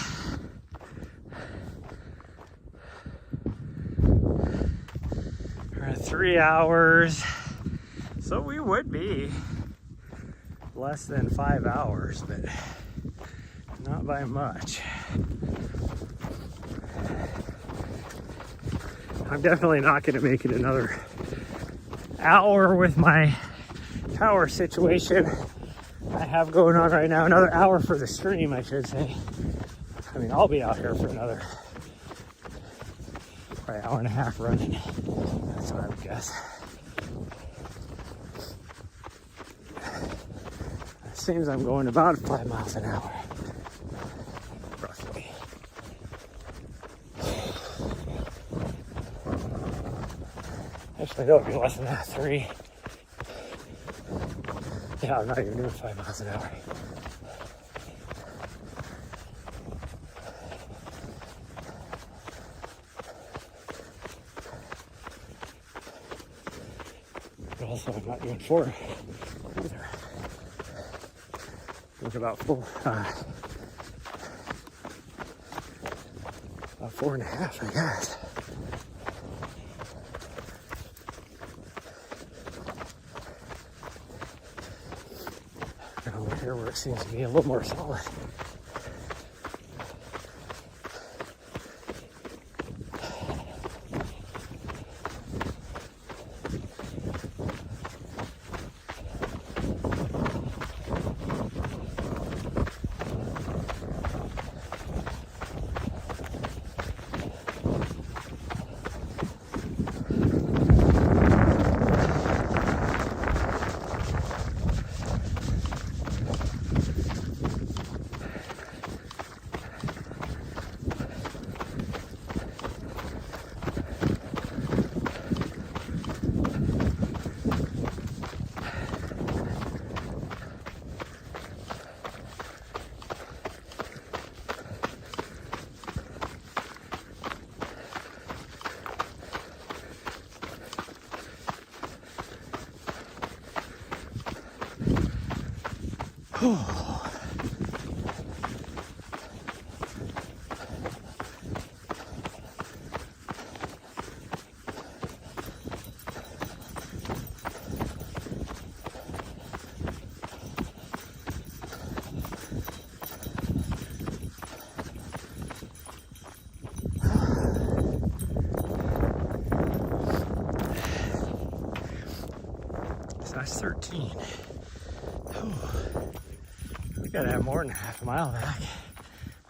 We're at 3 hours, so we would be less than 5 hours, but not by much. I'm definitely not going to make it another hour with my power situation I have going on right now. Another hour for the stream, I should say. I mean, I'll be out here for another probably hour and a half running. That's what I would guess. It seems I'm going about 5 miles an hour, roughly. Actually, that would be less than that, 3. Yeah, I'm not even doing 5 miles an hour. But also, I'm not doing 4 either. Look about 4, about 4.5, I guess. And over here where it seems to be a little more solid. That's 13. Oh, we gotta have more than half a mile back,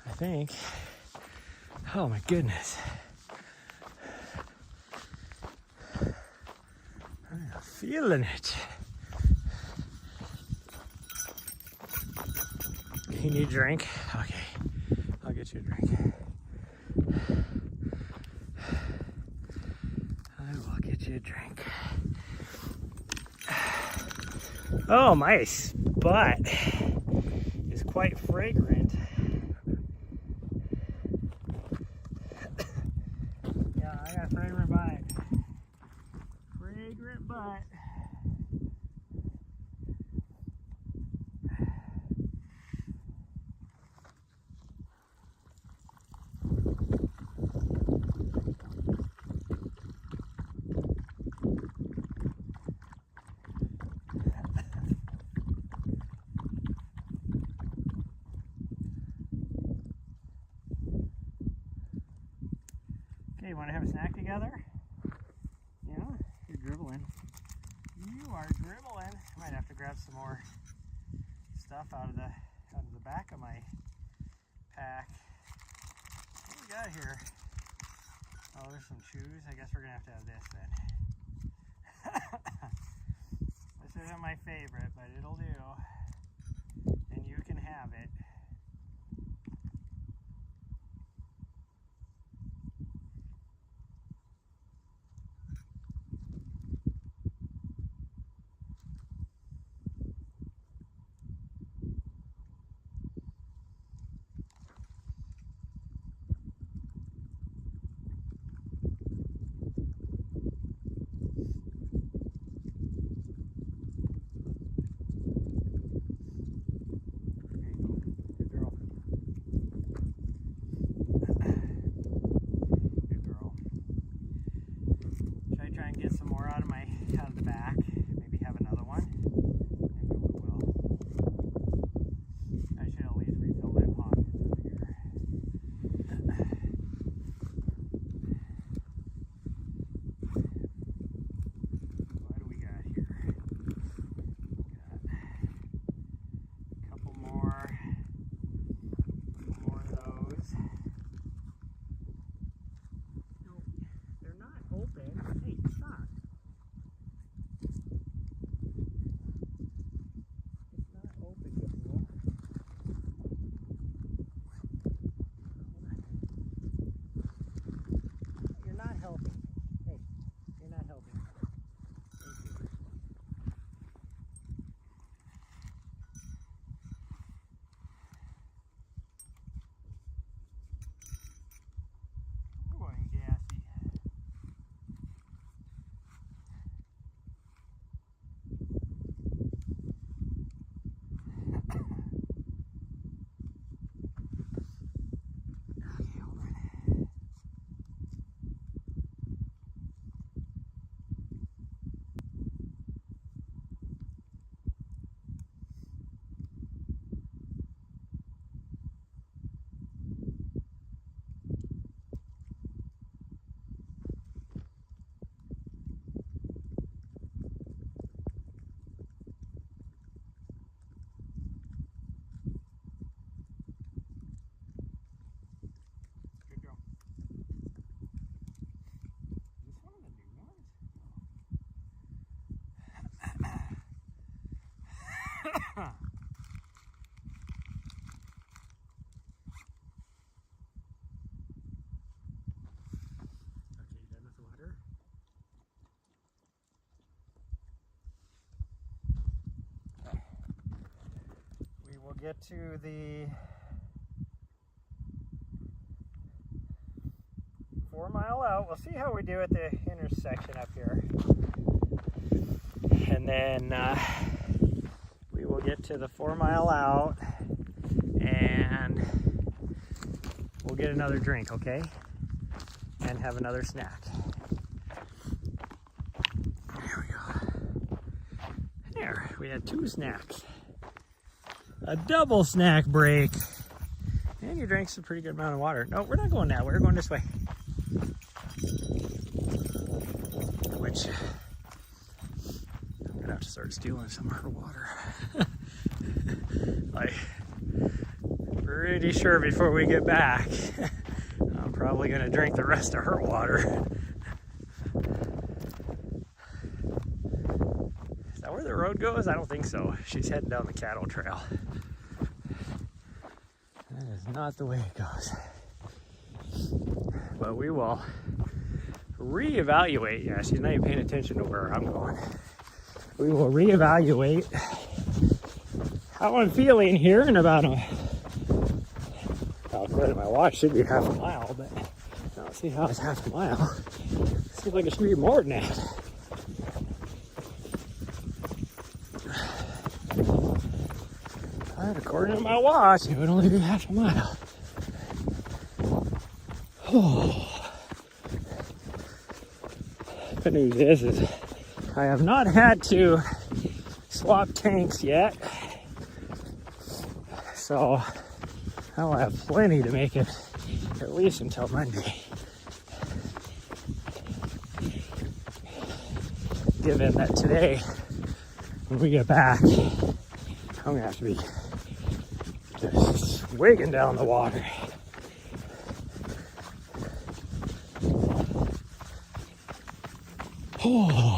I think. Oh my goodness. I'm feeling it. You need a drink? Okay, I'll get you a drink. I will get you a drink. Oh, my butt is quite fragrant. Yeah, I got a fragrant butt. Fragrant butt. Okay, you want to have a snack together? Yeah? You're dribbling. You are dribbling. I might have to grab some more stuff out of the back of my pack. What do we got here? Oh, there's some chews. I guess we're gonna have to have this then. This isn't my favorite, but it'll do. And you can have it. Out of the back, maybe have another one. Maybe we will. I should at least refill my pockets over here. What do we got here? Got a couple more of those. No, they're not open. Hey, stop. Get to the 4 mile out. We'll see how we do at the intersection up here. And then we will get to the 4 mile out and we'll get another drink, okay? And have another snack. There we go. There, we had 2 snacks. A double snack break. And you drank some pretty good amount of water. No, we're not going that way. We're going this way. Which, I'm going to have to start stealing some of her water. Like, pretty sure before we get back, I'm probably going to drink the rest of her water. Is that where the road goes? I don't think so. She's heading down the cattle trail. That is not the way it goes. But we will reevaluate. Yeah, she's not even paying attention to where I'm going. We will reevaluate how I'm feeling here in about according to my watch, should be half a mile, but I don't see how it's half a mile. Seems like it should be more than that. But according to my watch, it would only be half a mile. Oh. Good news is I have not had to swap tanks yet, so I will have plenty to make it at least until Monday. Given that today when we get back, I'm gonna have to be just swigging down the water. Oh.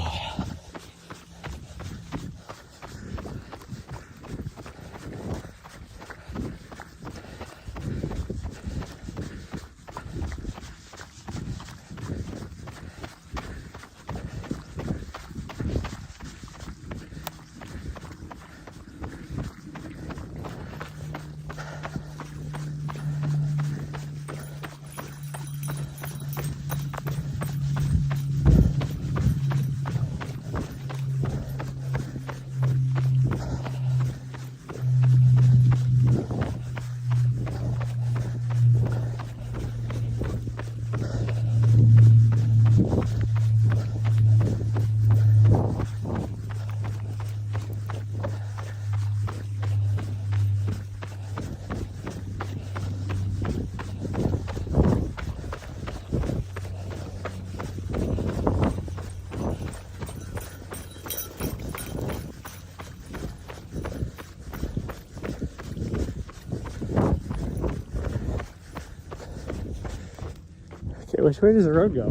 Okay, which way does the road go?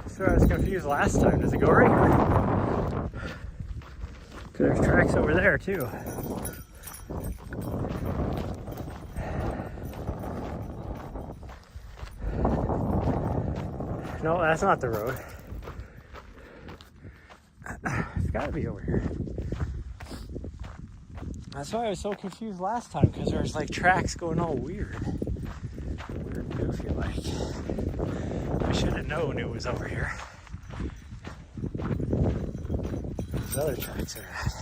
So I was confused last time. Does it go right here? There's tracks over there too. No, that's not the road. It's gotta be over here. That's why I was so confused last time, because there's like tracks going all weird. Weird goofy like. I should have known it was over here. These other tracks are at.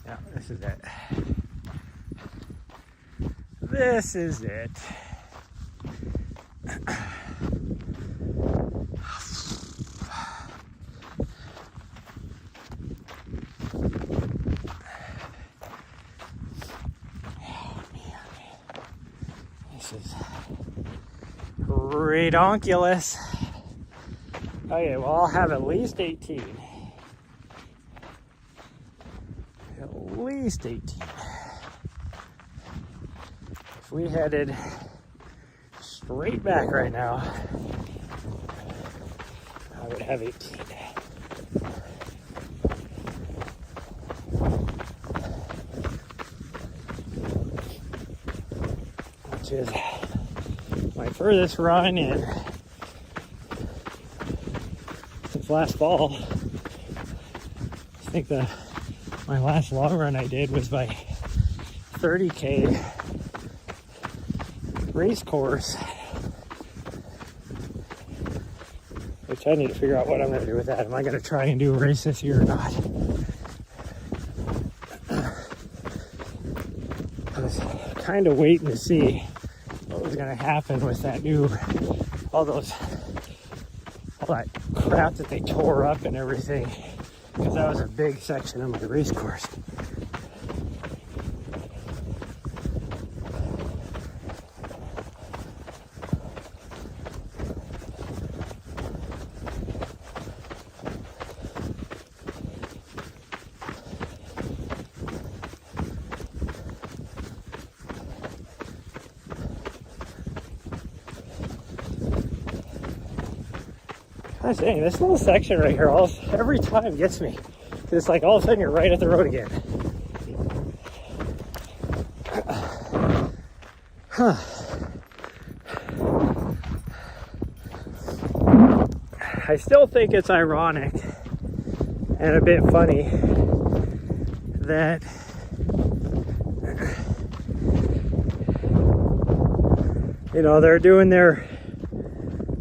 Yeah, this is it. This is it. This is redonkulous. Okay, well, I'll have at least 18. At least 18. If we headed straight back right now, I would have 18. Which is my furthest run in since last fall. I think my last long run I did was by 30K race course, which I need to figure out what I'm going to do with that. Am I going to try and do a race this year or not? I was kind of waiting to see what was going to happen with that all that crap that they tore up and everything, because that was a big section of my race course. I'm saying, this little section right here every time gets me. It's like all of a sudden you're right at the road again. Huh. I still think it's ironic and a bit funny that they're doing their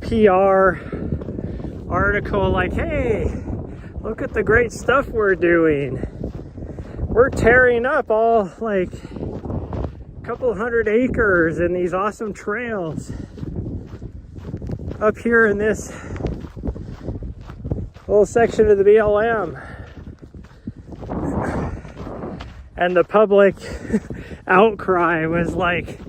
PR article like, hey, look at the great stuff we're doing. We're tearing up all like a couple hundred acres and these awesome trails up here in this little section of the BLM. And the public outcry was like,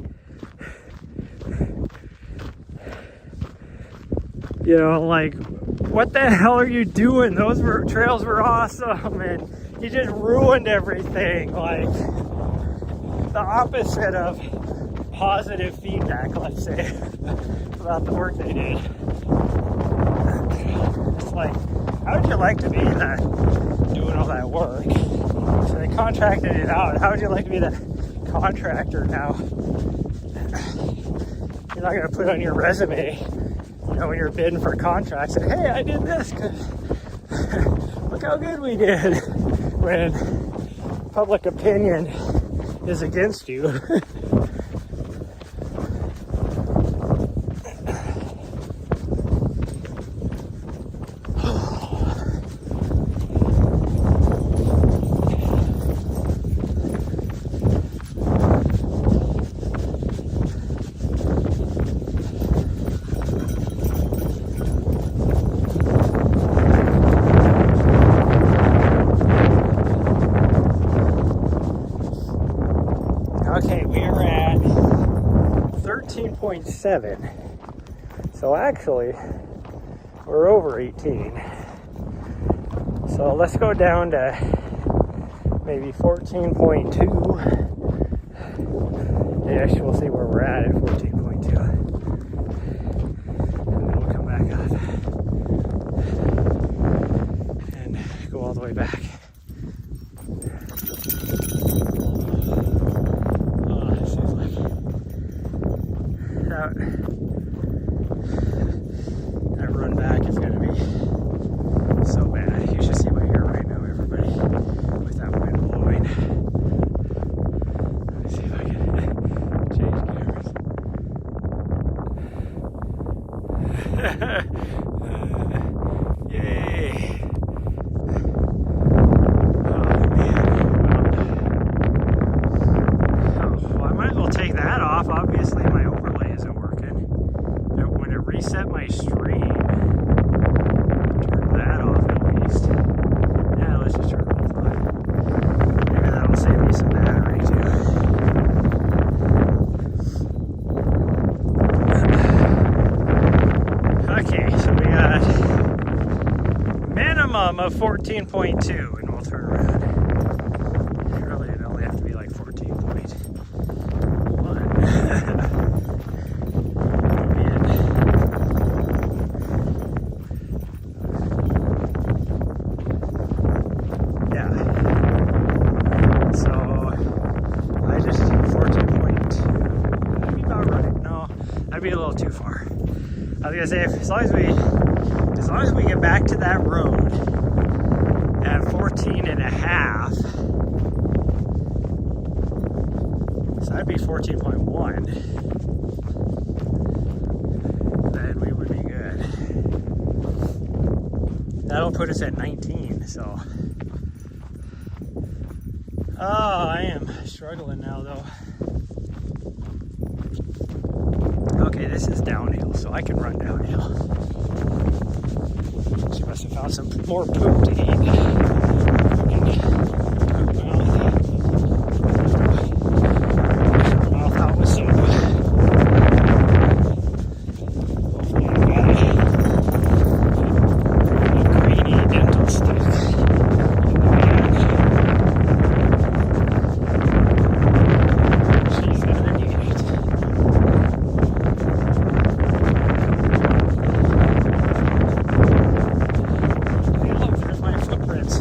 What the hell are you doing? Those trails were awesome, and you just ruined everything. Like, the opposite of positive feedback, let's say, about the work they did. It's like, how would you like to be that, doing all that work? So they contracted it out. How would you like to be the contractor now? You're not going to put on your resume, you know, when you're bidding for contracts, and hey, I did this, because look how good we did, when public opinion is against you. Okay, we are at 13.7. So actually, we're over 18. So let's go down to maybe 14.2. Yeah, actually, we'll see where we're at 14.2. And then we'll come back up and go all the way back. That run back is going to be so bad. You should see my hair right now, everybody, with that wind blowing. Let me see if I can change cameras. Yay! Oh man! Oh, well, I might as well take that off. Obviously, my overlay isn't working. When it reset my stream, turn that off at least. Yeah, let's just turn both off. Maybe that'll save me some battery too. Okay, so we got minimum of 14.2, and we'll turn around. Really, it only have to be like 14.1. That'd be a little too far. I was gonna say, as long as we get back to that road at 14 and a half, so that'd be 14.1, then we would be good. That'll put us at 19, so. Oh, I am struggling now though. Okay, this is downhill, so I can run downhill. She must have found some more poop to eat. Mouth out with soap. Hopefully I got a greeny dental stick in the bag. She's gonna need it. There's my footprints.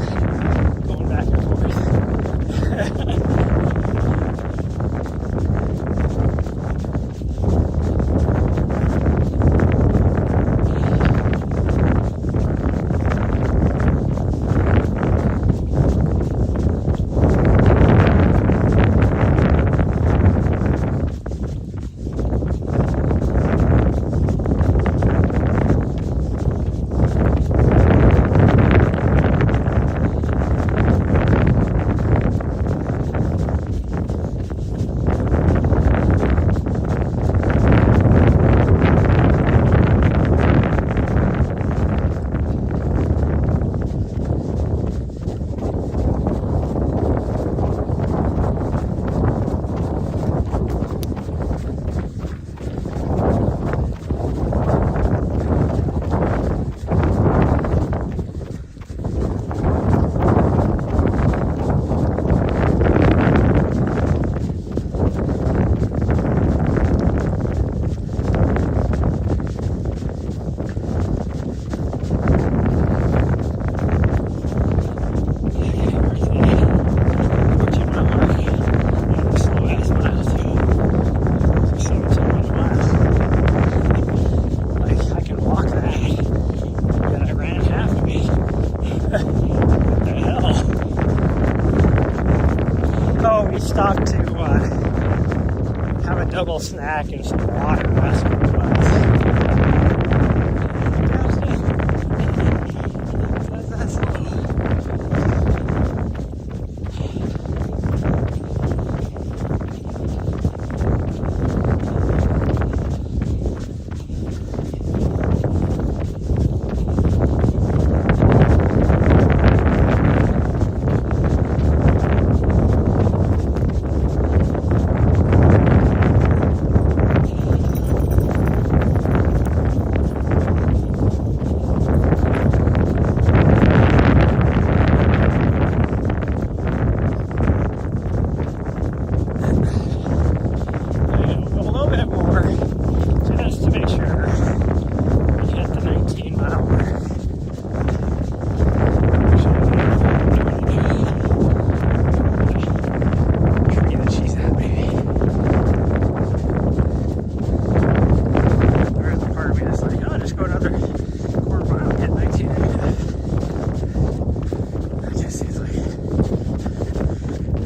ago, we stopped to have a double snack and some water. That's what it was. That's slow.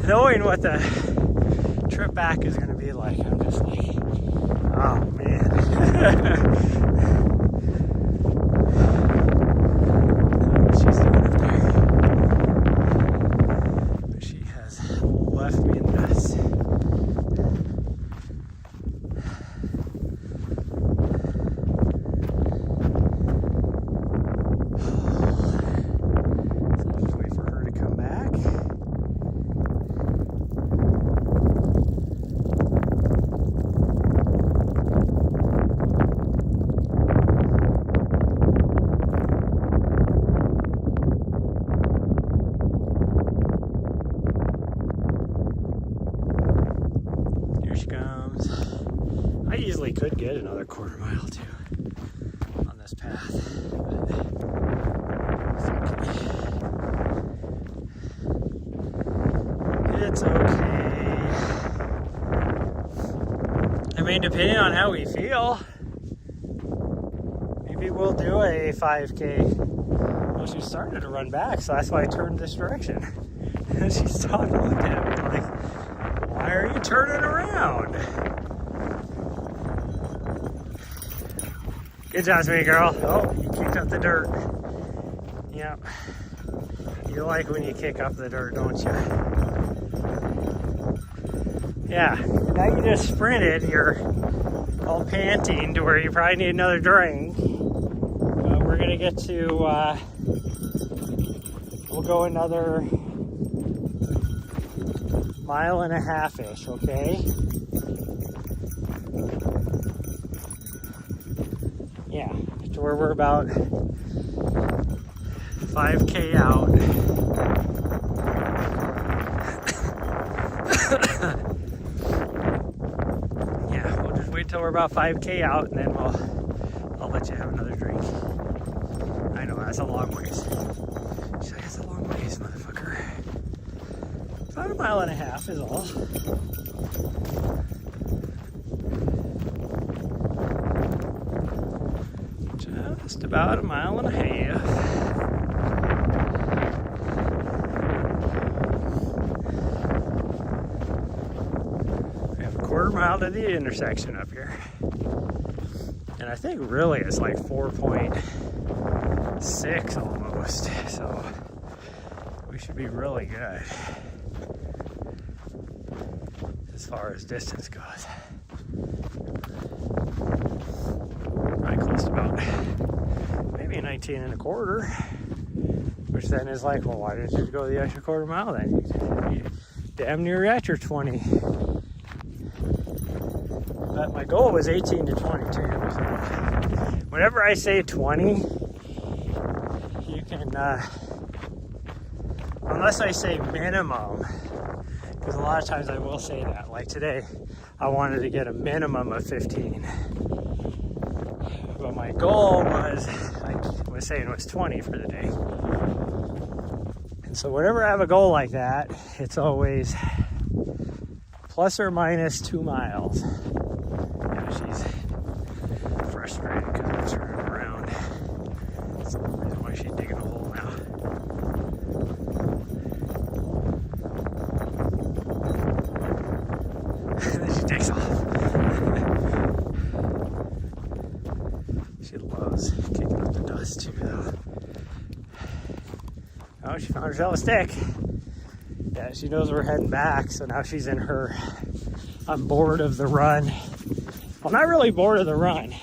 Knowing what the trip back is going to be like, I'm just like, oh man. She's doing up there. But she has left me nuts. So I'll just wait for her to come back. I easily could get another quarter mile too on this path, but it's okay. I mean, depending on how we feel, maybe we'll do a 5K. Well, she started to run back, so that's why I turned this direction. And she stopped and looked at me like, why are you turning around? Good job, sweet girl. Oh, you kicked up the dirt. Yep. You like when you kick up the dirt, don't you? Yeah. Now you just sprinted. You're all panting to where you probably need another drink. We're going to get to, we'll go another 1.5 miles-ish, okay? Yeah, to where we're about 5K out. Yeah, we'll just wait till we're about 5K out, and then I'll let you have another drink. I know, that's a long ways. She's like, that's a long ways, motherfucker. About 1.5 miles is all. Just about 1.5 miles. We have a 1/4 mile to the intersection up here. And I think really it's like 4.6 almost. So we should be really good as far as distance goes. Right close to about maybe 19.25, which then is like, well, why didn't you go the extra 1/4 mile then? You damn near at your 20. But my goal was 18 to 22. So whenever I say 20, you can, unless I say minimum, because a lot of times I will say that. Like today, I wanted to get a minimum of 15. But my goal was, I was saying, was 20 for the day. And so whenever I have a goal like that, it's always plus or minus 2 miles. Yeah, she's frustrated because I'm turning around. That's the reason why she's digging a hole now. this too, though. Oh, she found herself a stick. Yeah, she knows we're heading back, so now she's in her, I'm bored of the run. Well, not really bored of the run.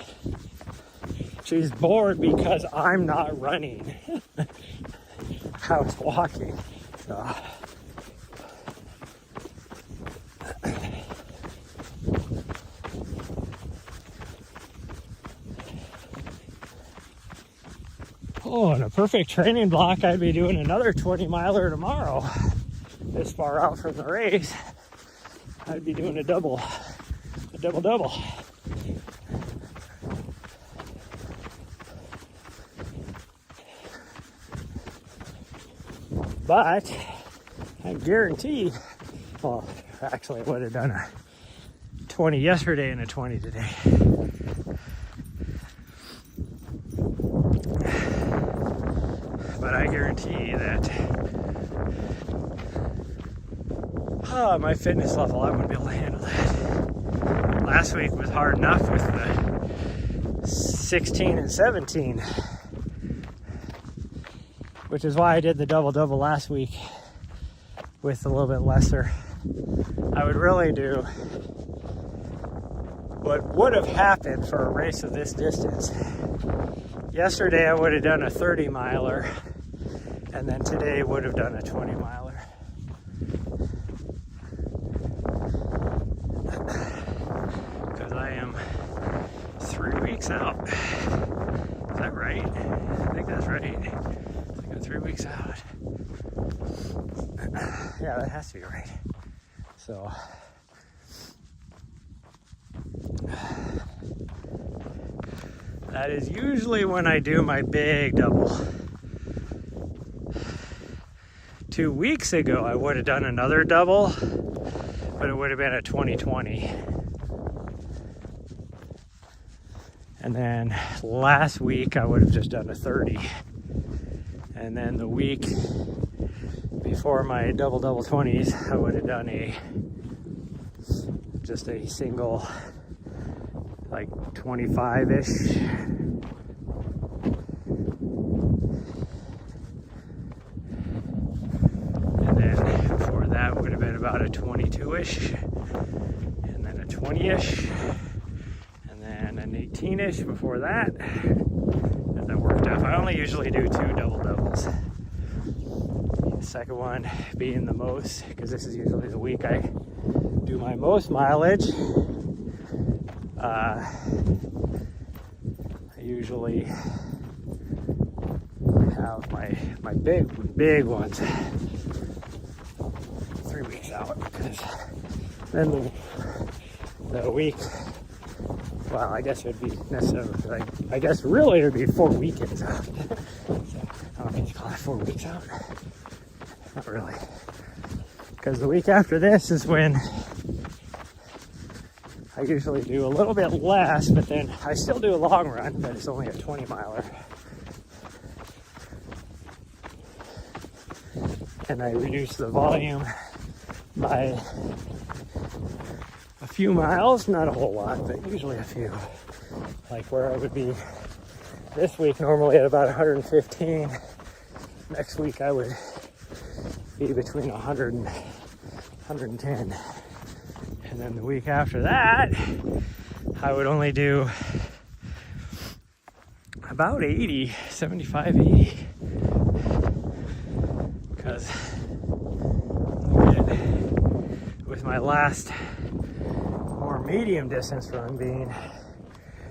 She's bored because I'm not running. I was walking. So. Oh, in a perfect training block, I'd be doing another 20-miler tomorrow. This far out from the race, I'd be doing a double. But I guarantee, well, actually I would have done a 20 yesterday and a 20 today. But I guarantee that my fitness level, I wouldn't be able to handle that. Last week was hard enough with the 16 and 17, which is why I did the double last week with a little bit lesser. I would really do what would have happened for a race of this distance. Yesterday I would have done a 30-miler, and then today would have done a 20-miler. Because I am 3 weeks out. Is that right? I think that's right. I think I'm 3 weeks out. Yeah, that has to be right. So that is usually when I do my big double. 2 weeks ago, I would have done another double, but it would have been a 2020. And then last week, I would have just done a 30. And then the week before my double 20s, I would have done just a single, like 25-ish. And then before that would have been about a 22-ish, and then a 20-ish, and then an 18-ish before that. And that worked out. I only usually do 2 doubles. The second one being the most, because this is usually the week I do my most mileage. I usually have my big ones 3 weeks out, because then the week, well, I guess it would be necessarily, I guess really it would be 4 weekends out. So, I don't think you call it 4 weeks out. Not really. Because the week after this is when I usually do a little bit less, but then I still do a long run, but it's only a 20-miler. And I reduce the volume by a few miles, not a whole lot, but usually a few. Like where I would be this week normally at about 115. Next week I would be between 100 and 110. And then the week after that, I would only do about 80, 75, 80. Because with my last more medium distance run being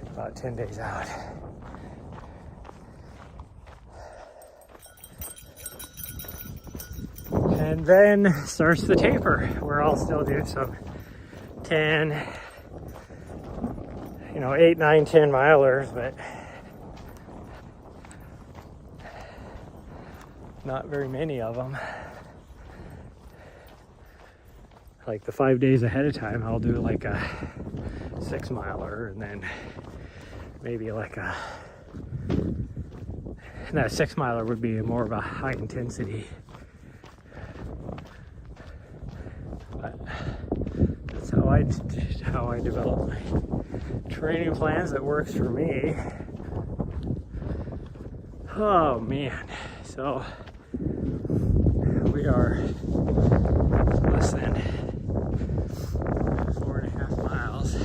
about 10 days out. And then starts the taper, where I'll still do some 10, 8, 9, 10 milers, but not very many of them. Like the 5 days ahead of time, I'll do like a 6 miler, and then maybe like that 6 miler would be more of a high intensity. But that's how I develop my training plans that works for me. Oh man, so we are less than 4.5 miles.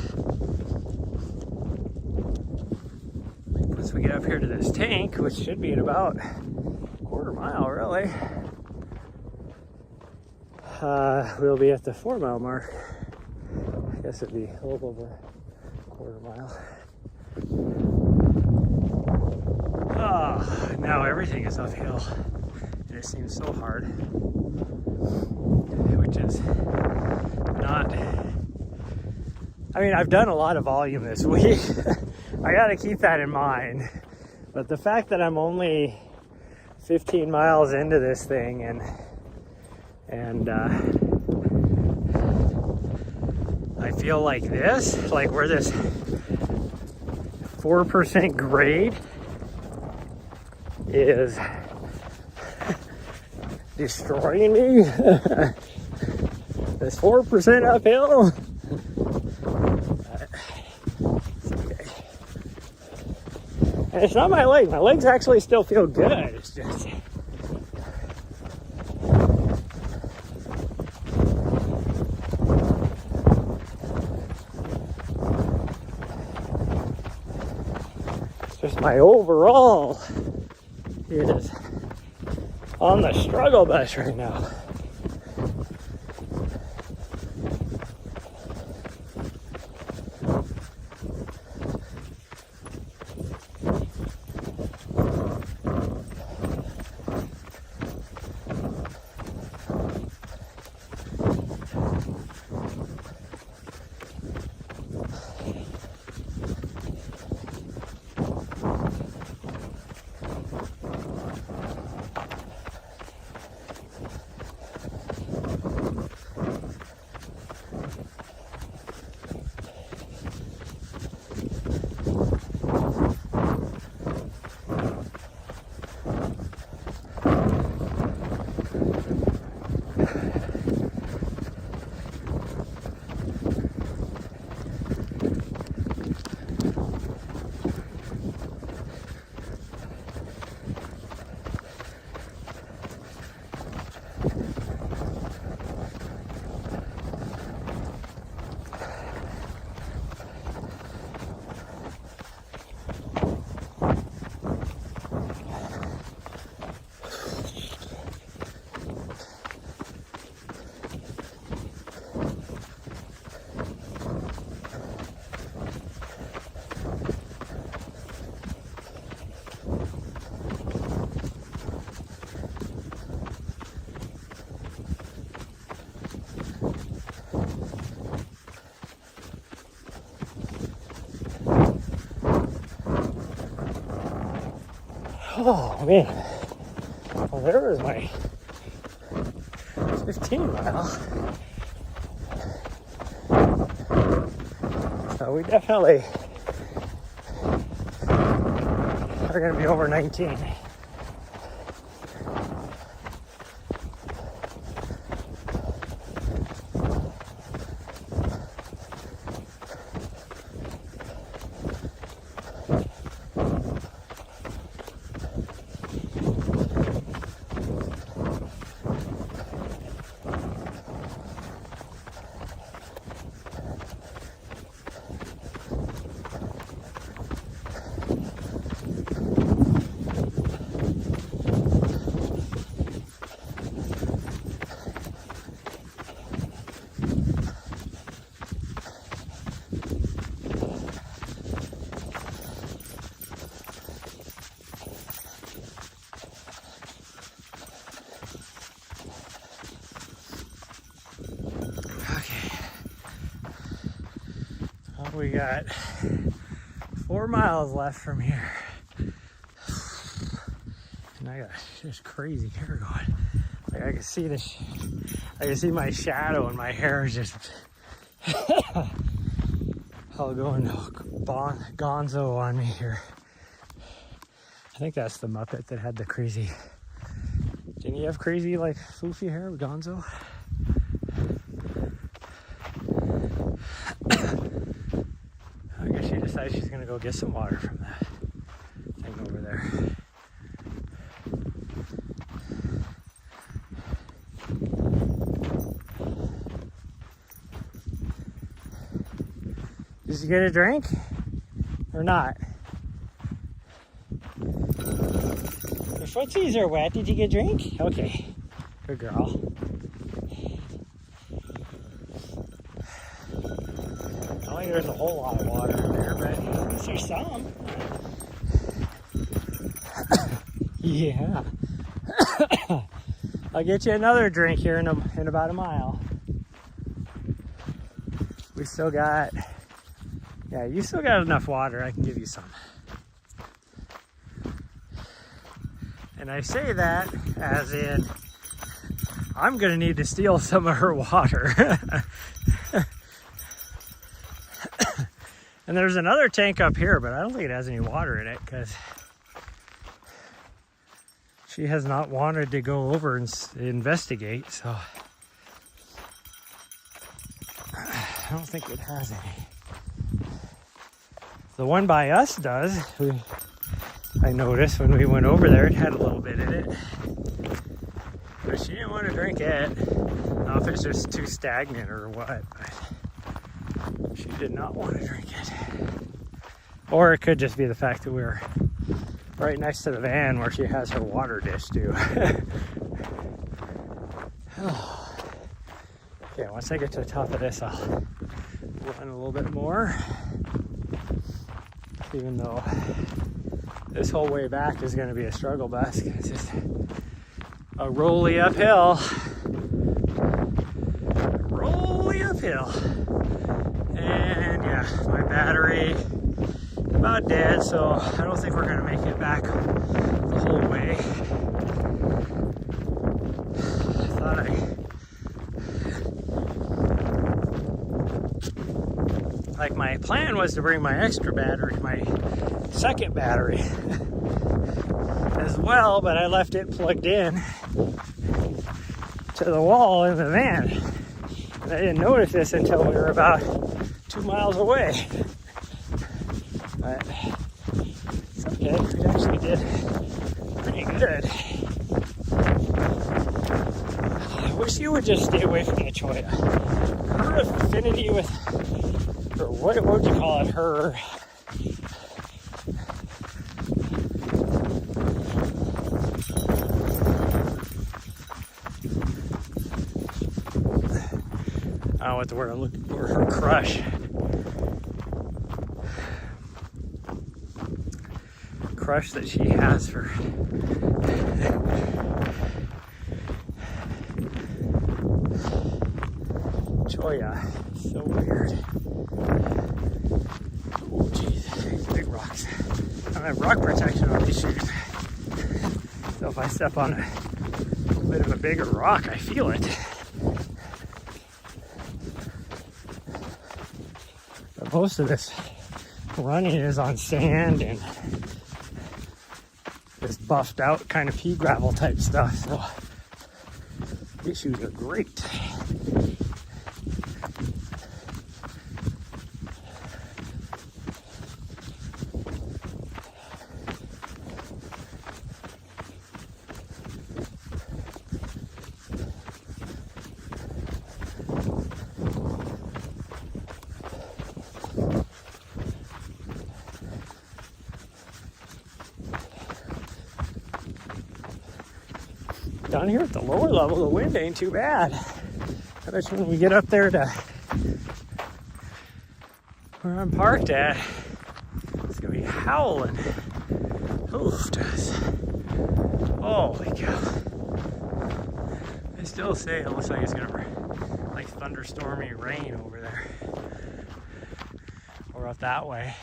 Once we get up here to this tank, which should be at about a quarter mile really, we'll be at the 4 mile mark. I guess it'd be a little over a quarter mile. Oh, now everything is uphill. And it seems so hard. Which is not... I mean, I've done a lot of volume this week. I gotta keep that in mind. But the fact that I'm only 15 miles into this thing and I feel like this, like we're this 4% grade is destroying me. This 4% uphill. It's okay. And it's not my leg. My legs actually still feel good. It's just my overall is on the struggle bus right now. Oh man, well there was my 15 mile. So we definitely are going to be over 19. We got 4 miles left from here. And I got this crazy hair going. Like I can see this, I can see my shadow and my hair is just all going gonzo on me here. I think that's the Muppet that had the crazy, didn't he have crazy like floofy hair, Gonzo? I guess she decides she's gonna go get some water from that thing over there. Did you get a drink? Or not? Your footsies are wet. Did you get a drink? Okay. Good girl. I don't think there's a whole lot of water in there, but at least there's some. Yeah. I'll get you another drink here in about a mile. We still got, yeah, you still got enough water. I can give you some. And I say that as in, I'm gonna need to steal some of her water. And there's another tank up here, but I don't think it has any water in it because she has not wanted to go over and investigate, so I don't think it has any. The one by us does. I noticed when we went over there, it had a little bit in it. But she didn't want to drink it. I don't know if it's just too stagnant or what, but she did not want to drink it. Or it could just be the fact that we were right next to the van where she has her water dish too. Okay, once I get to the top of this, I'll run a little bit more. Even though this whole way back is going to be a struggle bus. It's just a rolly uphill. Rolly uphill. And yeah, my battery about dead, so I don't think we're going to make it back the whole way. I thought like my plan was to bring my extra battery, my second battery as well, but I left it plugged in to the wall in the van. And I didn't notice this until we were about 2 miles away. But it's okay, we actually did pretty good. I wish you would just stay away from the Choya. Her affinity with, or what would you call it, her I don't know what the word I'm looking for, her crush. Crush that she has for Choya. So weird. Oh geez, big rocks. I don't have rock protection on these shoes. So if I step on a bit of a bigger rock, I feel it. But most of this running is on sand and this buffed out kind of pea gravel type stuff. So these shoes are great. Down here at the lower level, the wind ain't too bad. I bet when we get up there to where I'm parked at, it's gonna be howling. Oof, does. Holy cow. I still say it looks like it's gonna like thunderstormy rain over there. Or up that way.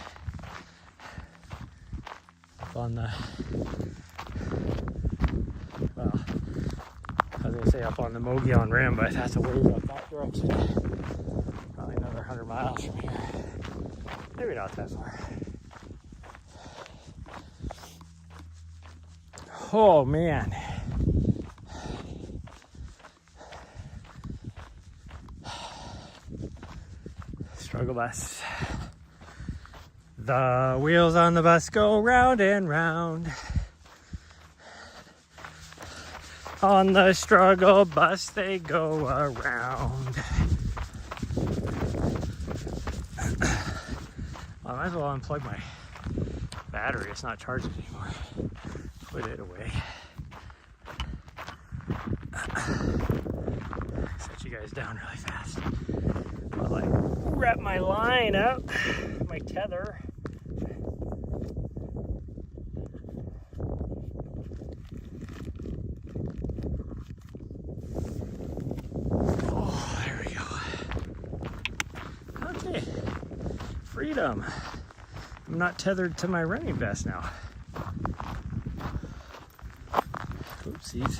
Up on the, well, I was gonna say up on the Mogollon Rim, but that's a ways up that direction. Probably another 100 miles from here. Maybe not that far. Oh man. Struggle bus. The wheels on the bus go round and round. On the struggle bus they go around. might as well unplug my battery. It's not charging anymore. Put it away. Set you guys down really fast while I wrap my line up, my tether. Oh, there we go. Okay, freedom. I'm not tethered to my running vest now. Oopsies.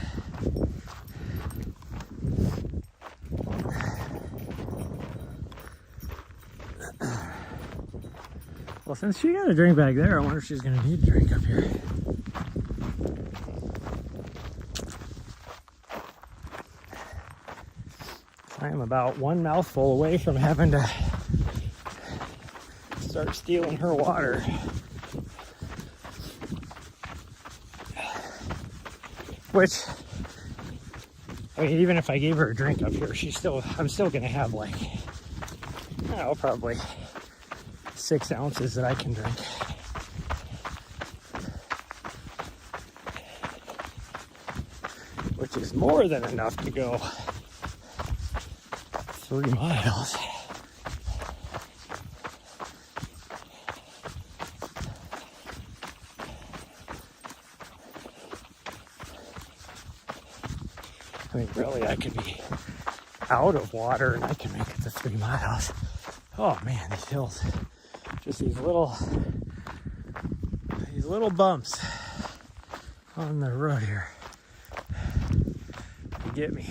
Well, since she got a drink back there, I wonder if she's gonna need a drink up here. I am about one mouthful away from having to start stealing her water. Which, I mean, even if I gave her a drink up here, I'm still gonna have like, probably 6 ounces that I can drink. Which is more than enough to go 3 miles. I mean, really, I could be out of water and I can make it to 3 miles. Oh man, these hills. Just these little bumps on the road here. You get me.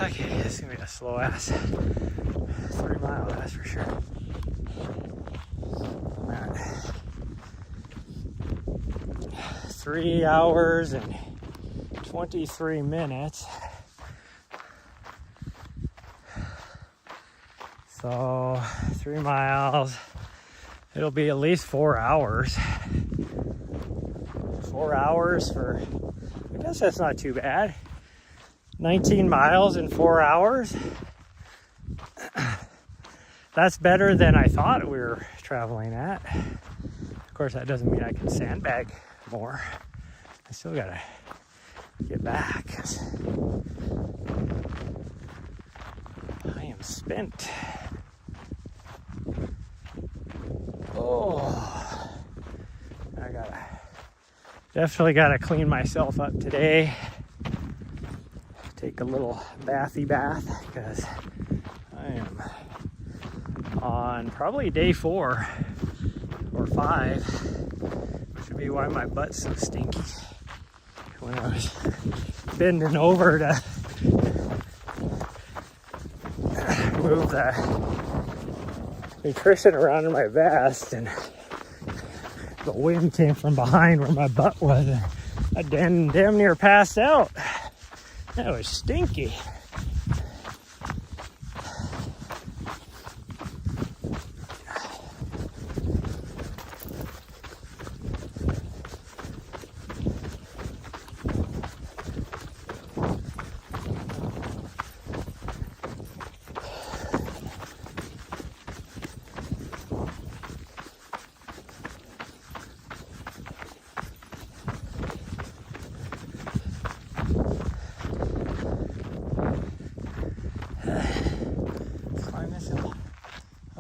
Okay, this is gonna be a slow ass 3 miles, that's for sure. Alright. 3 hours and 23 minutes. So 3 miles, it'll be at least 4 hours. 4 hours for, I guess that's not too bad. 19 miles in 4 hours. That's better than I thought we were traveling at. Of course, that doesn't mean I can sandbag more. I still gotta get back. I am spent. Oh, definitely gotta clean myself up today. Take a little bathy bath because I am on probably day 4 or 5, which would be why my butt's so stinky. When I was bending over to move the nutrition around in my vest, and the wind came from behind where my butt was, and I damn near passed out. That was stinky.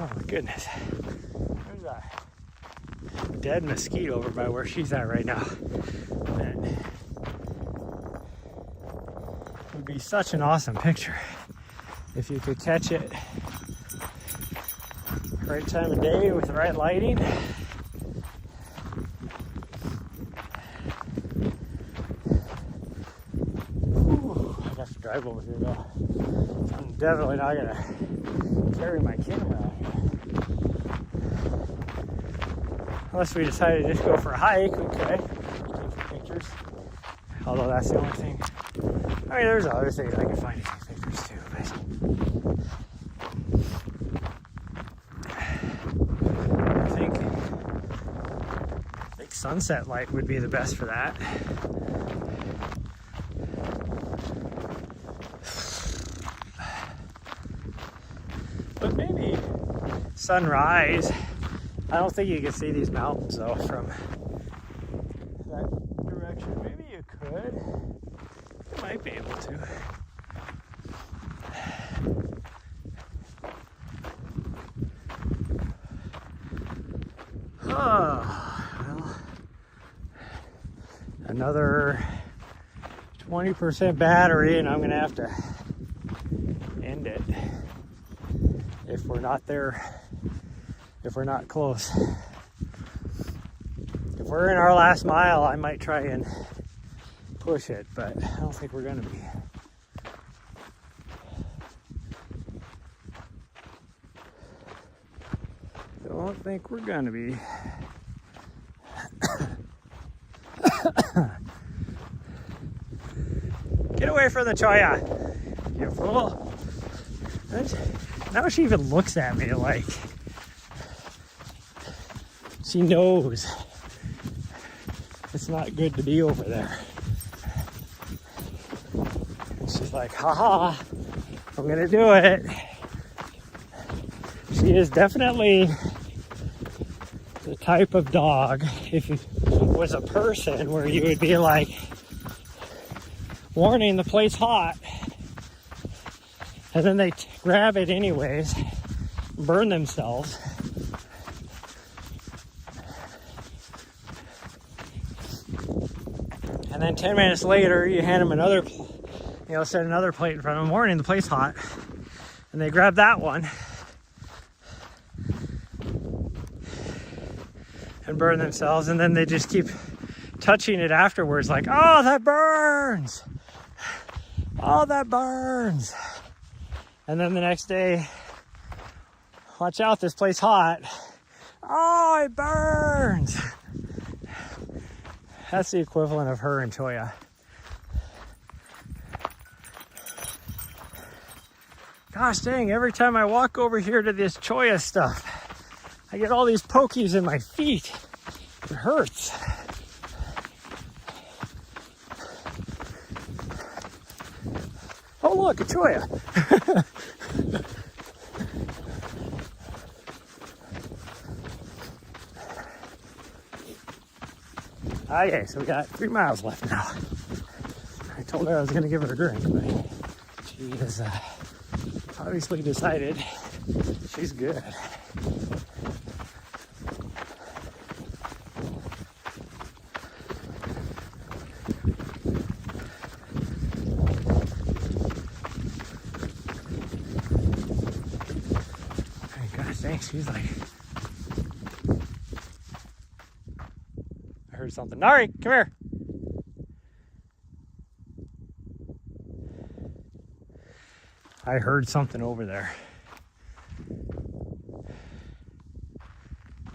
Oh my goodness. There's a dead mosquito over by where she's at right now. And it would be such an awesome picture if you could catch it right time of day with the right lighting. Ooh, I'd have to drive over here though. I'm definitely not gonna carry my camera out here. Unless we decided to just go for a hike, we could take some pictures. Although that's the only thing. I mean, there's other things I can find to take pictures too, but I think sunset light would be the best for that. sunrise. I don't think you can see these mountains though from that direction. Maybe you could. You might be able to. Oh, well, another 20% battery, and I'm gonna have to end it if we're not there, if we're not close. If we're in our last mile, I might try and push it, but I don't think we're gonna be. Don't think we're gonna be. Get away from the cholla, you fool. Now she even looks at me like she knows it's not good to be over there. She's like, haha, I'm gonna do it. She is definitely the type of dog, if it was a person, where you would be like, warning, the place hot, and then they grab it anyways, burn themselves. And then 10 minutes later, you hand them another, set another plate in front of them, warning, the plate's hot, and they grab that one and burn themselves, and then they just keep touching it afterwards, like, oh, that burns. Oh, that burns. And then the next day, watch out, this place hot. Oh, it burns. That's the equivalent of her and Cholla. Gosh dang, every time I walk over here to this Cholla stuff, I get all these pokies in my feet. It hurts. Oh look, a Cholla. Okay, so we got 3 miles left now. I told her I was gonna give her a drink, but she has obviously decided she's good. Thanks. She's like, I heard something. Nari, come here. I heard something over there.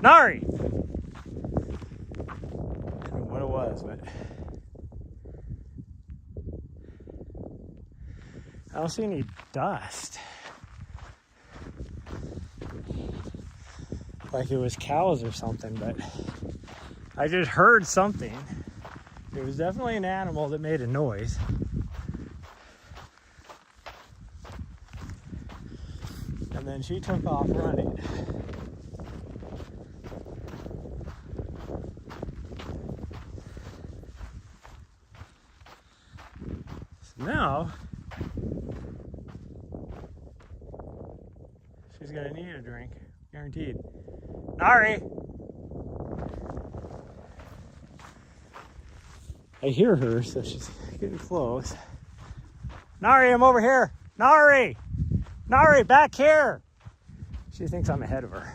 Nari! I don't know what it was, but I don't see any dust. Like it was cows or something, but I just heard something. It was definitely an animal that made a noise. And then she took off running. So now she's gonna need a drink, guaranteed. Nari! I hear her, so she's getting close. Nari, I'm over here! Nari! Nari, back here! She thinks I'm ahead of her.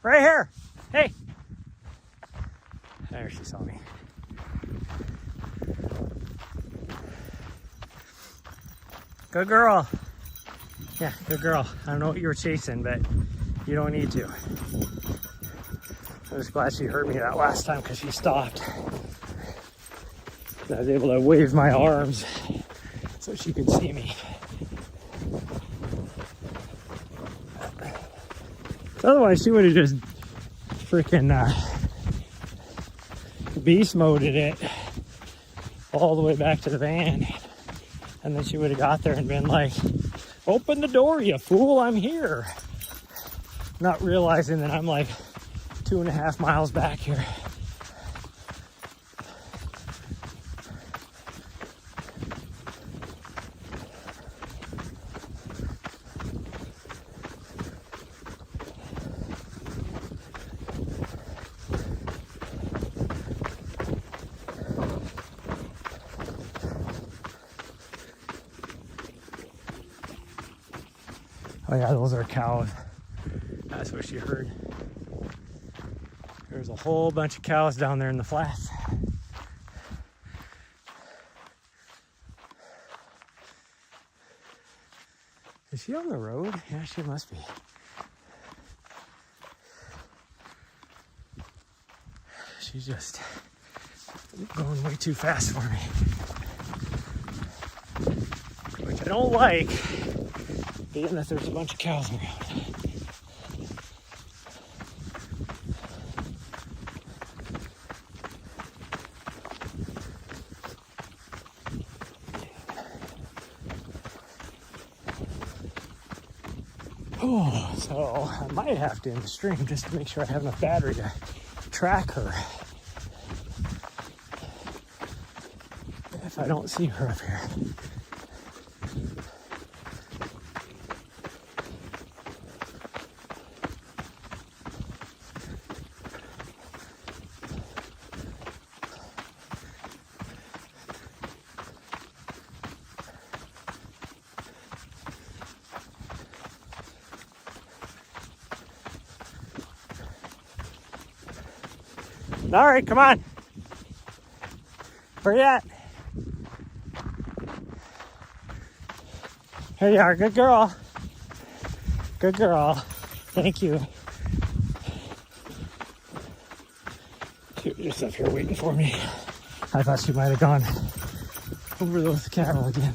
Right here! Hey! There, she saw me. Good girl. Yeah, good girl. I don't know what you were chasing, but you don't need to. I'm just glad she heard me that last time because she stopped. I was able to wave my arms so she could see me. So otherwise, she would have just freaking beast moded it all the way back to the van. And then she would have got there and been like, open the door, you fool, I'm here. not realizing that I'm like 2.5 miles back here. Oh yeah, those are cows. That's what she heard. There's a whole bunch of cows down there in the flats. Is she on the road? Yeah, she must be. She's just going way too fast for me. Which I don't like, being that there's a bunch of cows around. Oh, so I might have to in the stream just to make sure I have enough battery to track her if I don't see her up here. All right, come on. Where you at? Here you are. Good girl. Good girl. Thank you. She was just up here waiting for me. I thought she might have gone over those cattle again.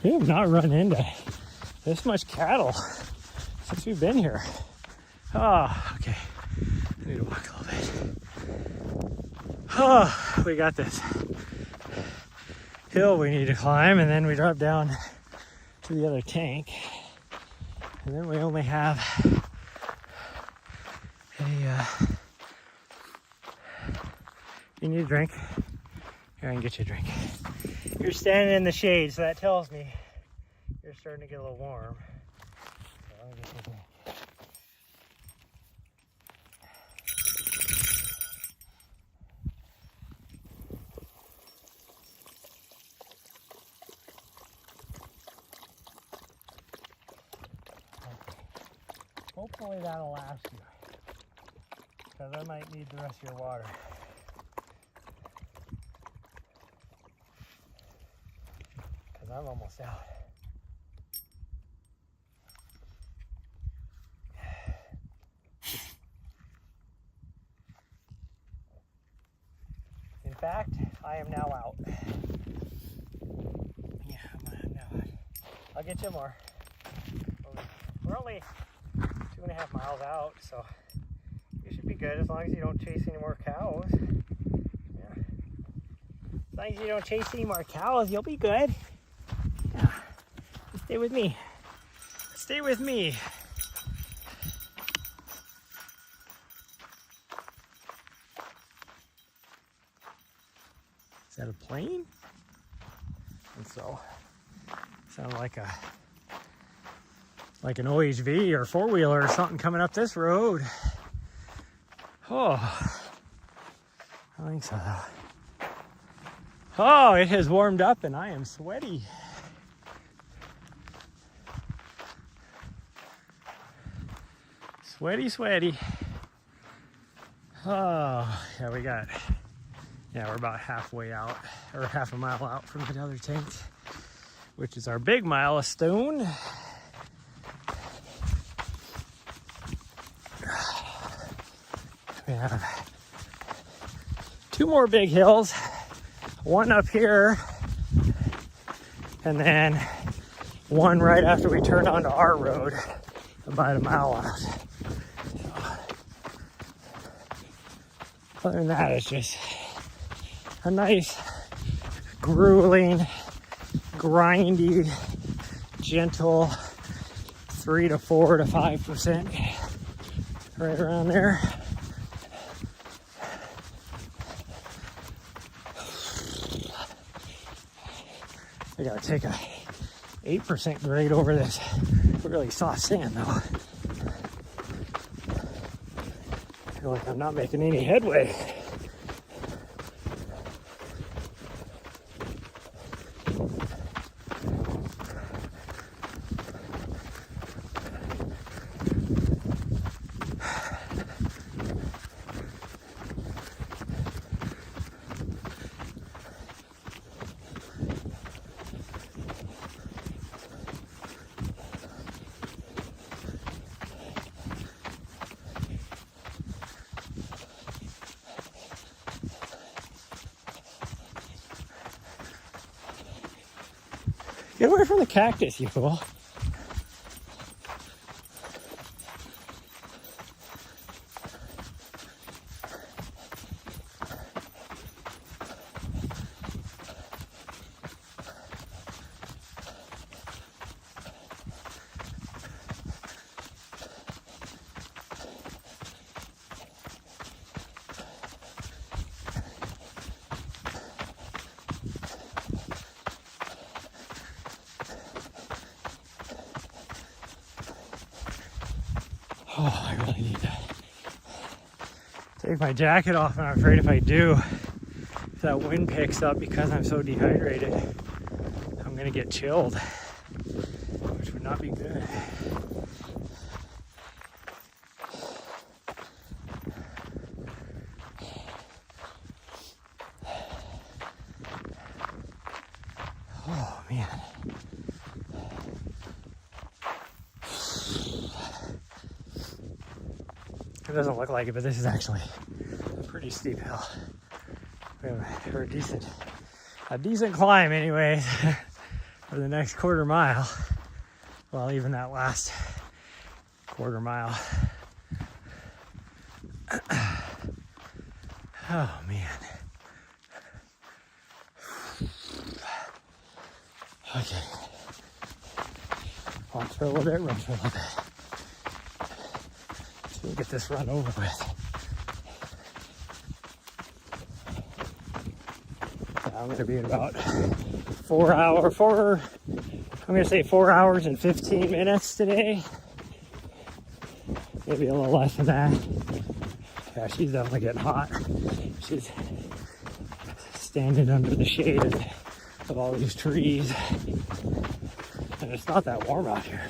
We have not run into this much cattle since we've been here. Oh, okay. I need to walk a little bit. Oh, we got this hill we need to climb, and then we drop down to the other tank. And then we only have you need a drink? Here, I can get you a drink. You're standing in the shade, so that tells me you're starting to get a little warm. So let me get you a drink. Hopefully that'll last you, because I might need the rest of your water. Because I'm almost out. In fact, I am now out. Yeah, I'm now out. I'll get you more. We're only 2.5 miles out, so you should be good as long as you don't chase any more cows. Yeah. As long as you don't chase any more cows, you'll be good. Yeah. Stay with me. Stay with me. Is that a plane? And so, sound like an OHV or four-wheeler or something coming up this road. Oh, I think so. Oh, it has warmed up and I am sweaty. Sweaty, sweaty. Oh, yeah, we're about halfway out, or half a mile out from the other tank, which is our big milestone. We have 2 more big hills, one up here, and then one right after we turned onto our road about a mile out. So, other than that, it's just a nice, grueling, grindy, gentle 3 to 4 to 5%, right around there. I gotta take a 8% grade over this really soft sand though. I feel like I'm not making any headway. Get away from the cactus, you fool. Oh, I really need to take my jacket off, and I'm afraid if I do, if that wind picks up because I'm so dehydrated, I'm gonna get chilled, which would not be good. Oh man. It doesn't look like it, but this is actually a pretty steep hill. We have a decent climb anyways for the next quarter mile. Well, even that last quarter mile. Oh man. Okay. Walk for a little bit, run for a little bit. We'll get this run over with. I'm going to be at about 4 hours and 15 minutes today. Maybe a little less than that. Yeah, she's definitely getting hot. She's standing under the shade of all these trees. And it's not that warm out here.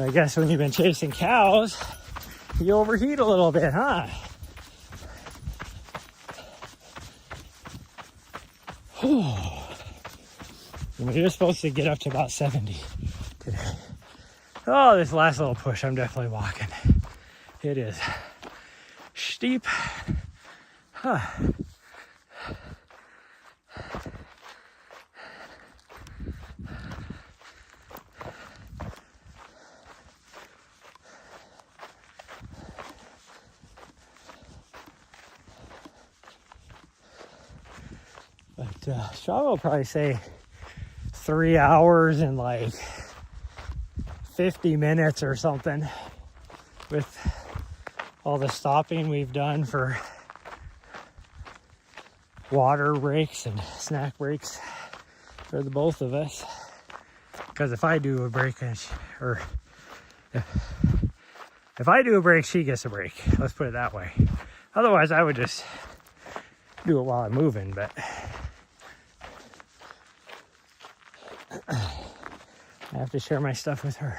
I guess when you've been chasing cows, you overheat a little bit, huh? We're supposed to get up to about 70 today. Oh, this last little push, I'm definitely walking. It is steep. Huh. But Strava will probably say 3 hours and like 50 minutes or something with all the stopping we've done for water breaks and snack breaks for the both of us. Because if I do a break, if I do a break, she gets a break. Let's put it that way. Otherwise, I would just do it while I'm moving, but I have to share my stuff with her.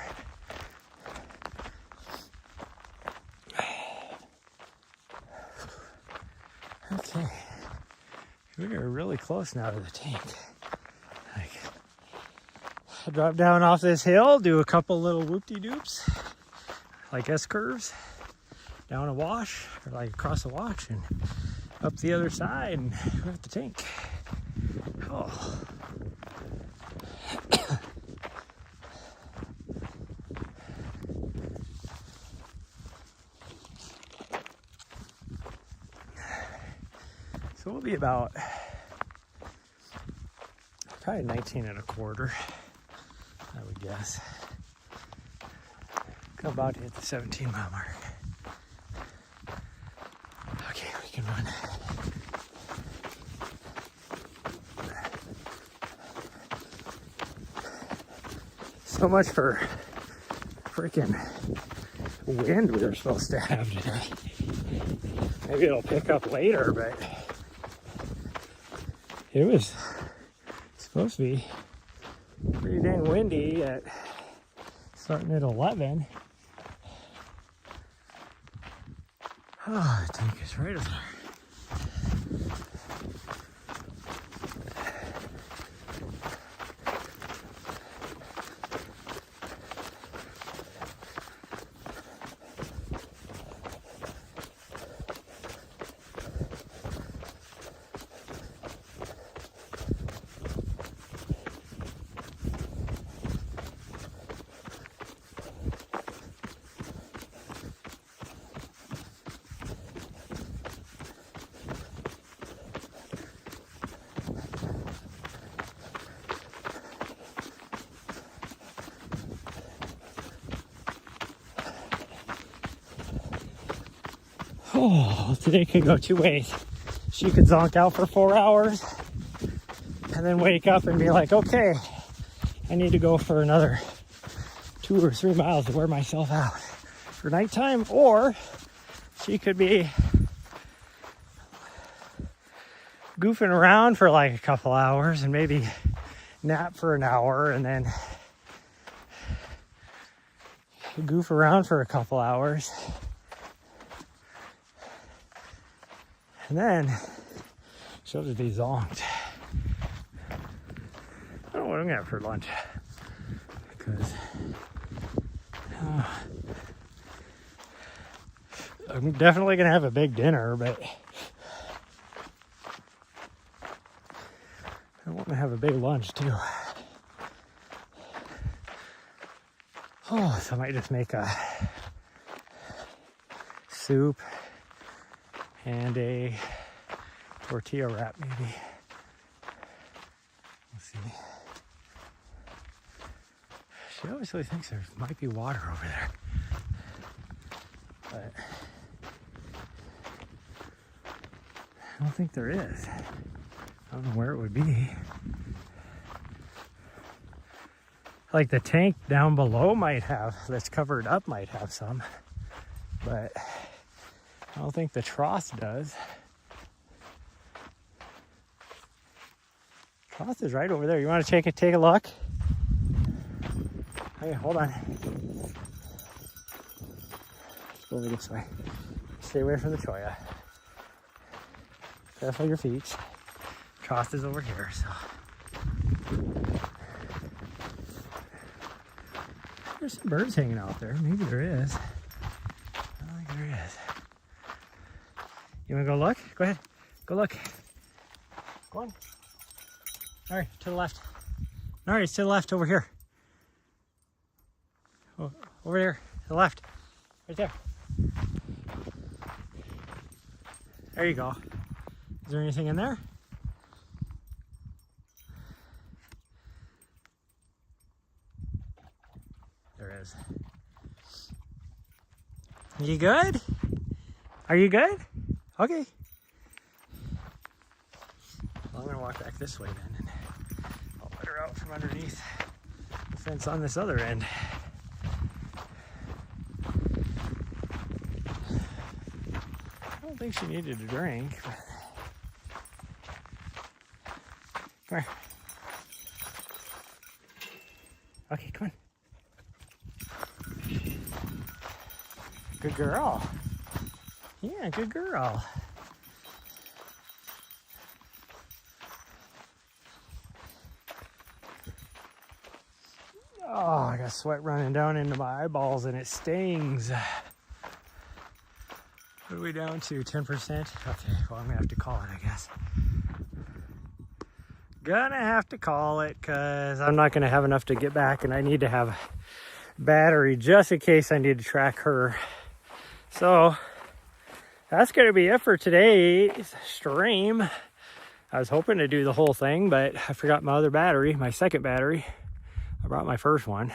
Okay. We are really close now to the tank. I drop down off this hill, do a couple little whoop-de-doops, like S-curves, down a wash, or like across the wash and up the other side and we're at the tank. Oh. So we'll be about probably 19 and a quarter, I would guess. I'm about to hit the 17-mile mark. Okay, we can run. So much for freaking wind we were supposed to have today. Maybe it'll pick up later, but it was supposed to be pretty dang windy starting at 11. Oh, the tank is right over there. Oh, today could go two ways. She could zonk out for 4 hours and then wake up and be like, okay, I need to go for another 2 or 3 miles to wear myself out for nighttime. Or she could be goofing around for like a couple hours and maybe nap for an hour and then goof around for a couple hours. And then she'll just be zonked. I don't know what I'm gonna have for lunch. Because I'm definitely gonna have a big dinner, but I want to have a big lunch too. Oh, so I might just make a soup and a tortilla wrap, maybe. We'll see. She obviously thinks there might be water over there. But I don't think there is. I don't know where it would be. Like the tank down below might have, that's covered up, might have some. But I don't think the trough does. Trough is right over there. You want to take a look? Hey, hold on. Let's go over this way. Stay away from the cholla. Careful your feet. Trough is over here, so. There's some birds hanging out there. Maybe there is. I don't think there is. You want to go look? Go ahead. Go look. Go on. All right, to the left. All right, it's to the left over here. Oh, over there, to the left. Right there. There you go. Is there anything in there? There is. You good? Are you good? Okay. Well, I'm gonna walk back this way then, and I'll let her out from underneath the fence on this other end. I don't think she needed a drink, but come here. Okay, come on. Good girl. Yeah, good girl. Oh, I got sweat running down into my eyeballs and it stings. are we down to? 10%? Okay, well, I'm gonna have to call it, I guess. Gonna have to call it because I'm not gonna have enough to get back, and I need to have a battery just in case I need to track her. So that's gonna be it for today's stream. I was hoping to do the whole thing, but I forgot my other battery, my second battery. I brought my first one.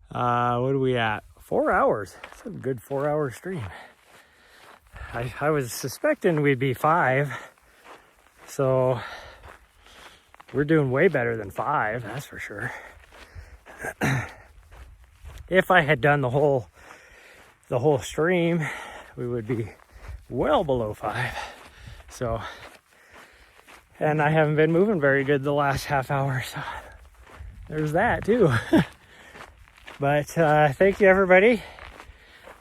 What are we at? 4 hours. It's a good 4-hour stream. I was suspecting we'd be 5. So we're doing way better than 5, that's for sure. If I had done the whole stream, we would be well below 5. So, and I haven't been moving very good the last half hour, so there's that too. But thank you everybody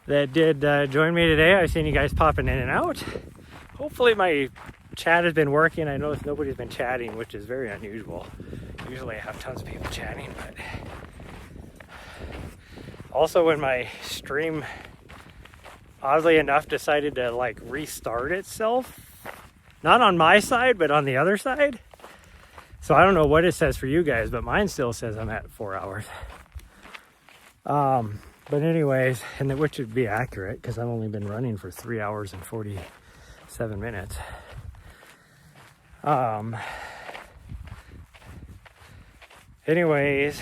that did join me today. I've seen you guys popping in and out. Hopefully my chat has been working. I noticed nobody's been chatting, which is very unusual. Usually I have tons of people chatting, but also when my stream, oddly enough, decided to like restart itself, not on my side, but on the other side. So I don't know what it says for you guys, but mine still says I'm at 4 hours. But anyways, and which would be accurate because I've only been running for 3 hours and 47 minutes. Anyways,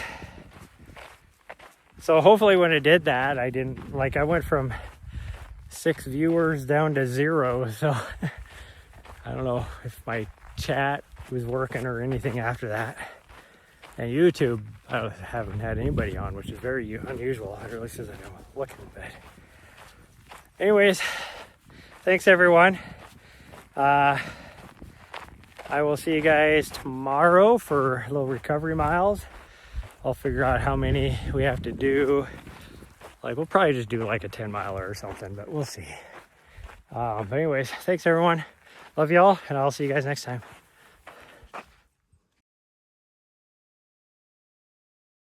so hopefully when it did that, I didn't, like, I went from 6 viewers down to 0. So I don't know if my chat was working or anything after that. And YouTube, I haven't had anybody on, which is very unusual, at least as I'm looking. But anyways, thanks everyone. I will see you guys tomorrow for a little recovery miles. I'll figure out how many we have to do. Like, we'll probably just do like a 10-miler or something, but we'll see. But anyways, thanks everyone. Love y'all, and I'll see you guys next time.